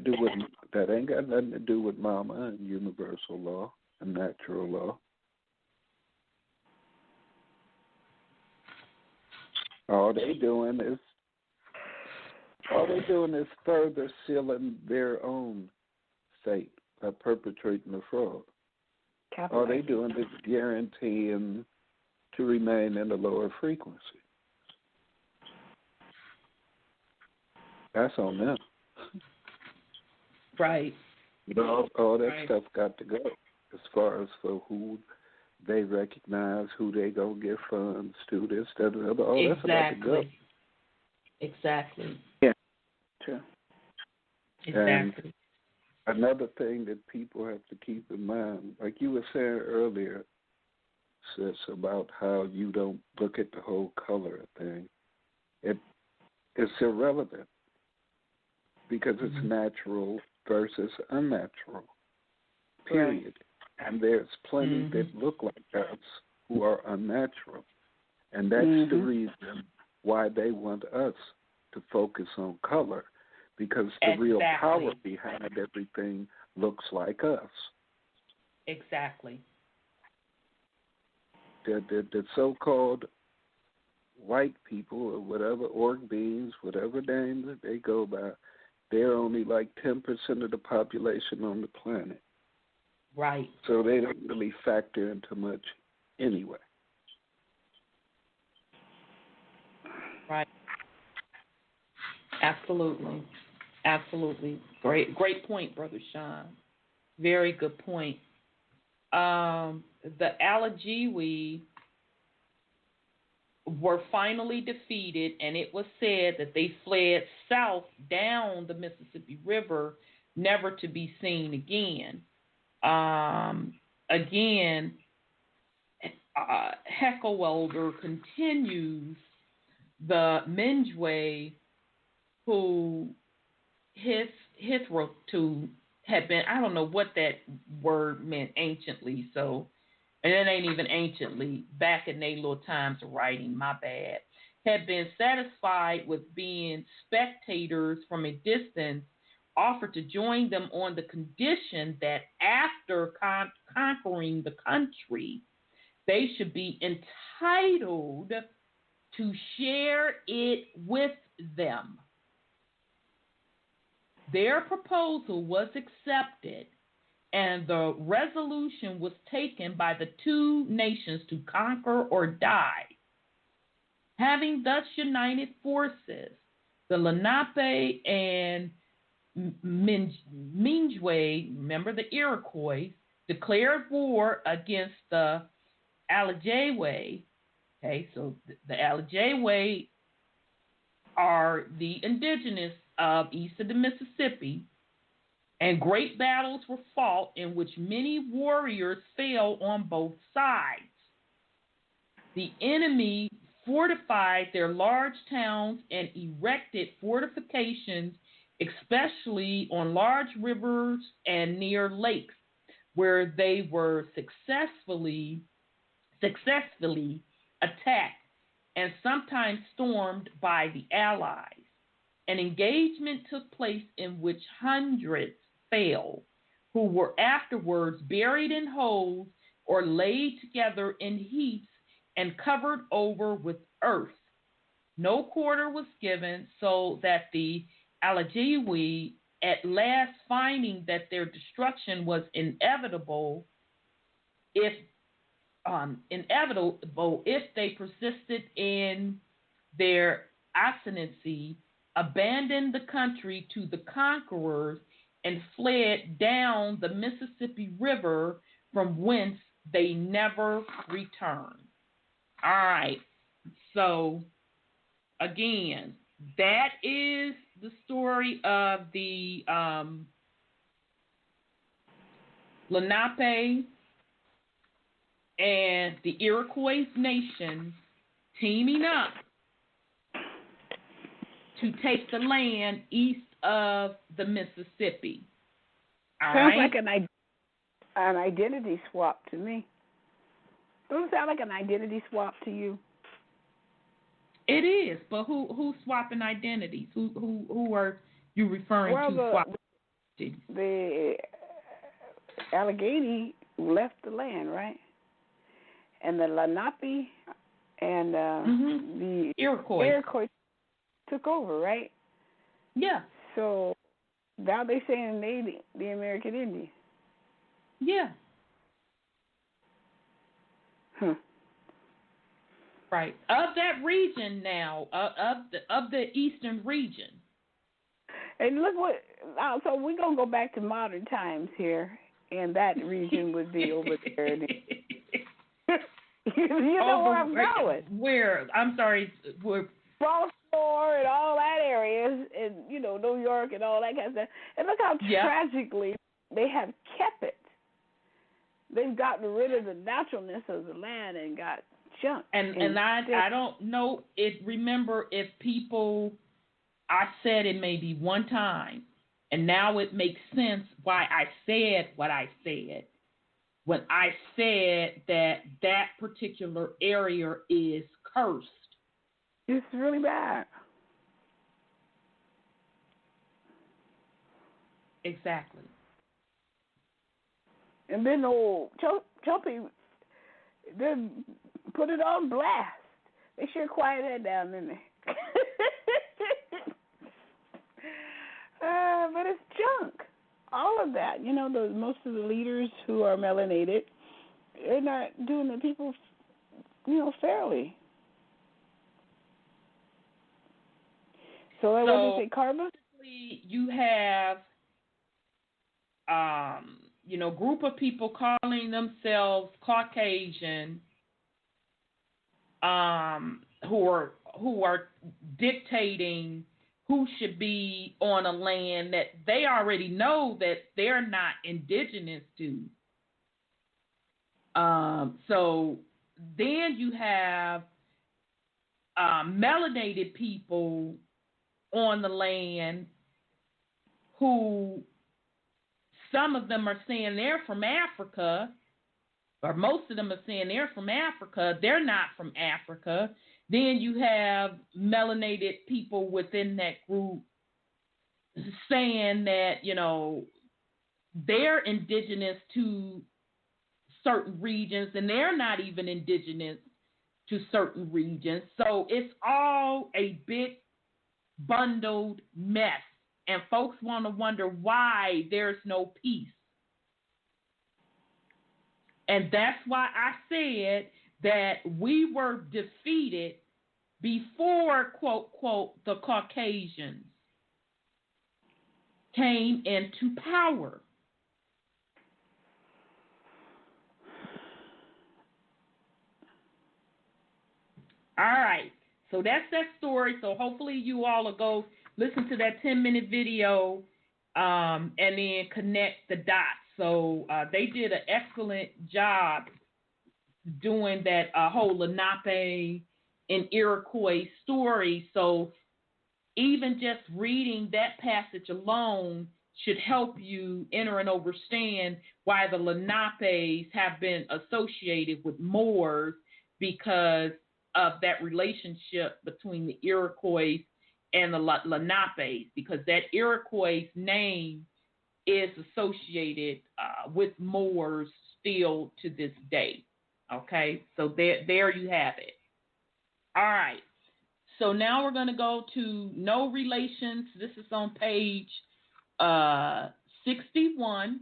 S3: do with mama and universal law and natural law. All they doing is further sealing their own fate by perpetrating the fraud. All they doing is guaranteeing to remain in a lower frequency. That's on them.
S2: Right.
S3: All that stuff got to go as far as for who they recognize, who they go give funds to, this, that, and the other. All that's about to go.
S2: Exactly.
S4: Yeah. True.
S2: Exactly.
S3: And another thing that people have to keep in mind, like you were saying earlier, sis, about how you don't look at the whole color thing. It's irrelevant because it's natural versus unnatural, period. Right. And there's plenty that look like us who are unnatural. And that's the reason why they want us to focus on color, because the real power behind everything looks like us.
S2: Exactly.
S3: The so-called white people or whatever, org beings, whatever names that they go by, they're only like 10% of the population on the planet.
S2: Right.
S3: So they don't really factor into much anyway.
S2: Right. Absolutely. Absolutely. Great point, Brother Sean. Very good point. The Alajiwi were finally defeated, and it was said that they fled south down the Mississippi River, never to be seen again. Heckelwelder continues the Minjwe, who hitherto had been, I don't know what that word meant anciently, so, and it ain't even anciently, back in they little times of writing, my bad, had been satisfied with being spectators from a distance, offered to join them on the condition that after conquering the country, they should be entitled to share it with them. Their proposal was accepted, and the resolution was taken by the two nations to conquer or die. Having thus united forces, the Lenape and Minjwe, remember the Iroquois, declared war against the Alajiwi. Okay, so the Alajiwi are the indigenous of east of the Mississippi, and great battles were fought in which many warriors fell on both sides. The enemy fortified their large towns and erected fortifications, especially on large rivers and near lakes, where they were successfully attacked and sometimes stormed by the Allies. An engagement took place in which hundreds fell, who were afterwards buried in holes or laid together in heaps and covered over with earth. No quarter was given, so that the Alajiwi, at last finding that their destruction was inevitable, if they persisted in their obstinacy, abandoned the country to the conquerors and fled down the Mississippi River, from whence they never returned. All right. So, again, that is the story of the Lenape and the Iroquois nation teaming up to take the land east of the Mississippi. All
S4: Sounds
S2: right?
S4: like an identity swap to me. Doesn't it sound like an identity swap to you?
S2: It is, but who's swapping identities? Who are you referring to? Swapping?
S4: The Allegheny left the land, right? And the Lenape and the Iroquois took over, right?
S2: Yeah.
S4: So now they're saying they the American Indian.
S2: Yeah. Right. Of that region now, of the eastern region.
S4: And look what. So we're gonna go back to modern times here, and that region would be over there. You know where I'm going.
S2: Where? I'm sorry. Where?
S4: Baltimore and all that areas, and New York and all that kind of stuff. And look how tragically they have kept it. They've gotten rid of the naturalness of the land and got junk.
S2: And I don't know remember if people, I said it maybe one time, and now it makes sense why I said what I said when I said that particular area is cursed.
S4: It's really bad.
S2: Exactly.
S4: And then old Chumpy, they put it on blast. They sure quiet that down, didn't they? But it's junk. All of that. Most of the leaders who are melanated, they're not doing the people, fairly. So what did you say, Karma?
S2: You have, group of people calling themselves Caucasian, who are dictating who should be on a land that they already know that they're not indigenous to. So then you have melanated people on the land who some of them are saying they're from Africa, or most of them are saying they're from Africa. They're not from Africa. Then you have melanated people within that group saying that, they're indigenous to certain regions, and they're not even indigenous to certain regions. So it's all a big bundled mess, and folks want to wonder why there's no peace. And that's why I said that we were defeated before, quote, quote, the Caucasians came into power. All right. So that's that story. So hopefully you all will go listen to that 10-minute video and then connect the dots. So they did an excellent job doing that whole Lenape and Iroquois story. So even just reading that passage alone should help you enter and understand why the Lenapes have been associated with Moors, because of that relationship between the Iroquois and the Lenapes, because that Iroquois name is associated with Moors still to this day. Okay, so there you have it. All right. So now we're going to go to no relations. This is on page 61,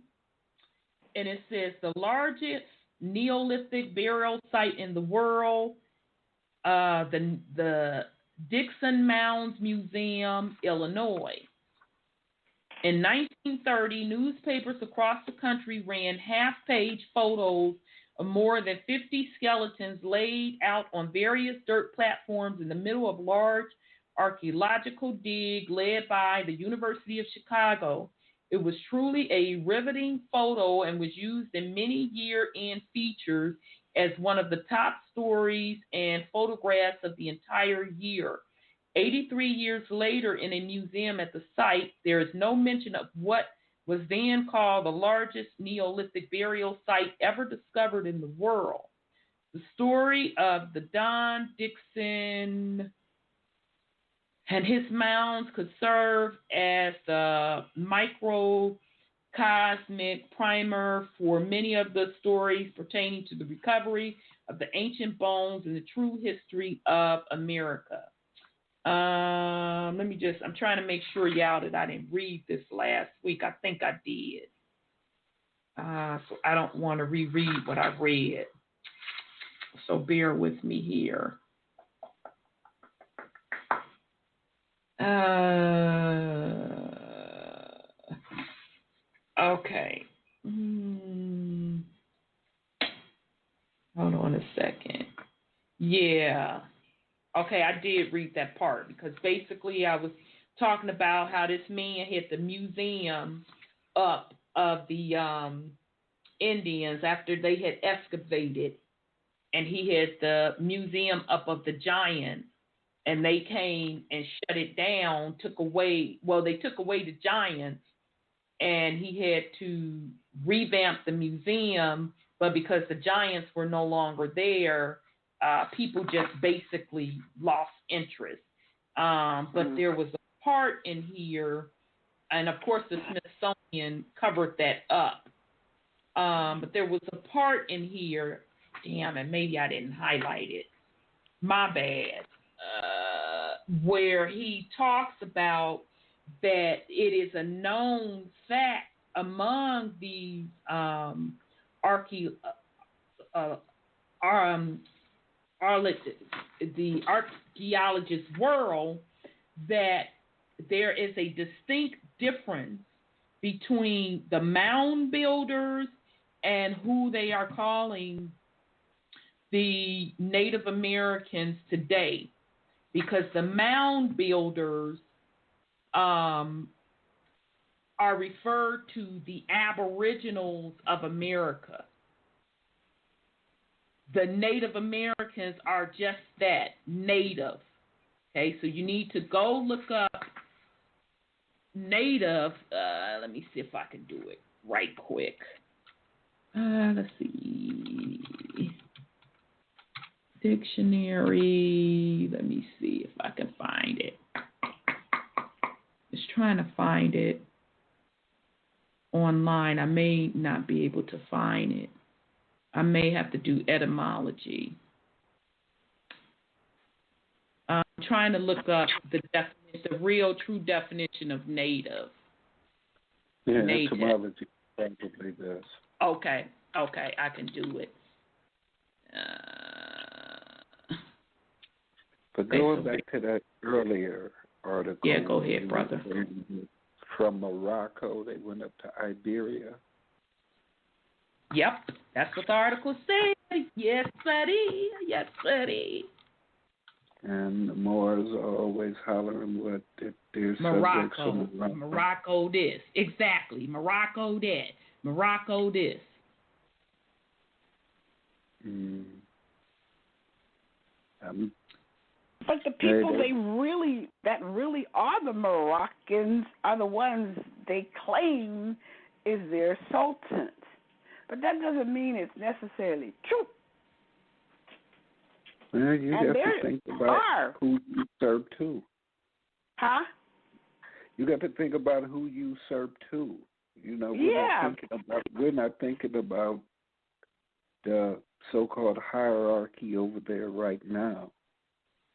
S2: and it says the largest Neolithic burial site in the world, the Dixon Mounds Museum, Illinois. In 1930, newspapers across the country ran half-page photos of more than 50 skeletons laid out on various dirt platforms in the middle of large archaeological dig led by the University of Chicago. It was truly a riveting photo and was used in many year-end features as one of the top stories and photographs of the entire year. 83 years later, in a museum at the site, there is no mention of what was then called the largest Neolithic burial site ever discovered in the world. The story of the Don Dixon and his mounds could serve as the microcosmic primer for many of the stories pertaining to the recovery of the ancient bones and the true history of America. I'm trying to make sure, y'all, that I didn't read this last week. I think I did. So I don't want to reread what I read. So bear with me here. Okay. Hold on a second. Yeah. Okay, I did read that part because basically I was talking about how this man had the museum up of the Indians after they had excavated, and he had the museum up of the giants, and they came and shut it down, they took away the giants, and he had to revamp the museum, but because the giants were no longer there, people just basically lost interest. But there was a part in here, and of course the Smithsonian covered that up. But there was a part in here, damn it, maybe I didn't highlight it. My bad. Where he talks about that it is a known fact among the the archaeologist world that there is a distinct difference between the mound builders and who they are calling the Native Americans today, because the mound builders are referred to the Aboriginals of America. The Native Americans are just that, native. Okay, so you need to go look up native. Let me see if I can do it right quick. Let's see. Dictionary. Let me see if I can find it. Just trying to find it online. I may not be able to find it. I may have to do etymology. I'm trying to look up the real true definition of native.
S3: Yeah,
S2: native.
S3: Etymology probably does.
S2: Okay, I can do it.
S3: But going back to that earlier article.
S2: Yeah, go ahead, brother.
S3: From Morocco, they went up to Iberia.
S2: Yep, that's what the article said. Yes, buddy. Yes, buddy.
S3: And the Moors are always hollering what their subjects from Morocco.
S2: Morocco this. Exactly. Morocco that. Morocco this.
S4: But the people that really are the Moroccans are the ones they claim is their sultans. But that doesn't mean it's necessarily true.
S3: Well, you have to think about who you serve to.
S4: Huh?
S3: You got to think about who you serve to. You know, we're not thinking about the so-called hierarchy over there right now.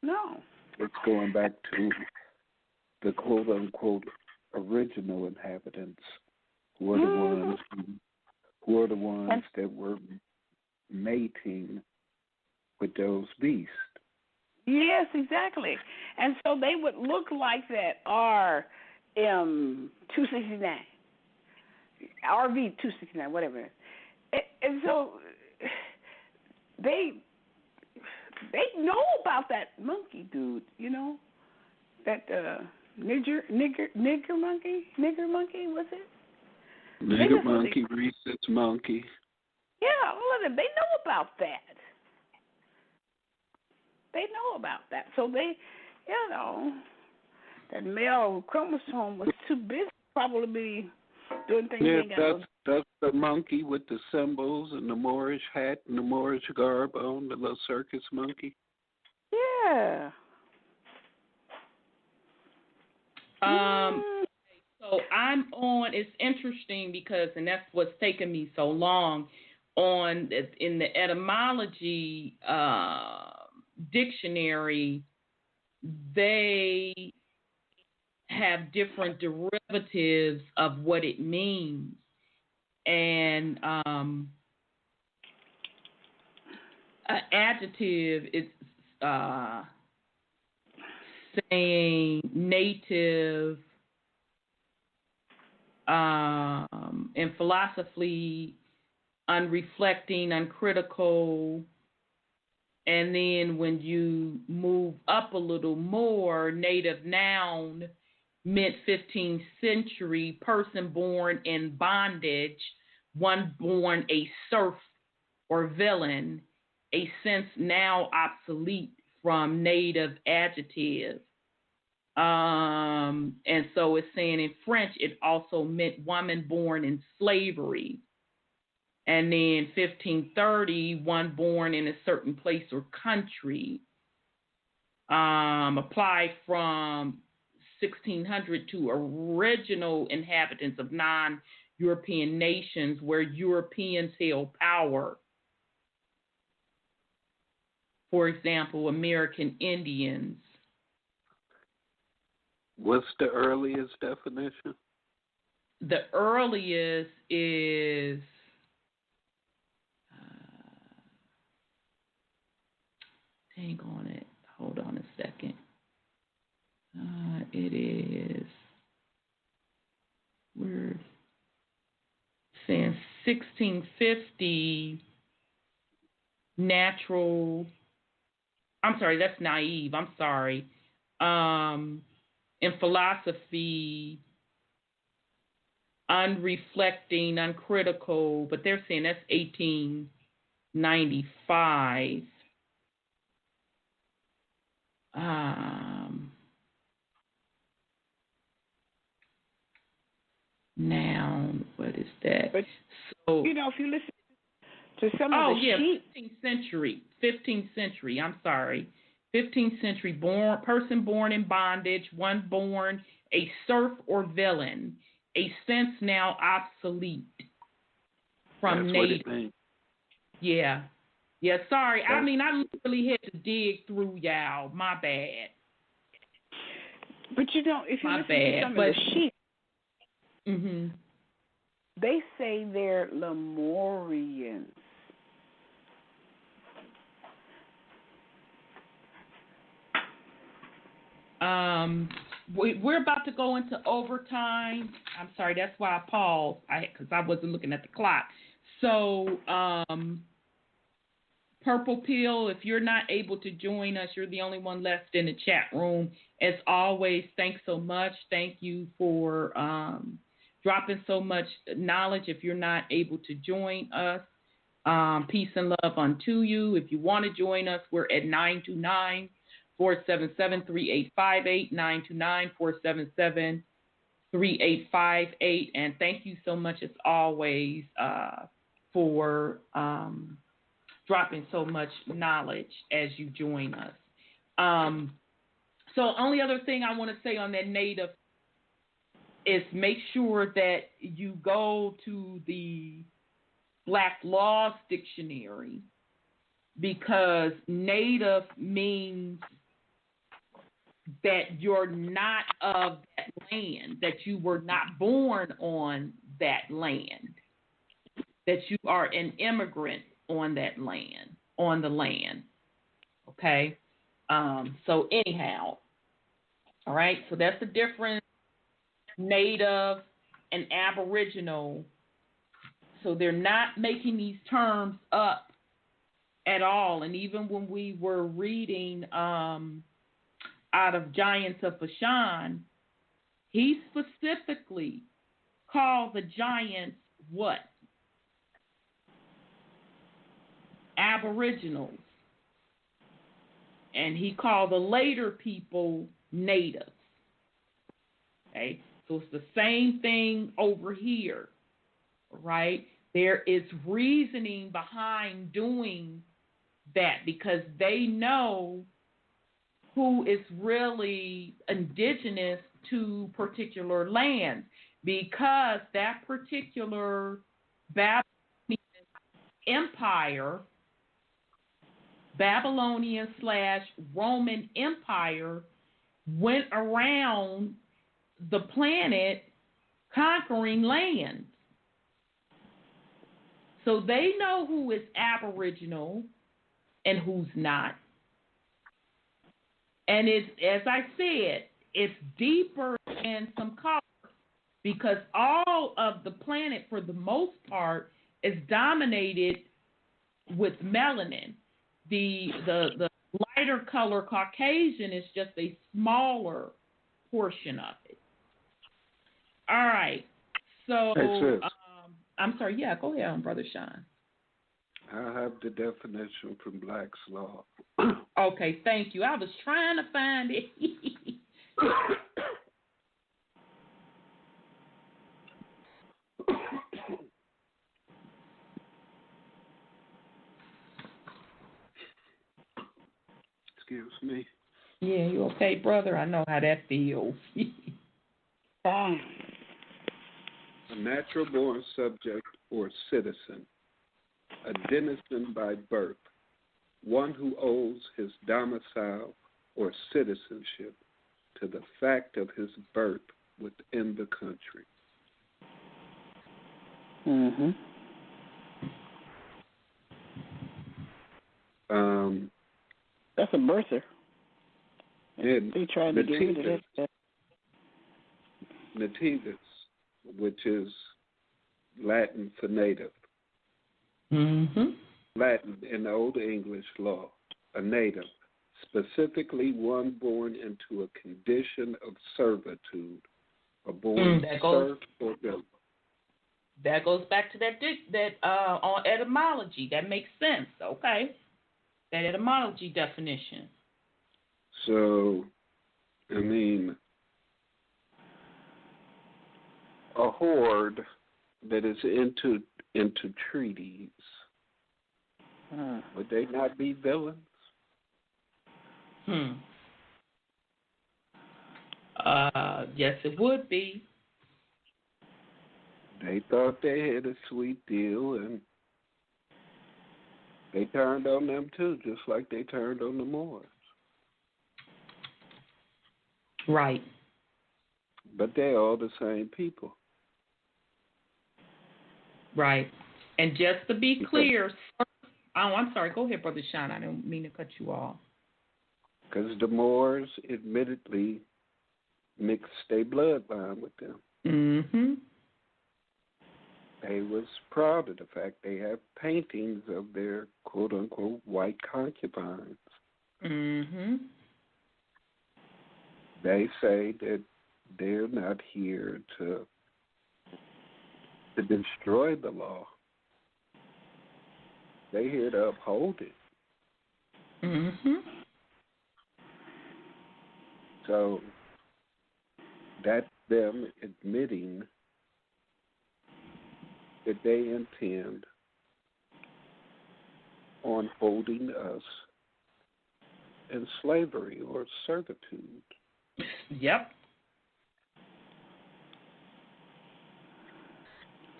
S4: No.
S3: it's going back to the quote unquote original inhabitants, who are the ones that were mating with those beasts.
S4: Yes, exactly. And so they would look like that RM269, RV269, whatever it is. And so they know about that monkey dude, that nigger monkey, was it?
S3: Nigger monkey, rhesus monkey.
S4: Yeah, all of them. They know about that. So they, that male chromosome was too busy probably doing things.
S3: Yeah, that's the monkey with the symbols and the Moorish hat and the Moorish garb on, the little circus monkey.
S4: Yeah.
S2: So I'm on. It's interesting because, and that's what's taken me so long. In the etymology dictionary, they have different derivatives of what it means, and an adjective is saying native. In philosophy, unreflecting, uncritical, and then when you move up a little more, native noun meant 15th century, person born in bondage, one born a serf or villain, a sense now obsolete from native adjective. And so it's saying in French, it also meant woman born in slavery. And then 1530, one born in a certain place or country. Applied from 1600 to original inhabitants of non-European nations where Europeans held power. For example, American Indians.
S3: What's the earliest definition?
S2: The earliest is hang on it. Hold on a second. It is, we're saying 1650 natural. I'm sorry, that's naive. I'm sorry. In philosophy, unreflecting, uncritical, but they're saying that's 1895. Noun, what is that?
S4: But,
S2: so,
S4: if you listen to some of the sheep.
S2: 15th century, I'm sorry. 15th century, person born in bondage, one born a serf or villain, a sense now obsolete from
S3: That's
S2: native.
S3: What it means.
S2: Yeah, sorry. I literally had to dig through y'all. My bad.
S4: But if you listen to some of the sheep, they say they're Lemurians.
S2: We're about to go into overtime. I'm sorry, that's why I paused, because I wasn't looking at the clock. So, Purple Pill, if you're not able to join us, you're the only one left in the chat room. As always, thanks so much. Thank you for dropping so much knowledge. If you're not able to join us, peace and love unto you. If you want to join us, we're at 929-477-3858, 929-477-3858. And thank you so much, as always, for dropping so much knowledge as you join us. So only other thing I want to say on that native is make sure that you go to the Black Laws Dictionary, because native means that you're not of that land, that you were not born on that land, that you are an immigrant on that land, on the land. Okay? So anyhow, all right, so that's the difference, native and aboriginal. So they're not making these terms up at all. And even when we were reading out of Giants of Bashan, he specifically called the giants what? Aboriginals. And he called the later people natives. Okay? So it's the same thing over here, right? There is reasoning behind doing that because they know who is really indigenous to particular lands, because that particular Babylonian empire, Babylonian/Roman Empire, went around the planet conquering lands. So they know who is Aboriginal and who's not. And it's, as I said, it's deeper than some color, because all of the planet, for the most part, is dominated with melanin. The lighter color Caucasian is just a smaller portion of it. All right. So, I'm sorry. Yeah, go ahead, Brother Sean.
S3: I have the definition from Black's Law.
S2: Okay, thank you. I was trying to find it.
S3: Excuse me.
S2: Yeah, you okay, brother? I know how that feels.
S3: A natural-born subject or citizen, a denizen by birth, one who owes his domicile or citizenship to the fact of his birth within the country.
S4: Mm-hmm. That's a birther. They tried to get rid of that.
S3: Nativus, which is Latin for native.
S2: Mm-hmm.
S3: Latin in Old English law, a native, specifically one born into a condition of servitude, a born serf or builder.
S2: That goes back to that on etymology. That makes sense. Okay, that etymology definition.
S3: So, I mean, a horde that is into treaties. Would they not be villains?
S2: Yes, it would be.
S3: They thought they had a sweet deal, and they turned on them too, just like they turned on the Moors.
S2: Right.
S3: But they're all the same people.
S2: Right. And just to be clear, I'm sorry. Go ahead, Brother Sean. I didn't mean to cut you off.
S3: Because the Moors admittedly mixed their bloodline with them.
S2: Mm-hmm.
S3: They was proud of the fact they have paintings of their quote-unquote white concubines.
S2: Mm-hmm.
S3: They say that they're not here to destroy the law. They're here to uphold it.
S2: Mm-hmm.
S3: So that's them admitting that they intend on holding us in slavery or servitude.
S2: Yep.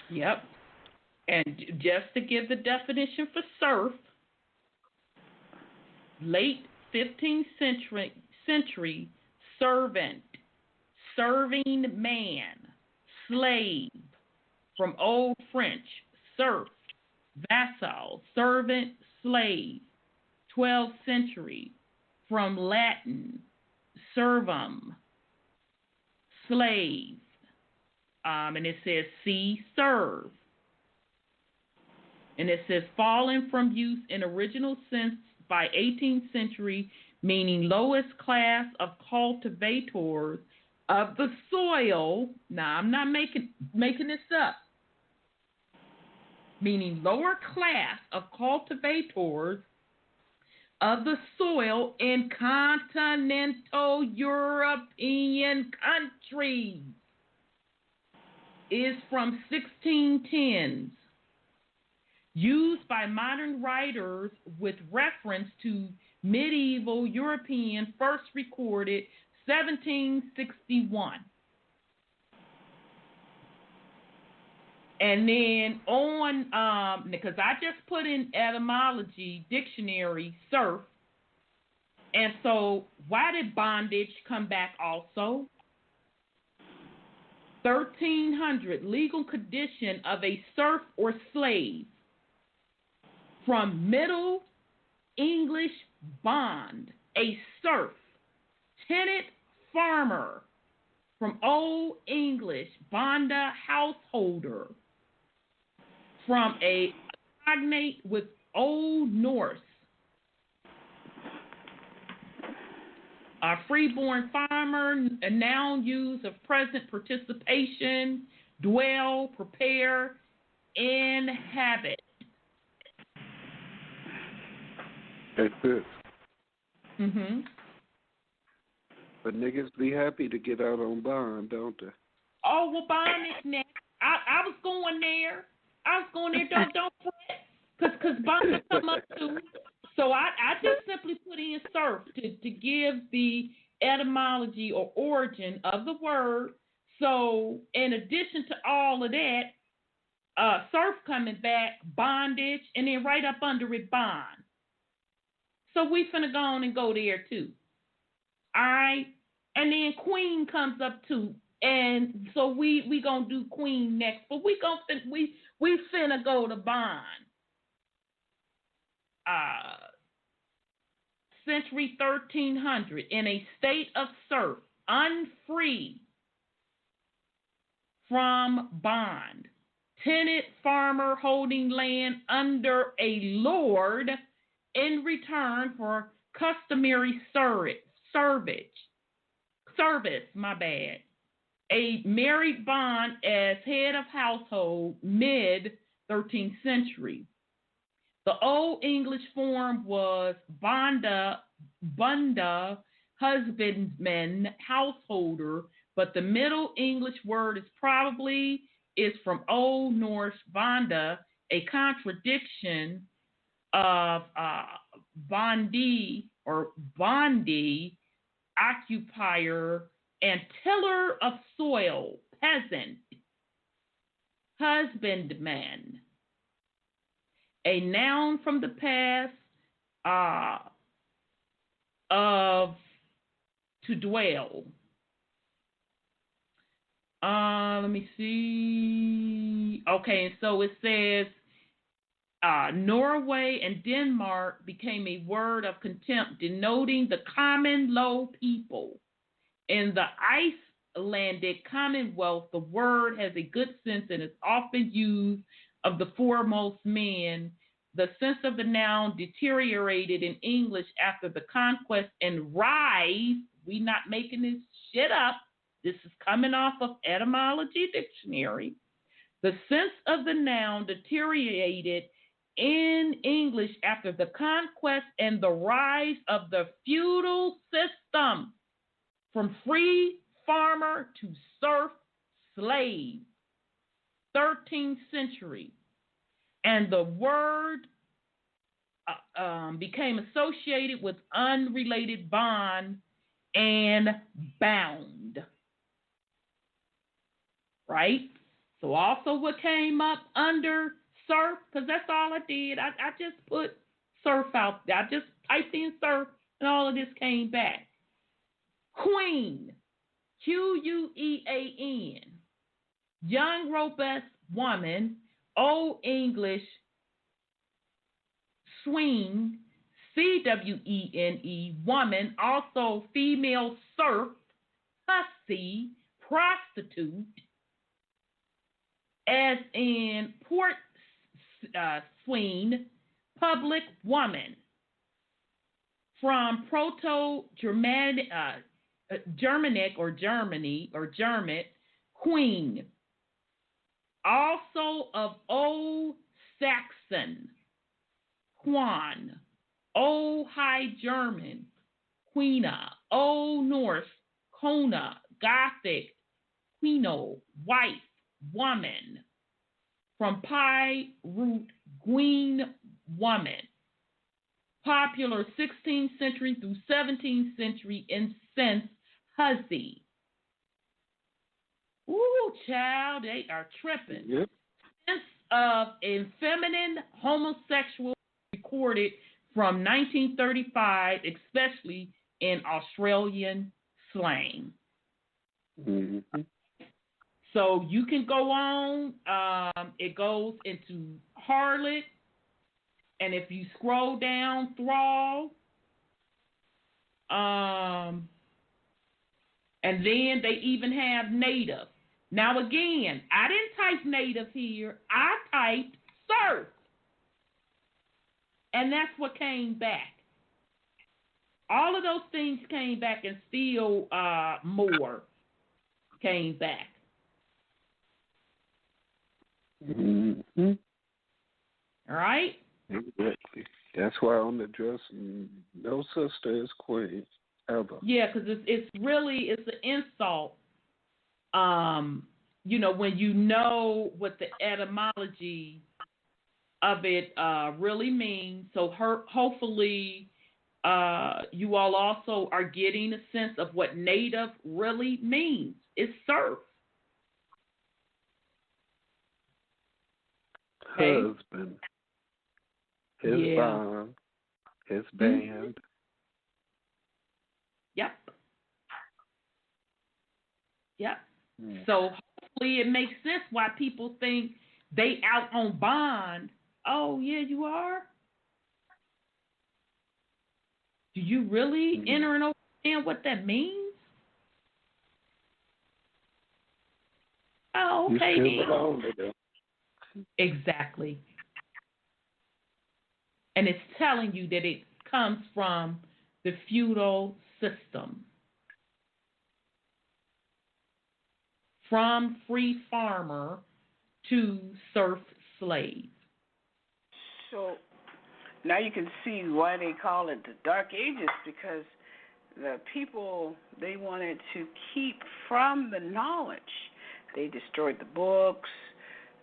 S2: Yep. And just to give the definition for serf, late 15th century servant, serving man, slave, from Old French, serf, vassal, servant, slave, 12th century, from Latin, servum, slave, and it says see, serve. And it says fallen from use in original sense by 18th century, meaning lowest class of cultivators of the soil. Now, I'm not making this up. Meaning lower class of cultivators of the soil in continental European countries is from 1610s. Used by modern writers with reference to medieval European, first recorded 1761. And then on, because I just put in etymology dictionary, serf. And so why did bondage come back also? 1300, legal condition of a serf or slave. From Middle English bond, a serf, tenant farmer. From Old English, bonda, householder. From a cognate with Old Norse, a freeborn farmer, a noun used of present participation, dwell, prepare, inhabit.
S3: That's it. But niggas be happy to get out on bond, don't they?
S2: Oh, well, bond is next. I was going there. Don't fret, because bond will come up too. So I just simply put in serf to give the etymology or origin of the word. So in addition to all of that, serf coming back, bondage, and then right up under it, bond. So we finna go on and go there too. All right? And then queen comes up too. And so we gonna do queen next, but we finna go to bond. Century 1300, in a state of serf, unfree from bond, tenant farmer holding land under a lord in return for customary service. A married bond as head of household, mid 13th century. The Old English form was bunda, husbandman, householder, but the Middle English word is from Old Norse banda, a contradiction of bondi or bondi, occupier, and tiller of soil, peasant, husbandman. A noun from the past of to dwell. Let me see. Okay, so it says Norway and Denmark became a word of contempt denoting the common low people. In the Icelandic Commonwealth, the word has a good sense and is often used of the foremost men. The sense of the noun deteriorated in English after the conquest and rise. We not making this shit up. This is coming off of Etymology Dictionary. The sense of the noun deteriorated in English after the conquest and the rise of the feudal system from free farmer to serf slave. 13th century, and the word became associated with unrelated bond and bound. Right? So also what came up under serf, because that's all I did. I just put serf out there. I just typed in serf and all of this came back. Queen, Quean, young, robust woman, Old English, swing, Cwene, woman, also female serf, hussy, prostitute, as in port swing, public woman. From Proto-Germanic Germanic or German, queen. Also of Old Saxon, Quan. Old High German, Quina. Old Norse, Kona. Gothic, Quino, wife, woman. From Pi root, Gween, woman. Popular 16th century through 17th century incense, hussy. Ooh, child, they are tripping.
S3: Yep.
S2: Sense of a feminine homosexual recorded from 1935, especially in Australian slang.
S3: Mm-hmm.
S2: So you can go on. It goes into harlot. And if you scroll down, thrall. And then they even have native. Now, again, I didn't type native here. I typed serf. And that's what came back. All of those things came back, and still more came back.
S3: Mm-hmm.
S2: All right?
S3: Exactly. That's why on the dress, no sister is queen, ever.
S2: Yeah, because it's an insult. When you know what the etymology of it really means. So hopefully you all also are getting a sense of what native really means. It's serf. Okay?
S3: Husband, his bond, his band.
S2: Mm-hmm. Yep. So hopefully it makes sense why people think they out on bond. Oh, yeah, you are? Do you really enter and understand what that means? Oh, okay.
S3: You still belong to them.
S2: Exactly. And it's telling you that it comes from the feudal system. From free farmer to serf slave.
S4: So now you can see why they call it the Dark Ages, because the people, they wanted to keep from the knowledge. They destroyed the books.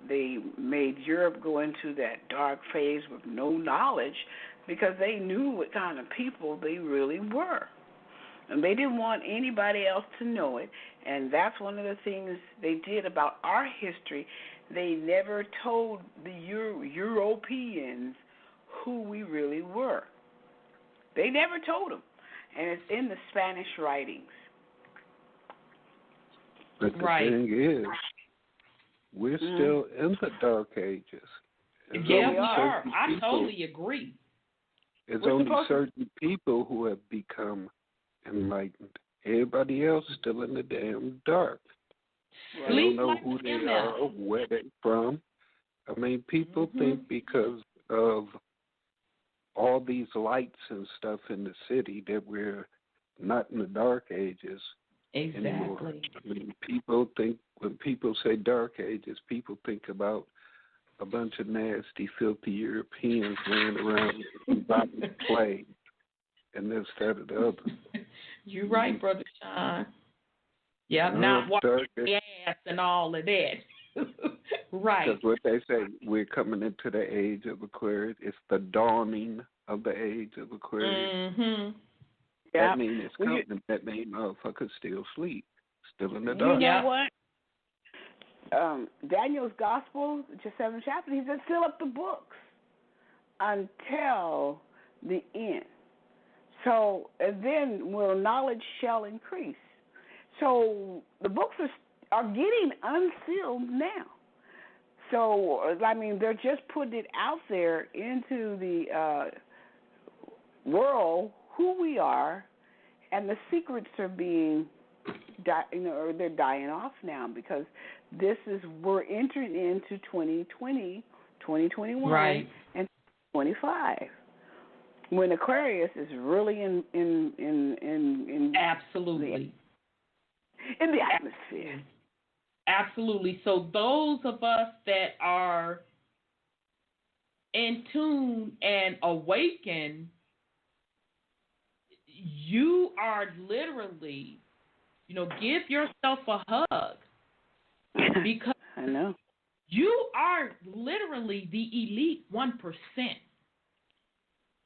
S4: They made Europe go into that dark phase with no knowledge because they knew what kind of people they really were. And they didn't want anybody else to know it. And that's one of the things they did about our history. They never told the Europeans who we really were. They never told them. And it's in the Spanish writings.
S3: But the thing is, we're still in the Dark Ages.
S2: Yeah, we are. I totally agree.
S3: It's only certain people who have become enlightened. Everybody else is still in the damn dark. They don't know who they are, where they're from. I mean, people think because of all these lights and stuff in the city that we're not in the Dark Ages anymore. I mean, people think, when people say Dark Ages, people think about a bunch of nasty, filthy Europeans running around robbing clay and this, that, and the other.
S2: You're right, Brother Sean. Yeah, not washing the ass and all of that. Right.
S3: Because what they say, we're coming into the age of Aquarius. It's the dawning of the age of Aquarius.
S2: Mm-hmm.
S3: That means it's coming. That means motherfuckers still sleep, still in the dark.
S4: You know what? Daniel's Gospel, the 7th chapter, he said, seal up the books until the end. So, and then knowledge shall increase. So the books are getting unsealed now. So, I mean, they're just putting it out there into the world, who we are, and the secrets are being, they're dying off now because we're entering into 2020, 2021,
S2: right,
S4: and 25. When Aquarius is really in
S2: absolutely
S4: in the atmosphere.
S2: Absolutely. So those of us that are in tune and awakened, you are literally, give yourself a hug because
S4: I know
S2: you are literally the elite 1%.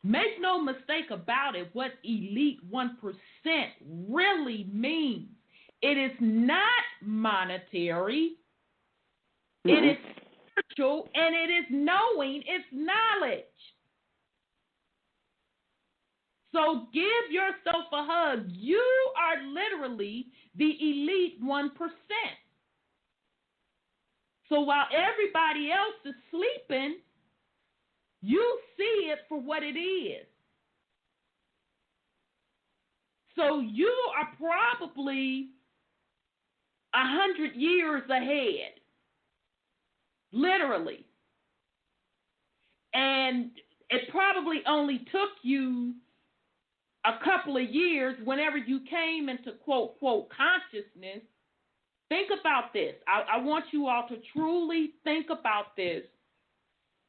S2: Make no mistake about it, what elite 1% really means. It is not monetary. Mm-hmm. It is spiritual, and it is knowing. It's knowledge. So give yourself a hug. You are literally the elite 1%. So while everybody else is sleeping, you see it for what it is. So you are probably 100 years ahead, literally. And it probably only took you a couple of years whenever you came into quote, quote, consciousness. Think about this. I want you all to truly think about this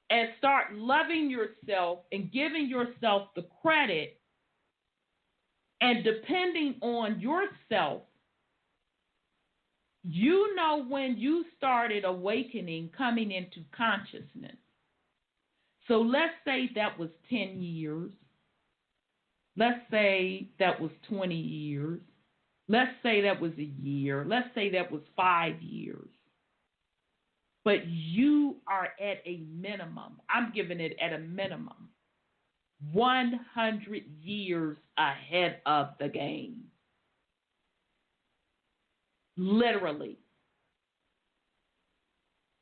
S2: and start loving yourself and giving yourself the credit and depending on yourself. You know when you started awakening, coming into consciousness. So let's say that was 10 years. Let's say that was 20 years. Let's say that was a year. Let's say that was 5 years. But you are at a minimum. I'm giving it at a minimum. 100 years ahead of the game. Literally.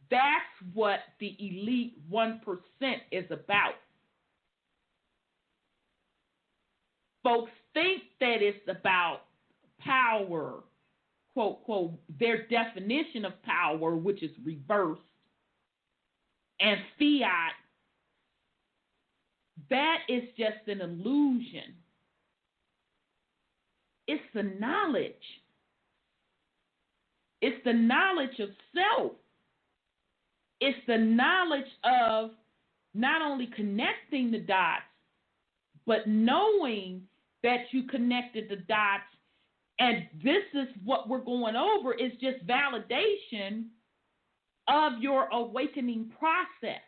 S2: That's what the elite 1% is about. Folks think that it's about power, quote, quote, their definition of power, which is reversed, and fiat. That is just an illusion. It's the knowledge. It's the knowledge of self. It's the knowledge of not only connecting the dots, but knowing that you connected the dots. And this is what we're going over, is just validation of your awakening process.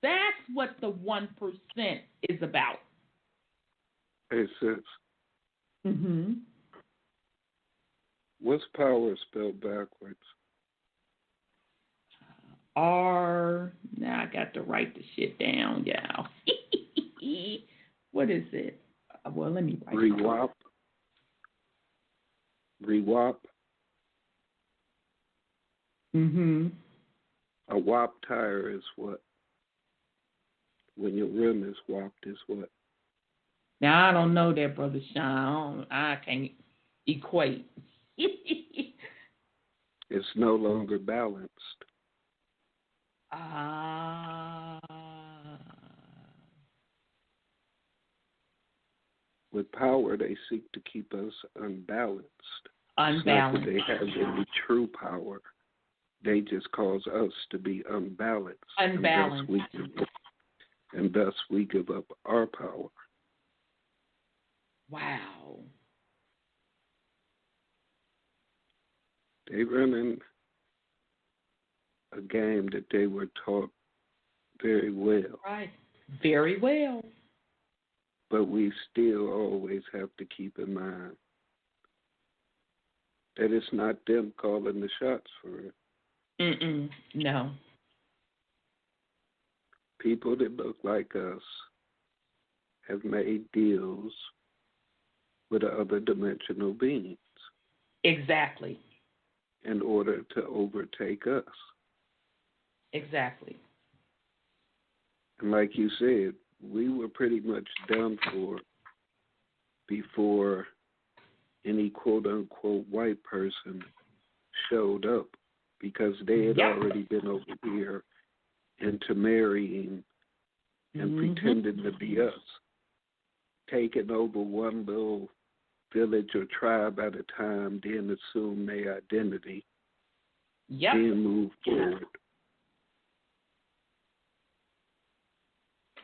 S2: That's what the 1% is about.
S3: Hey, sis.
S2: Mm-hmm.
S3: What's power spelled backwards?
S2: Now I got to write the shit down, y'all. What is it? Well, let me write it down.
S3: Rewap.
S2: Mm-hmm.
S3: A wop tire is what? When your rim is whopped is what?
S2: Now, I don't know that, Brother Sean. I can't equate.
S3: It's no longer balanced. With power, they seek to keep us unbalanced. It's not that they have any true power. They just cause us to be unbalanced. And thus we give up our power.
S2: Wow.
S3: They running a game that they were taught very well.
S2: Right. Very well.
S3: But we still always have to keep in mind that it's not them calling the shots for it.
S2: No.
S3: People that look like us have made deals with other dimensional beings
S2: Exactly.
S3: in order to overtake us.
S2: Exactly.
S3: And like you said, we were pretty much done for before any quote-unquote white person showed up, because they had already been over here intermarrying and pretending to be us, taking over one little village or tribe at a time, then assume their identity, then move forward.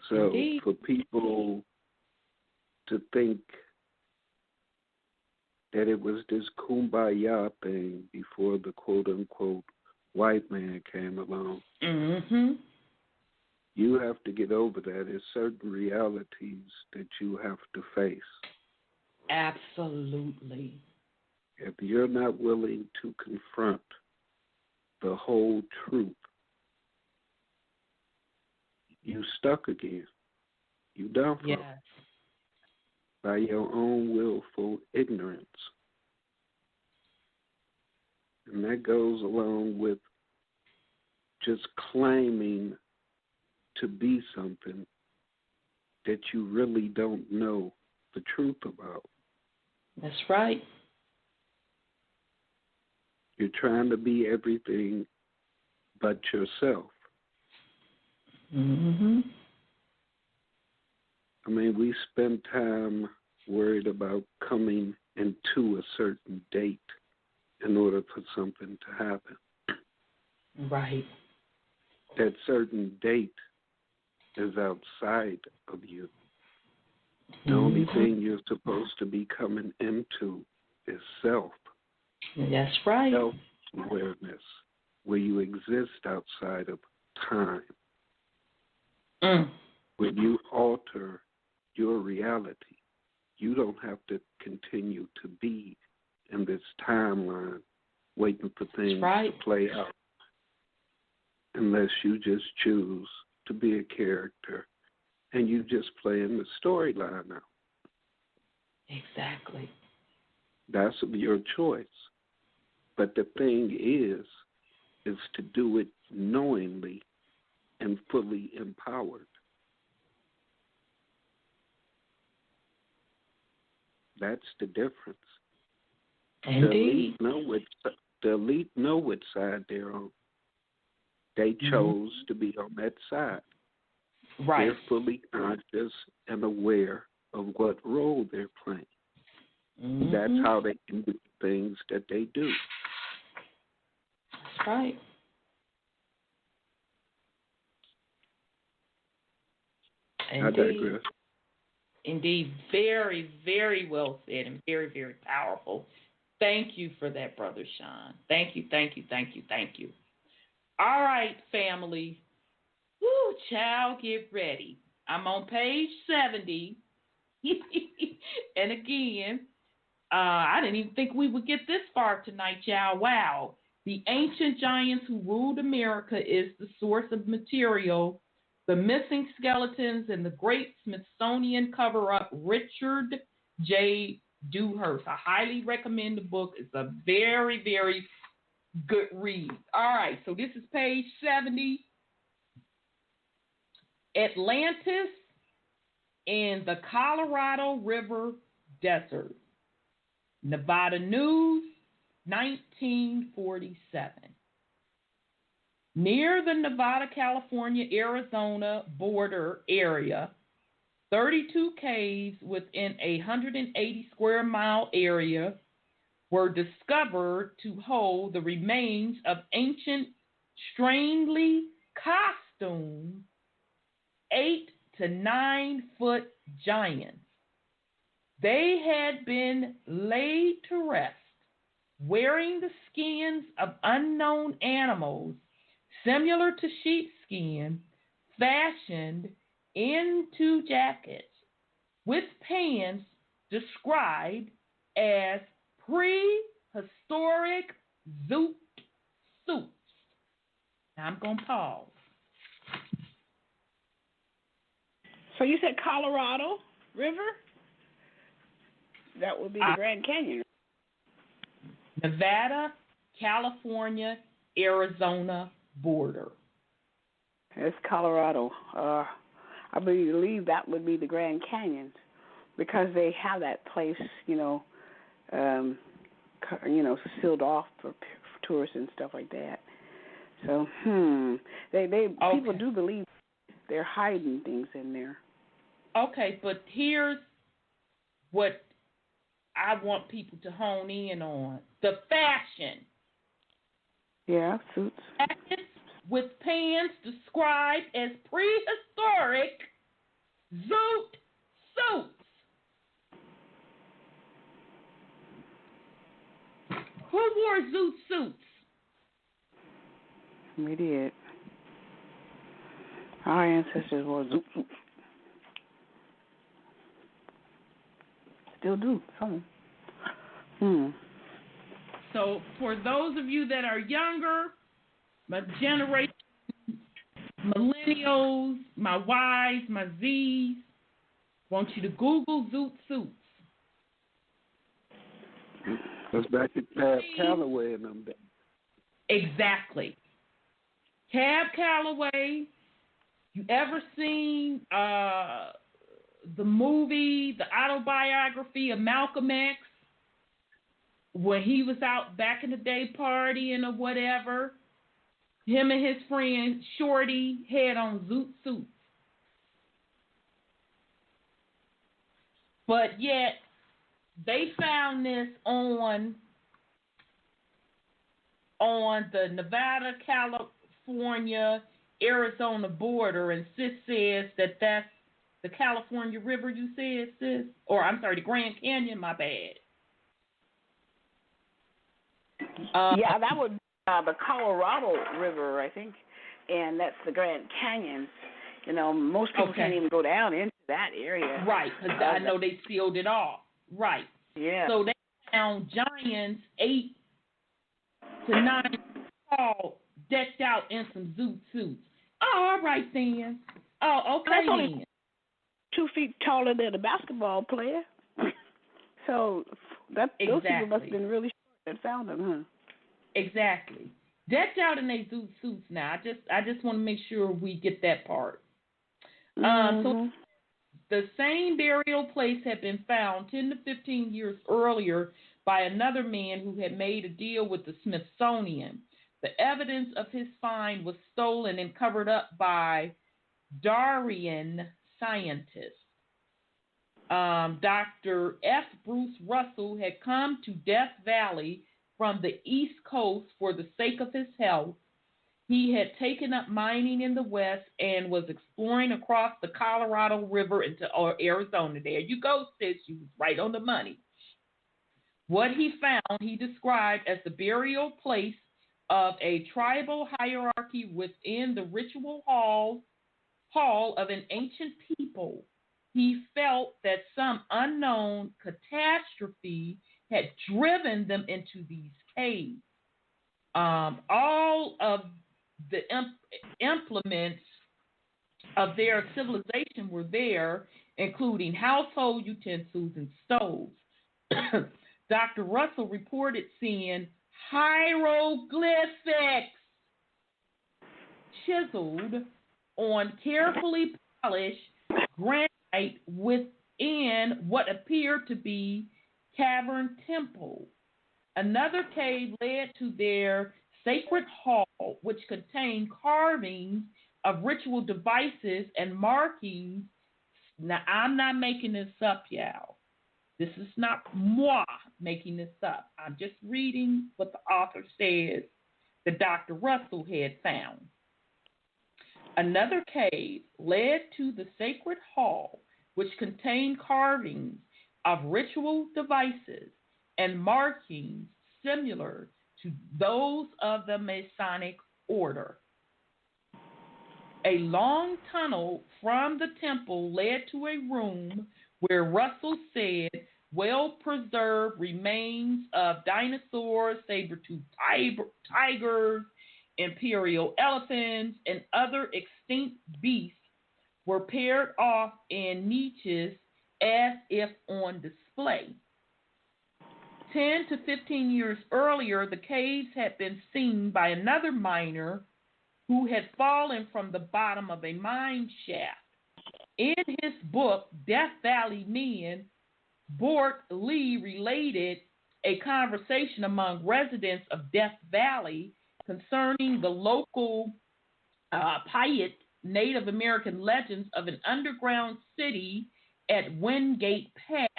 S3: So for people to think that it was this kumbaya thing before the quote-unquote white man came along, you have to get over that. There's certain realities that you have to face.
S2: Absolutely.
S3: If you're not willing to confront the whole truth, you stuck again. You done for.
S2: Yes.
S3: By your own willful ignorance. And that goes along with just claiming to be something that you really don't know the truth about.
S2: That's right.
S3: You're trying to be everything but yourself. I mean, we spend time worried about coming into a certain date in order for something to happen.
S2: Right.
S3: That certain date is outside of you. The only thing you're supposed to be coming into is self.
S2: That's right.
S3: Self-awareness, where you exist outside of time. When you alter your reality, you don't have to continue to be in this timeline waiting for things to play out, unless you just choose to be a character and you just playing the storyline out.
S2: Exactly.
S3: That's your choice. But the thing is to do it knowingly and fully empowered. That's the difference.
S2: Indeed.
S3: The elite know what side they're on. They chose to be on that side.
S2: Right.
S3: They're fully conscious and aware of what role they're playing. That's how they can do things that they do.
S2: That's right. Indeed.
S3: I digress.
S2: Indeed. Very, very well said and very, very powerful. Thank you for that, Brother Sean. Thank you, thank you, thank you, thank you. All right, family. Woo, child, get ready. I'm on page 70. And again, I didn't even think we would get this far tonight, y'all. Wow. The ancient giants who ruled America is the source of material. The missing skeletons and the great Smithsonian cover-up, Richard J. Dewhurst. I highly recommend the book. It's a very, very good read. All right, so this is page 70. Atlantis in the Colorado River Desert. Nevada News, 1947. Near the Nevada-California-Arizona border area, 32 caves within a 180 square mile area were discovered to hold the remains of ancient, strangely costumed 8 to 9 foot giants. They had been laid to rest, wearing the skins of unknown animals similar to sheepskin, fashioned into jackets with pants described as prehistoric zoot suits. Now I'm going to pause.
S4: So you said Colorado? River? That would be the Grand Canyon.
S2: Nevada, California, Arizona border.
S4: It's Colorado. I believe that would be the Grand Canyon because they have that place, sealed off for tourists and stuff like that. So, people do believe they're hiding things in there.
S2: Okay, but here's what I want people to hone in on. The fashion.
S4: Yeah, suits.
S2: Jackets with pants described as prehistoric zoot suits. Who wore zoot suits?
S4: We did. Our ancestors wore zoot suits. Still do, some.
S2: So for those of you that are younger, my generation, millennials, my Ys, my Zs, want you to Google zoot suits.
S3: That's back at Cab Calloway and them days.
S2: Exactly. Cab Calloway. You ever seen the movie, the autobiography of Malcolm X, when he was out back in the day partying or whatever? Him and his friend Shorty had on zoot suits. But yet, they found this on the Nevada, California, Arizona border, and Sis says that that's the California River, you said, Sis? Or, I'm sorry, the Grand Canyon, my bad.
S4: Yeah, that would be the Colorado River, I think, and that's the Grand Canyon. Most people can't even go down into that area.
S2: Right, because I know they sealed it off. Right.
S4: Yeah.
S2: So they found giants 8 to 9 tall, decked out in some zoot suits. Oh, all right then. Oh, okay
S4: That's
S2: then.
S4: only 2 feet taller than a basketball player. So those people must have been really short that found them, huh?
S2: Exactly. Decked out in their zoot suits now. I just want to make sure we get that part. So the same burial place had been found 10 to 15 years earlier by another man who had made a deal with the Smithsonian. The evidence of his find was stolen and covered up by Darwinian scientists. Dr. F. Bruce Russell had come to Death Valley from the East Coast for the sake of his health. He had taken up mining in the West and was exploring across the Colorado River into Arizona. There you go, sis. You was right on the money. What he found, he described as the burial place of a tribal hierarchy within the ritual hall of an ancient people. He felt that some unknown catastrophe had driven them into these caves. All of the implements of their civilization were there, including household utensils and stoves. Dr. Russell reported seeing hieroglyphics chiseled on carefully polished granite within what appeared to be cavern temple. Another cave led to their sacred hall, which contained carvings of ritual devices and markings. Now, I'm not making this up, y'all. This is not moi making this up. I'm just reading what the author says that Dr. Russell had found. Another cave led to the sacred hall, which contained carvings of ritual devices and markings similar to those of the Masonic order. A long tunnel from the temple led to a room where Russell said well-preserved remains of dinosaurs, saber-toothed tigers, imperial elephants, and other extinct beasts were paired off in niches as if on display. 10 to 15 years earlier, the caves had been seen by another miner who had fallen from the bottom of a mine shaft. In his book, Death Valley Men, Bort Lee related a conversation among residents of Death Valley concerning the local Paiute Native American legends of an underground city at Wingate Pass.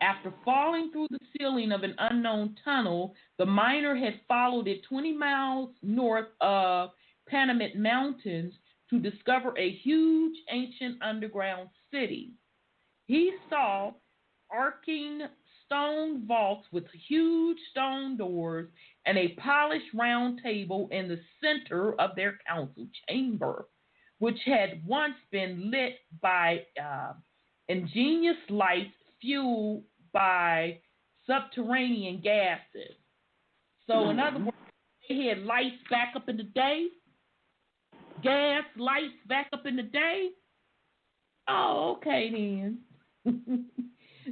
S2: After falling through the ceiling of an unknown tunnel, the miner had followed it 20 miles north of Panamint Mountains to discover a huge ancient underground city. He saw arcing stone vaults with huge stone doors and a polished round table in the center of their council chamber, which had once been lit by ingenious lights fueled by subterranean gases. So, in other words, they had lights back up in the day, gas lights back up in the day. Oh, okay then.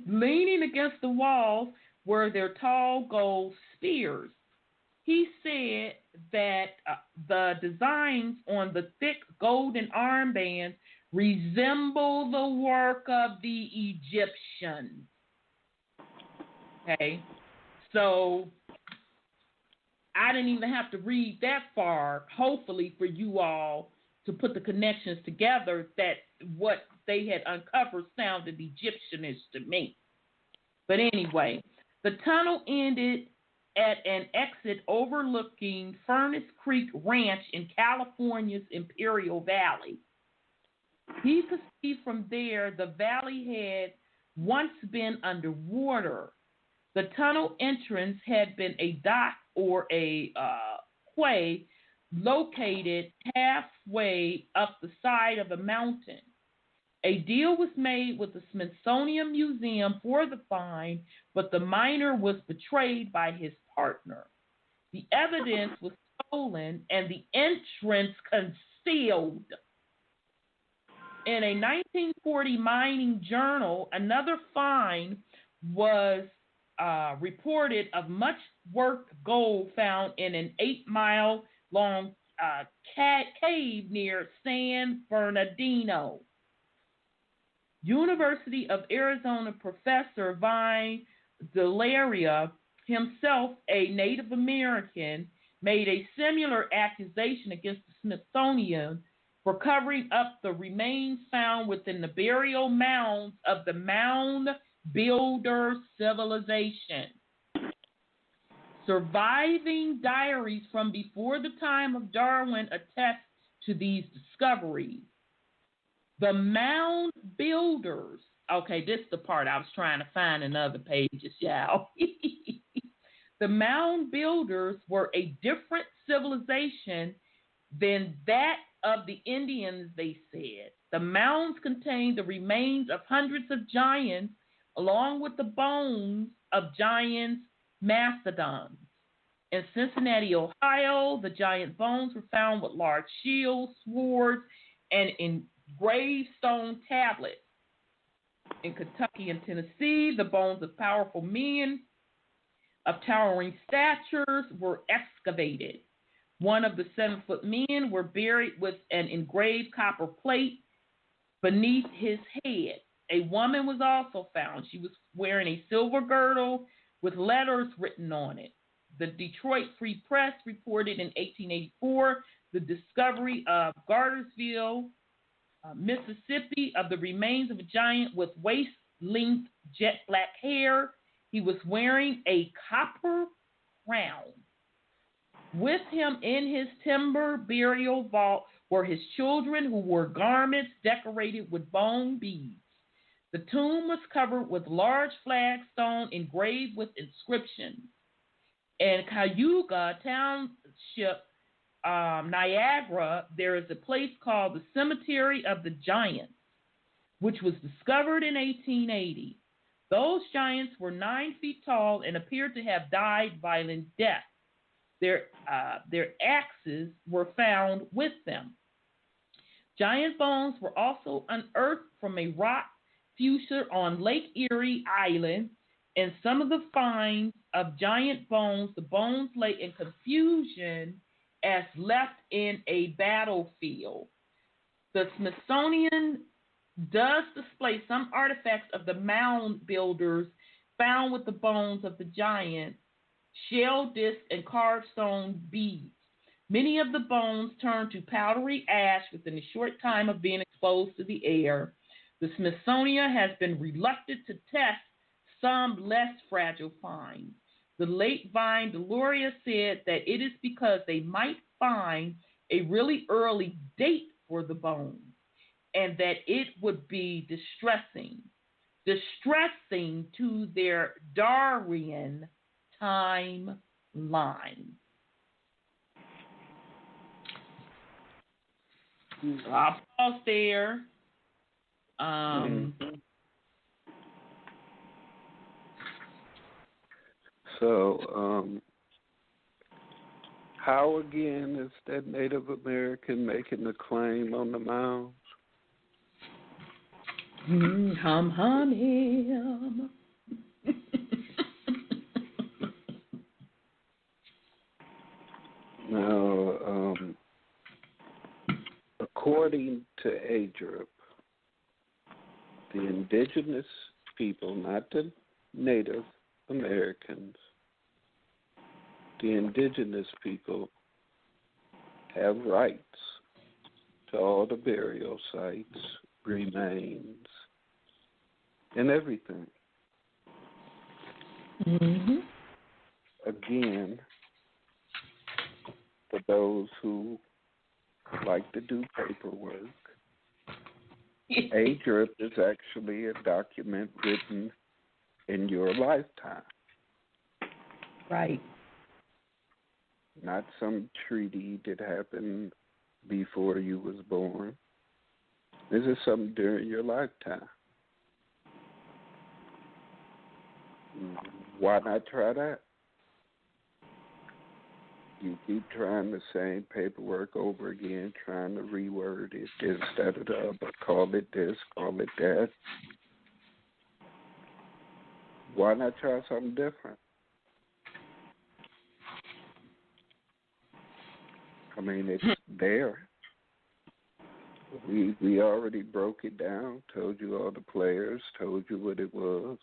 S2: Leaning against the walls were their tall gold spears. He said that the designs on the thick golden armbands resemble the work of the Egyptians. Okay, so I didn't even have to read that far, hopefully for you all to put the connections together that what they had uncovered sounded Egyptianish to me. But anyway, the tunnel ended at an exit overlooking Furnace Creek Ranch in California's Imperial Valley. He could see from there the valley had once been underwater. The tunnel entrance had been a dock or a quay located halfway up the side of a mountain. A deal was made with the Smithsonian Museum for the find, but the miner was betrayed by his partner. The evidence was stolen and the entrance concealed. In a 1940 mining journal, another find was reported of much worked gold found in an 8-mile-long cave near San Bernardino. University of Arizona professor Vine Delaria, himself a Native American, made a similar accusation against the Smithsonian for covering up the remains found within the burial mounds of the mound builder civilization. Surviving diaries from before the time of Darwin attest to these discoveries. The mound builders, okay, this is the part I was trying to find in other pages, y'all. The mound builders were a different civilization than that of the Indians, they said. The mounds contained the remains of hundreds of giants, along with the bones of giants mastodons. In Cincinnati, Ohio, the giant bones were found with large shields, swords, and engraved stone tablets. In Kentucky and Tennessee, the bones of powerful men of towering statures were excavated. One of the 7-foot men were buried with an engraved copper plate beneath his head. A woman was also found. She was wearing a silver girdle with letters written on it. The Detroit Free Press reported in 1884 the discovery of Gartersville, Mississippi, of the remains of a giant with waist-length jet black hair. He was wearing a copper crown. With him in his timber burial vault were his children who wore garments decorated with bone beads. The tomb was covered with large flagstone engraved with inscriptions. In Cayuga Township, Niagara, there is a place called the Cemetery of the Giants, which was discovered in 1880. Those giants were 9 feet tall and appeared to have died violent deaths. Their axes were found with them. Giant bones were also unearthed from a rock Fuchsia on Lake Erie Island, and some of the finds of giant bones, the bones lay in confusion as left in a battlefield. The Smithsonian does display some artifacts of the mound builders found with the bones of the giants, shell discs, and carved stone beads. Many of the bones turned to powdery ash within a short time of being exposed to the air. The Smithsonian has been reluctant to test some less fragile finds. The late Vine Deloria said that it is because they might find a really early date for the bones and that it would be distressing to their Darwinian timeline. I'll pause there.
S3: So, how again is that Native American making the claim on the mounds?
S2: Hum, hum, him.
S3: Now, according to Geographic, the indigenous people, not the Native Americans, the indigenous people have rights to all the burial sites, remains, and everything.
S2: Mm-hmm.
S3: Again, for those who like to do paperwork, Geographic is actually a document written in your lifetime.
S2: Right.
S3: Not some treaty that happened before you was born. This is something during your lifetime. Why not try that? You keep trying the same paperwork over again, trying to reword it, this, that, but call it this, call it that. Why not try something different? I mean, it's there. We already broke it down, told you all the players, told you what it was.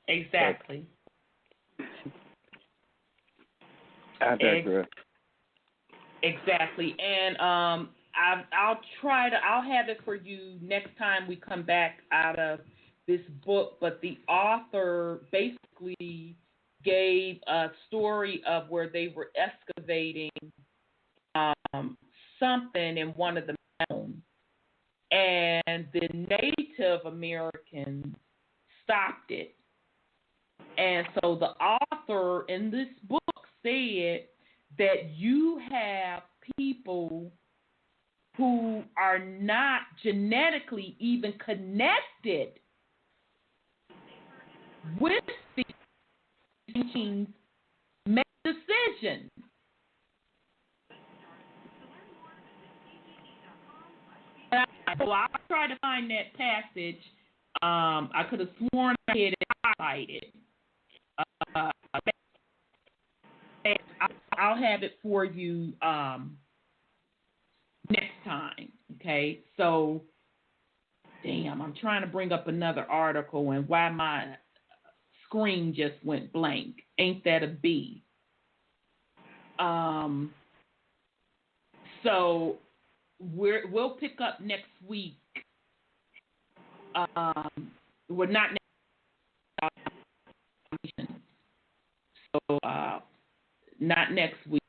S2: Exactly.
S3: I digress.
S2: Exactly. And I'll have it for you next time we come back out of this book. But the author basically gave a story of where they were excavating something in one of the mounds, and the Native Americans stopped it. And so the author in this book said that you have people who are not genetically even connected with these machines make decisions. So I'll try to find that passage. I could have sworn I had it highlighted. I'll have it for you next time. Okay, so damn, I'm trying to bring up another article, and why my screen just went blank? Ain't that a B? So we'll pick up next week. We're not next. So not next week.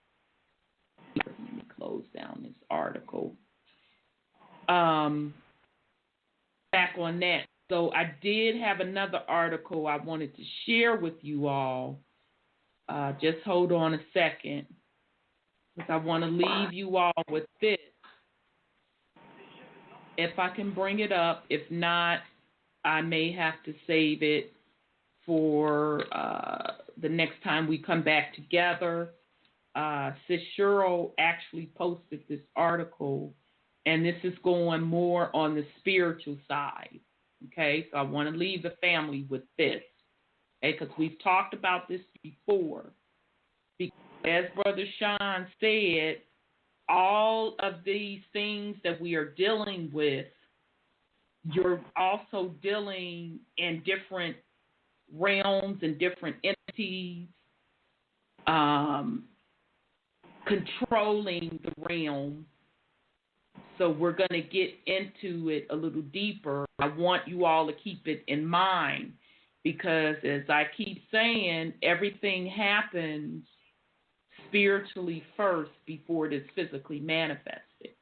S2: Let me close down this article. Back on that. So I did have another article I wanted to share with you all. Just hold on a second, because I want to leave you all with this. If I can bring it up. If not, I may have to save it for the next time we come back together. Sis Cheryl actually posted this article, and this is going more on the spiritual side. Okay, so I want to leave the family with this, okay, because we've talked about this before. Because as Brother Sean said, all of these things that we are dealing with, you're also dealing in different realms and different entities, controlling the realm. So we're going to get into it a little deeper. I want you all to keep it in mind because, as I keep saying, everything happens spiritually first before it is physically manifested.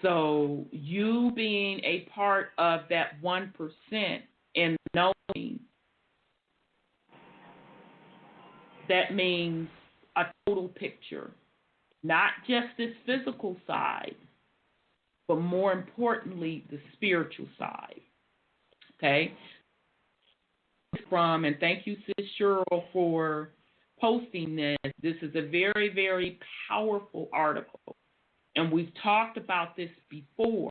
S2: So you being a part of that 1% and knowing that means a total picture, not just this physical side, but more importantly, the spiritual side. Okay? And thank you, Sis Cheryl, for posting this. This is a very, very powerful article. And we've talked about this before,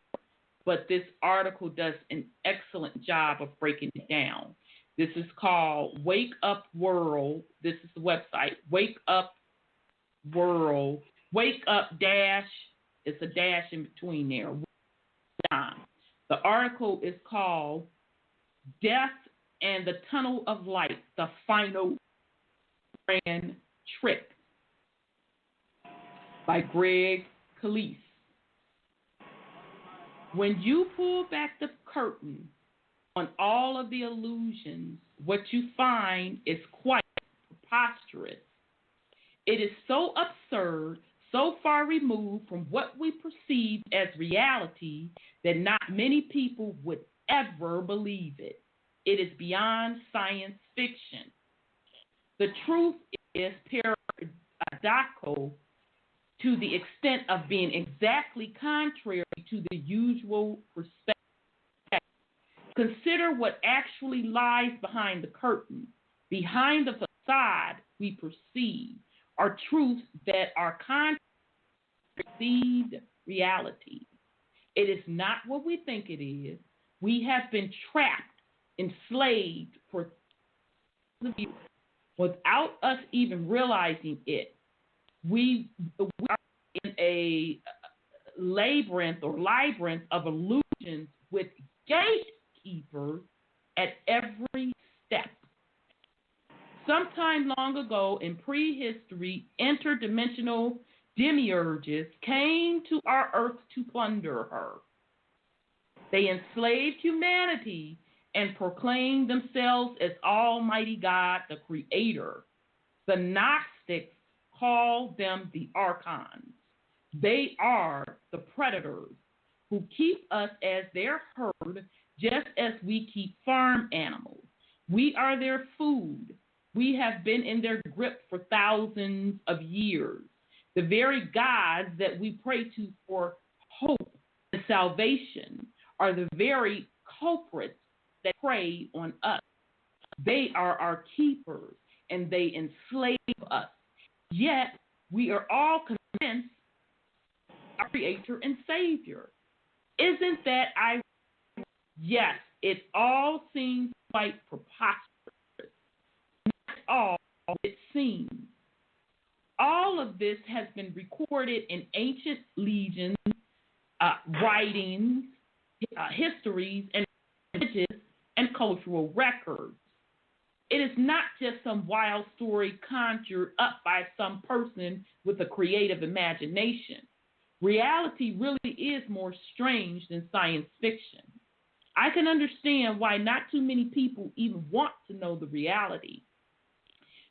S2: but this article does an excellent job of breaking it down. This is called Wake Up World. This is the website, Wake Up World. Wake Up dash, it's a dash in between there. The article is called Death and the Tunnel of Light, the Final Grand Trick by Greg Calise. When you pull back the curtain on all of the illusions, what you find is quite preposterous. It is so absurd, so far removed from what we perceive as reality that not many people would ever believe it. It is beyond science fiction. The truth is paradoxical to the extent of being exactly contrary to the usual perspective. Consider what actually lies behind the curtain. Behind the facade we perceive are truths that are contrary to perceived reality. It is not what we think it is. We have been trapped, enslaved for years without us even realizing it. We are in a labyrinth of illusions with gatekeepers at every step. Sometime long ago in prehistory, interdimensional demiurges came to our earth to plunder her. They enslaved humanity and proclaimed themselves as Almighty God, the Creator. The Gnostics called them the Archons. They are the predators who keep us as their herd, just as we keep farm animals. We are their food. We have been in their grip for thousands of years. The very gods that we pray to for hope and salvation are the very culprits that prey on us. They are our keepers, and they enslave us. Yet, we are all convinced our Creator and Savior. Isn't that ironic? Yes, it all seems quite preposterous. That's all it seems. All of this has been recorded in ancient legends, writings, histories, and images and cultural records. It is not just some wild story conjured up by some person with a creative imagination. Reality really is more strange than science fiction. I can understand why not too many people even want to know the reality.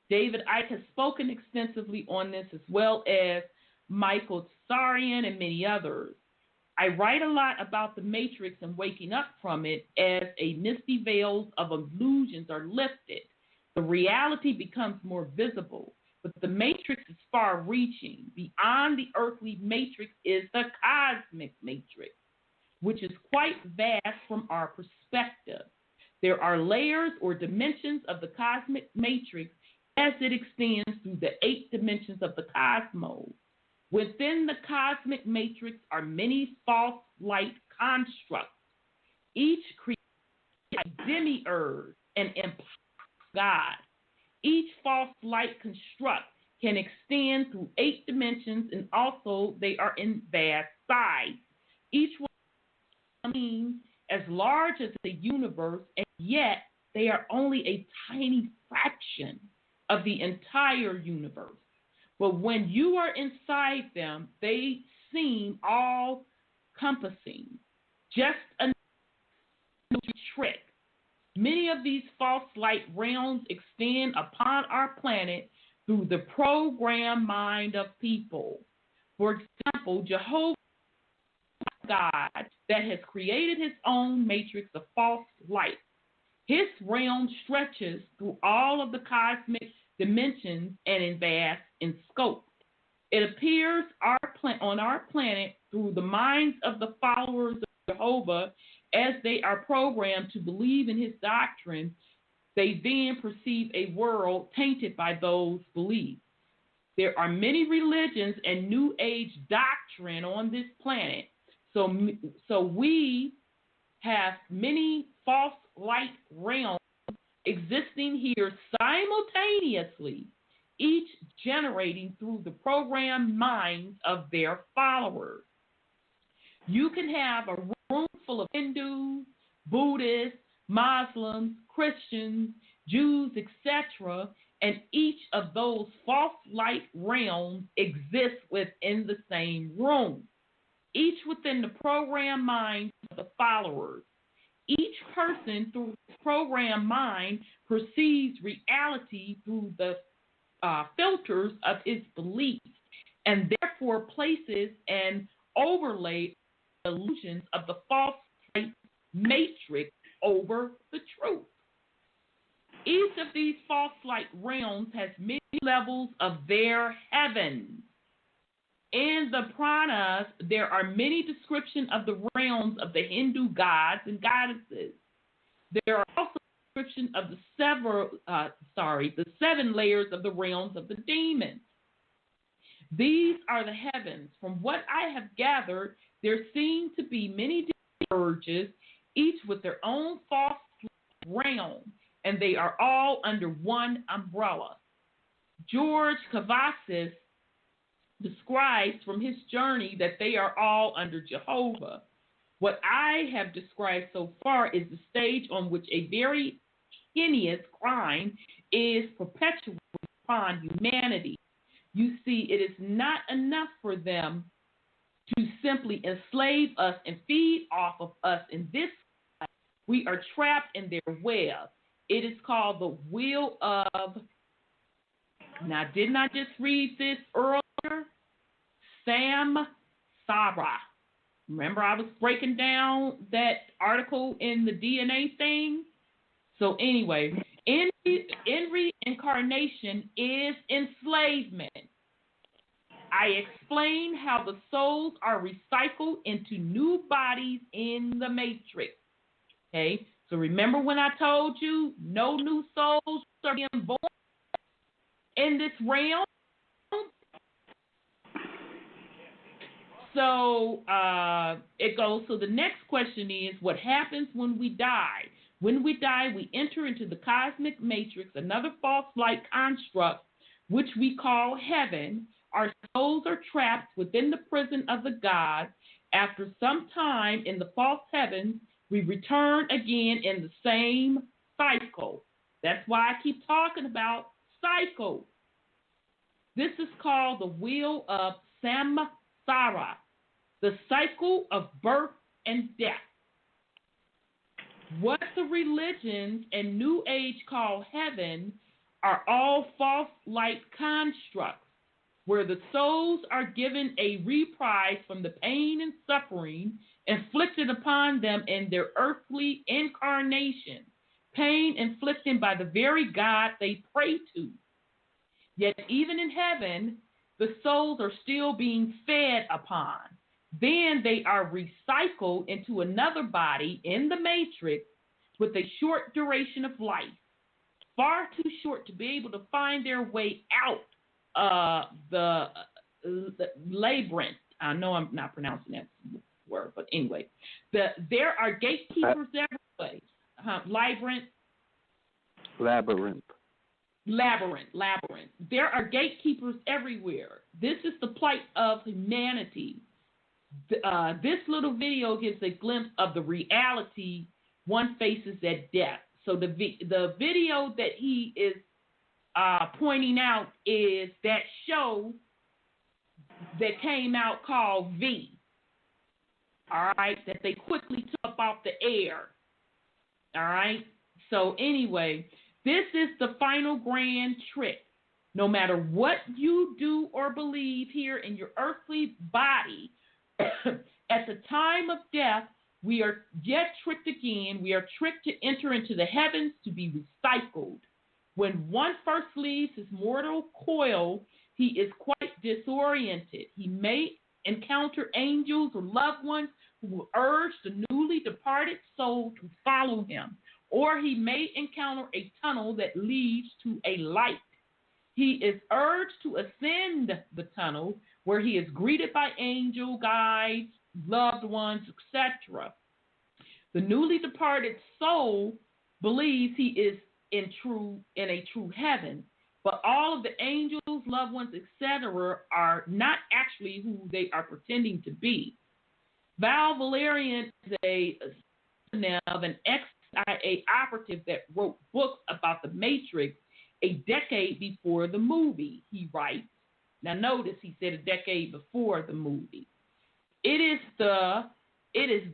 S2: David Icke has spoken extensively on this, as well as Michael Tsarian and many others. I write a lot about the matrix and waking up from it as a misty veils of illusions are lifted. The reality becomes more visible, but the matrix is far-reaching. Beyond the earthly matrix is the cosmic matrix, which is quite vast from our perspective. There are layers or dimensions of the cosmic matrix, as it extends through the 8 dimensions of the cosmos. Within the cosmic matrix are many false light constructs, each created a demiurge and impossible God. Each false light construct can extend through 8 dimensions, and also they are in vast size. Each one means as large as the universe, and yet they are only a tiny fraction of the entire universe. But when you are inside them, they seem all encompassing, just a trick. Many of these false light realms extend upon our planet through the programmed mind of people. For example, Jehovah God that has created his own matrix of false light. His realm stretches through all of the cosmic dimensions and is vast in scope. It appears on our planet through the minds of the followers of Jehovah as they are programmed to believe in his doctrine. They then perceive a world tainted by those beliefs. There are many religions and New Age doctrine on this planet. So we have many false light realms existing here simultaneously, each generating through the programmed minds of their followers. You can have a room full of Hindus, Buddhists, Muslims, Christians, Jews, etc., and each of those false light realms exists within the same room, each within the programmed mind of the followers. Each person through his programmed mind perceives reality through the filters of his beliefs, and therefore places and overlays illusions of the false light matrix over the truth. Each of these false light realms has many levels of their heavens. In the Puranas, there are many descriptions of the realms of the Hindu gods and goddesses. There are also descriptions of the 7 layers of the realms of the demons. These are the heavens. From what I have gathered, there seem to be many urges, each with their own false realm, and they are all under one umbrella. George Kavassis describes from his journey that they are all under Jehovah. What I have described so far is the stage on which a very heinous crime is perpetuated upon humanity. You see, it is not enough for them to simply enslave us and feed off of us in this life. We are trapped in their web. It is called the wheel of, now didn't I just read this earlier? Samsara. Remember I was breaking down that article in the DNA thing? So anyway, in reincarnation is enslavement. I explain how the souls are recycled into new bodies in the matrix. Okay, so remember when I told you no new souls are being born in this realm? So it goes, so the next question is, what happens when we die? When we die, we enter into the cosmic matrix, another false light construct, which we call heaven. Our souls are trapped within the prison of the gods. After some time in the false heavens, we return again in the same cycle. That's why I keep talking about cycles. This is called the wheel of samsara, the cycle of birth and death. What the religions and New Age call heaven are all false light constructs, where the souls are given a reprise from the pain and suffering inflicted upon them in their earthly incarnation, pain inflicted by the very God they pray to. Yet even in heaven, the souls are still being fed upon. Then they are recycled into another body in the matrix with a short duration of life. far too short to be able to find their way out the labyrinth. I know I'm not pronouncing that word, but anyway, there are gatekeepers everywhere. Labyrinth. There are gatekeepers everywhere. This is the plight of humanity. This little video gives a glimpse of the reality one faces at death. So the video that he is pointing out is that show that came out called V. All right, that they quickly took up off the air. All right. So anyway, this is the final grand trick. No matter what you do or believe here in your earthly body, at the time of death, we are yet tricked again. We are tricked to enter into the heavens to be recycled. When one first leaves his mortal coil, he is quite disoriented. He may encounter angels or loved ones who will urge the newly departed soul to follow him, or he may encounter a tunnel that leads to a light. He is urged to ascend the tunnel, where he is greeted by angel guides, loved ones, etc. The newly departed soul believes he is in a true heaven, but all of the angels, loved ones, etc. are not actually who they are pretending to be. Val Valerian is an ex-CIA operative that wrote books about the Matrix a decade before the movie, he writes. Now notice he said a decade before the movie. It is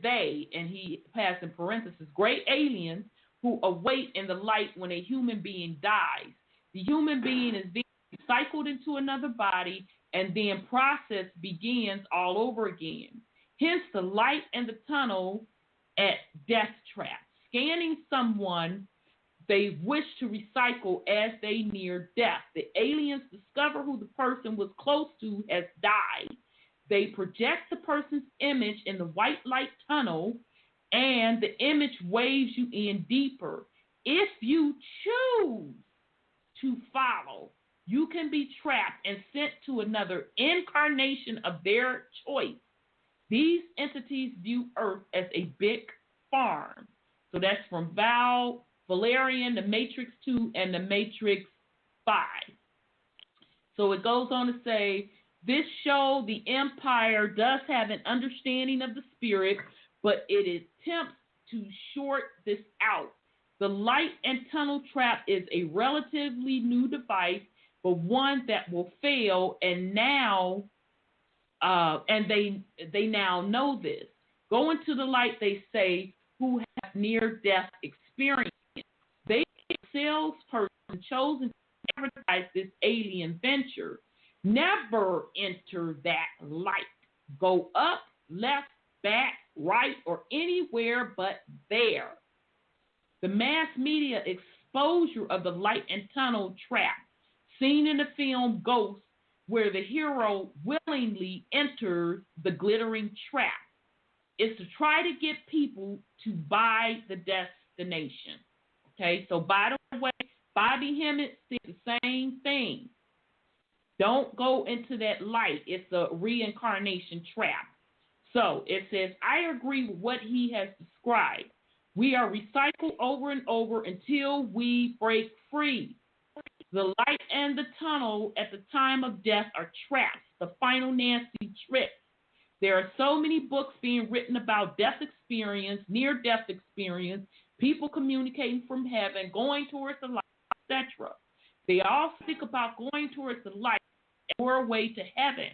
S2: they, and he has in parentheses, great aliens who await in the light when a human being dies. The human being is being recycled into another body, and then process begins all over again. Hence the light and the tunnel at death traps, scanning someone they wish to recycle as they near death. The aliens discover who the person was close to has died. They project the person's image in the white light tunnel, and the image waves you in deeper. If you choose to follow, you can be trapped and sent to another incarnation of their choice. These entities view Earth as a big farm. So that's from Val Valerian, The Matrix 2, and The Matrix 5. So it goes on to say, this show, the Empire, does have an understanding of the spirit, but it attempts to short this out. The light and tunnel trap is a relatively new device, but one that will fail, and they now know this. Go into the light, they say, who have near-death experience. They a salesperson chosen to advertise this alien venture. Never enter that light. Go up, left, back, right, or anywhere but there. The mass media exposure of the light and tunnel trap, seen in the film Ghost, where the hero willingly enters the glittering trap, is to try to get people to buy the destination. Okay, so by the way, Bobby Hemmett said the same thing. Don't go into that light. It's a reincarnation trap. So it says, I agree with what he has described. We are recycled over and over until we break free. The light and the tunnel at the time of death are traps, the final nasty trick. There are so many books being written about death experience, near-death experience, people communicating from heaven, going towards the light, etc. They all speak about going towards the light and your way to heaven.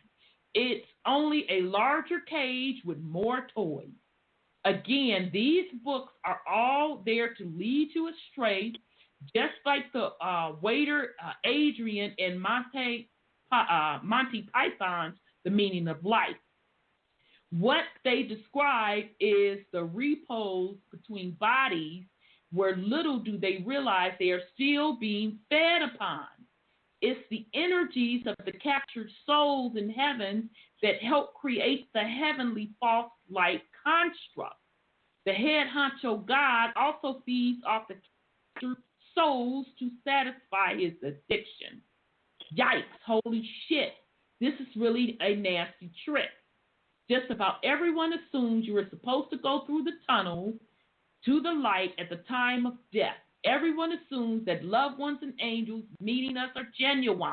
S2: It's only a larger cage with more toys. Again, these books are all there to lead you astray, just like the waiter Adrian in Monty Python's The Meaning of Life. What they describe is the repose between bodies where little do they realize they are still being fed upon. It's the energies of the captured souls in heaven that help create the heavenly false light construct. The head honcho God also feeds off the captured souls to satisfy his addiction. Yikes, holy shit. This is really a nasty trick. Just about everyone assumes you are supposed to go through the tunnel to the light at the time of death. Everyone assumes that loved ones and angels meeting us are genuine.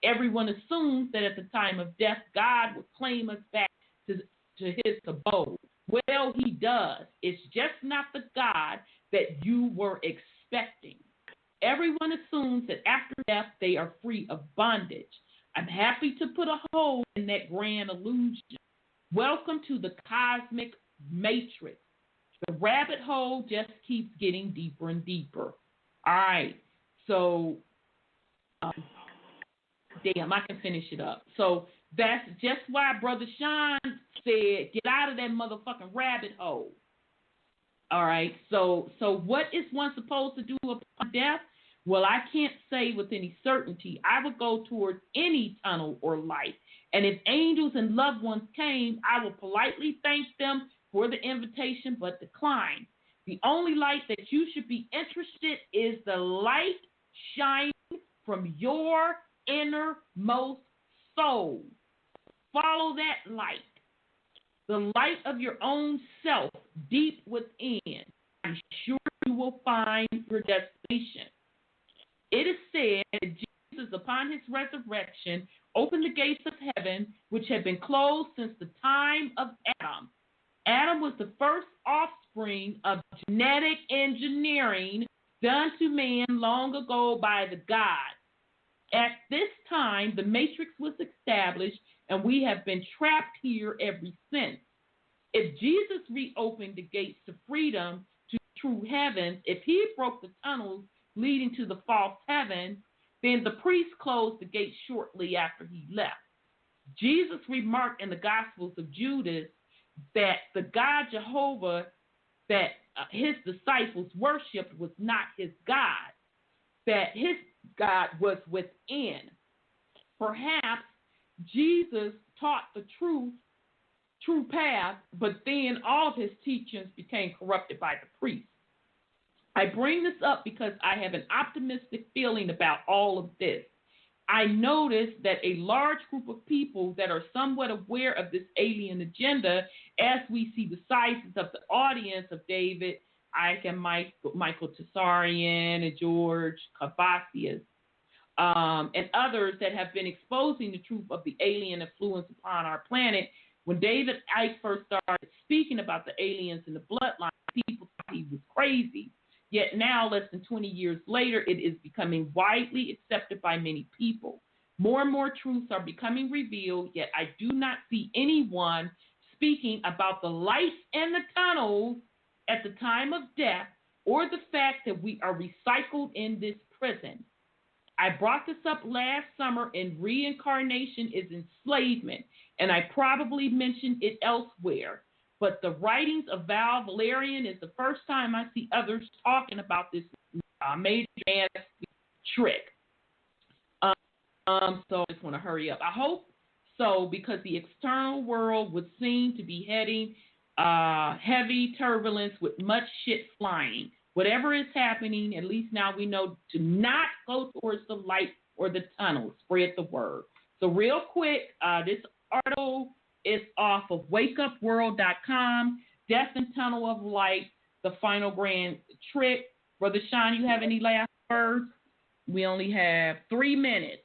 S2: Everyone assumes that at the time of death, God will claim us back to his abode. Well, he does. It's just not the God that you were expecting. Everyone assumes that after death, they are free of bondage. I'm happy to put a hole in that grand illusion. Welcome to the cosmic matrix. The rabbit hole just keeps getting deeper and deeper. All right. So, damn, I can finish it up. So that's just why Brother Sean said, get out of that motherfucking rabbit hole. All right. So what is one supposed to do upon death? Well, I can't say with any certainty. I would go towards any tunnel or light. And if angels and loved ones came, I will politely thank them for the invitation, but decline. The only light that you should be interested is the light shining from your innermost soul. Follow that light, the light of your own self deep within. I'm sure you will find your destination. It is said that Jesus, upon his resurrection, opened the gates of heaven, which had been closed since the time of Adam. Adam was the first offspring of genetic engineering done to man long ago by the gods. At this time, the matrix was established, and we have been trapped here ever since. If Jesus reopened the gates to freedom, to true heavens, if he broke the tunnels leading to the false heaven, then the priest closed the gates shortly after he left. Jesus remarked in the Gospels of Judas that the God Jehovah that his disciples worshipped was not his God, that his God was within. Perhaps Jesus taught the true path, but then all of his teachings became corrupted by the priests. I bring this up because I have an optimistic feeling about all of this. I noticed that a large group of people that are somewhat aware of this alien agenda, as we see the sizes of the audience of David, Icke, and Michael Tessarian, and George Cavasius, and others that have been exposing the truth of the alien influence upon our planet. When David Icke first started speaking about the aliens and the bloodline, people thought he was crazy. Yet now, less than 20 years later, it is becoming widely accepted by many people. More and more truths are becoming revealed, yet I do not see anyone speaking about the lights and the tunnels at the time of death, or the fact that we are recycled in this prison. I brought this up last summer, and reincarnation is enslavement, and I probably mentioned it elsewhere. But the writings of Val Valerian is the first time I see others talking about this major trick. So I just want to hurry up. I hope so, because the external world would seem to be heading heavy turbulence with much shit flying. Whatever is happening, at least now we know to not go towards the light or the tunnel. Spread the word. So real quick, this article is off of wakeupworld.com, Death and Tunnel of Light, the final grand trick. Brother Sean, you have any last words? We only have 3 minutes.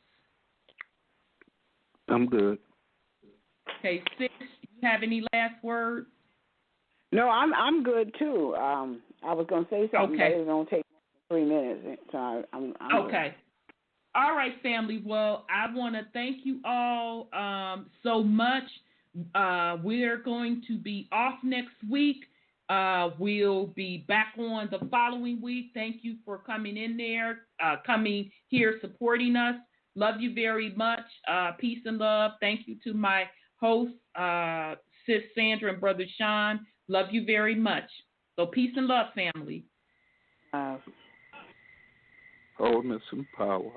S3: I'm good.
S2: Okay, Sis, you have any last words?
S4: No, I'm good too. I was going to say something,
S2: okay,
S4: but it's going to take 3 minutes. So I'm
S2: okay. Good. All right, family. Well, I want to thank you all so much. We're going to be off next week. We'll be back on the following week. Thank you for coming in there, coming here, supporting us. Love you very much. Peace and love. Thank you to my hosts, Sis Sandra and Brother Sean. Love you very much. So peace and love, family.
S3: Wholeness and power.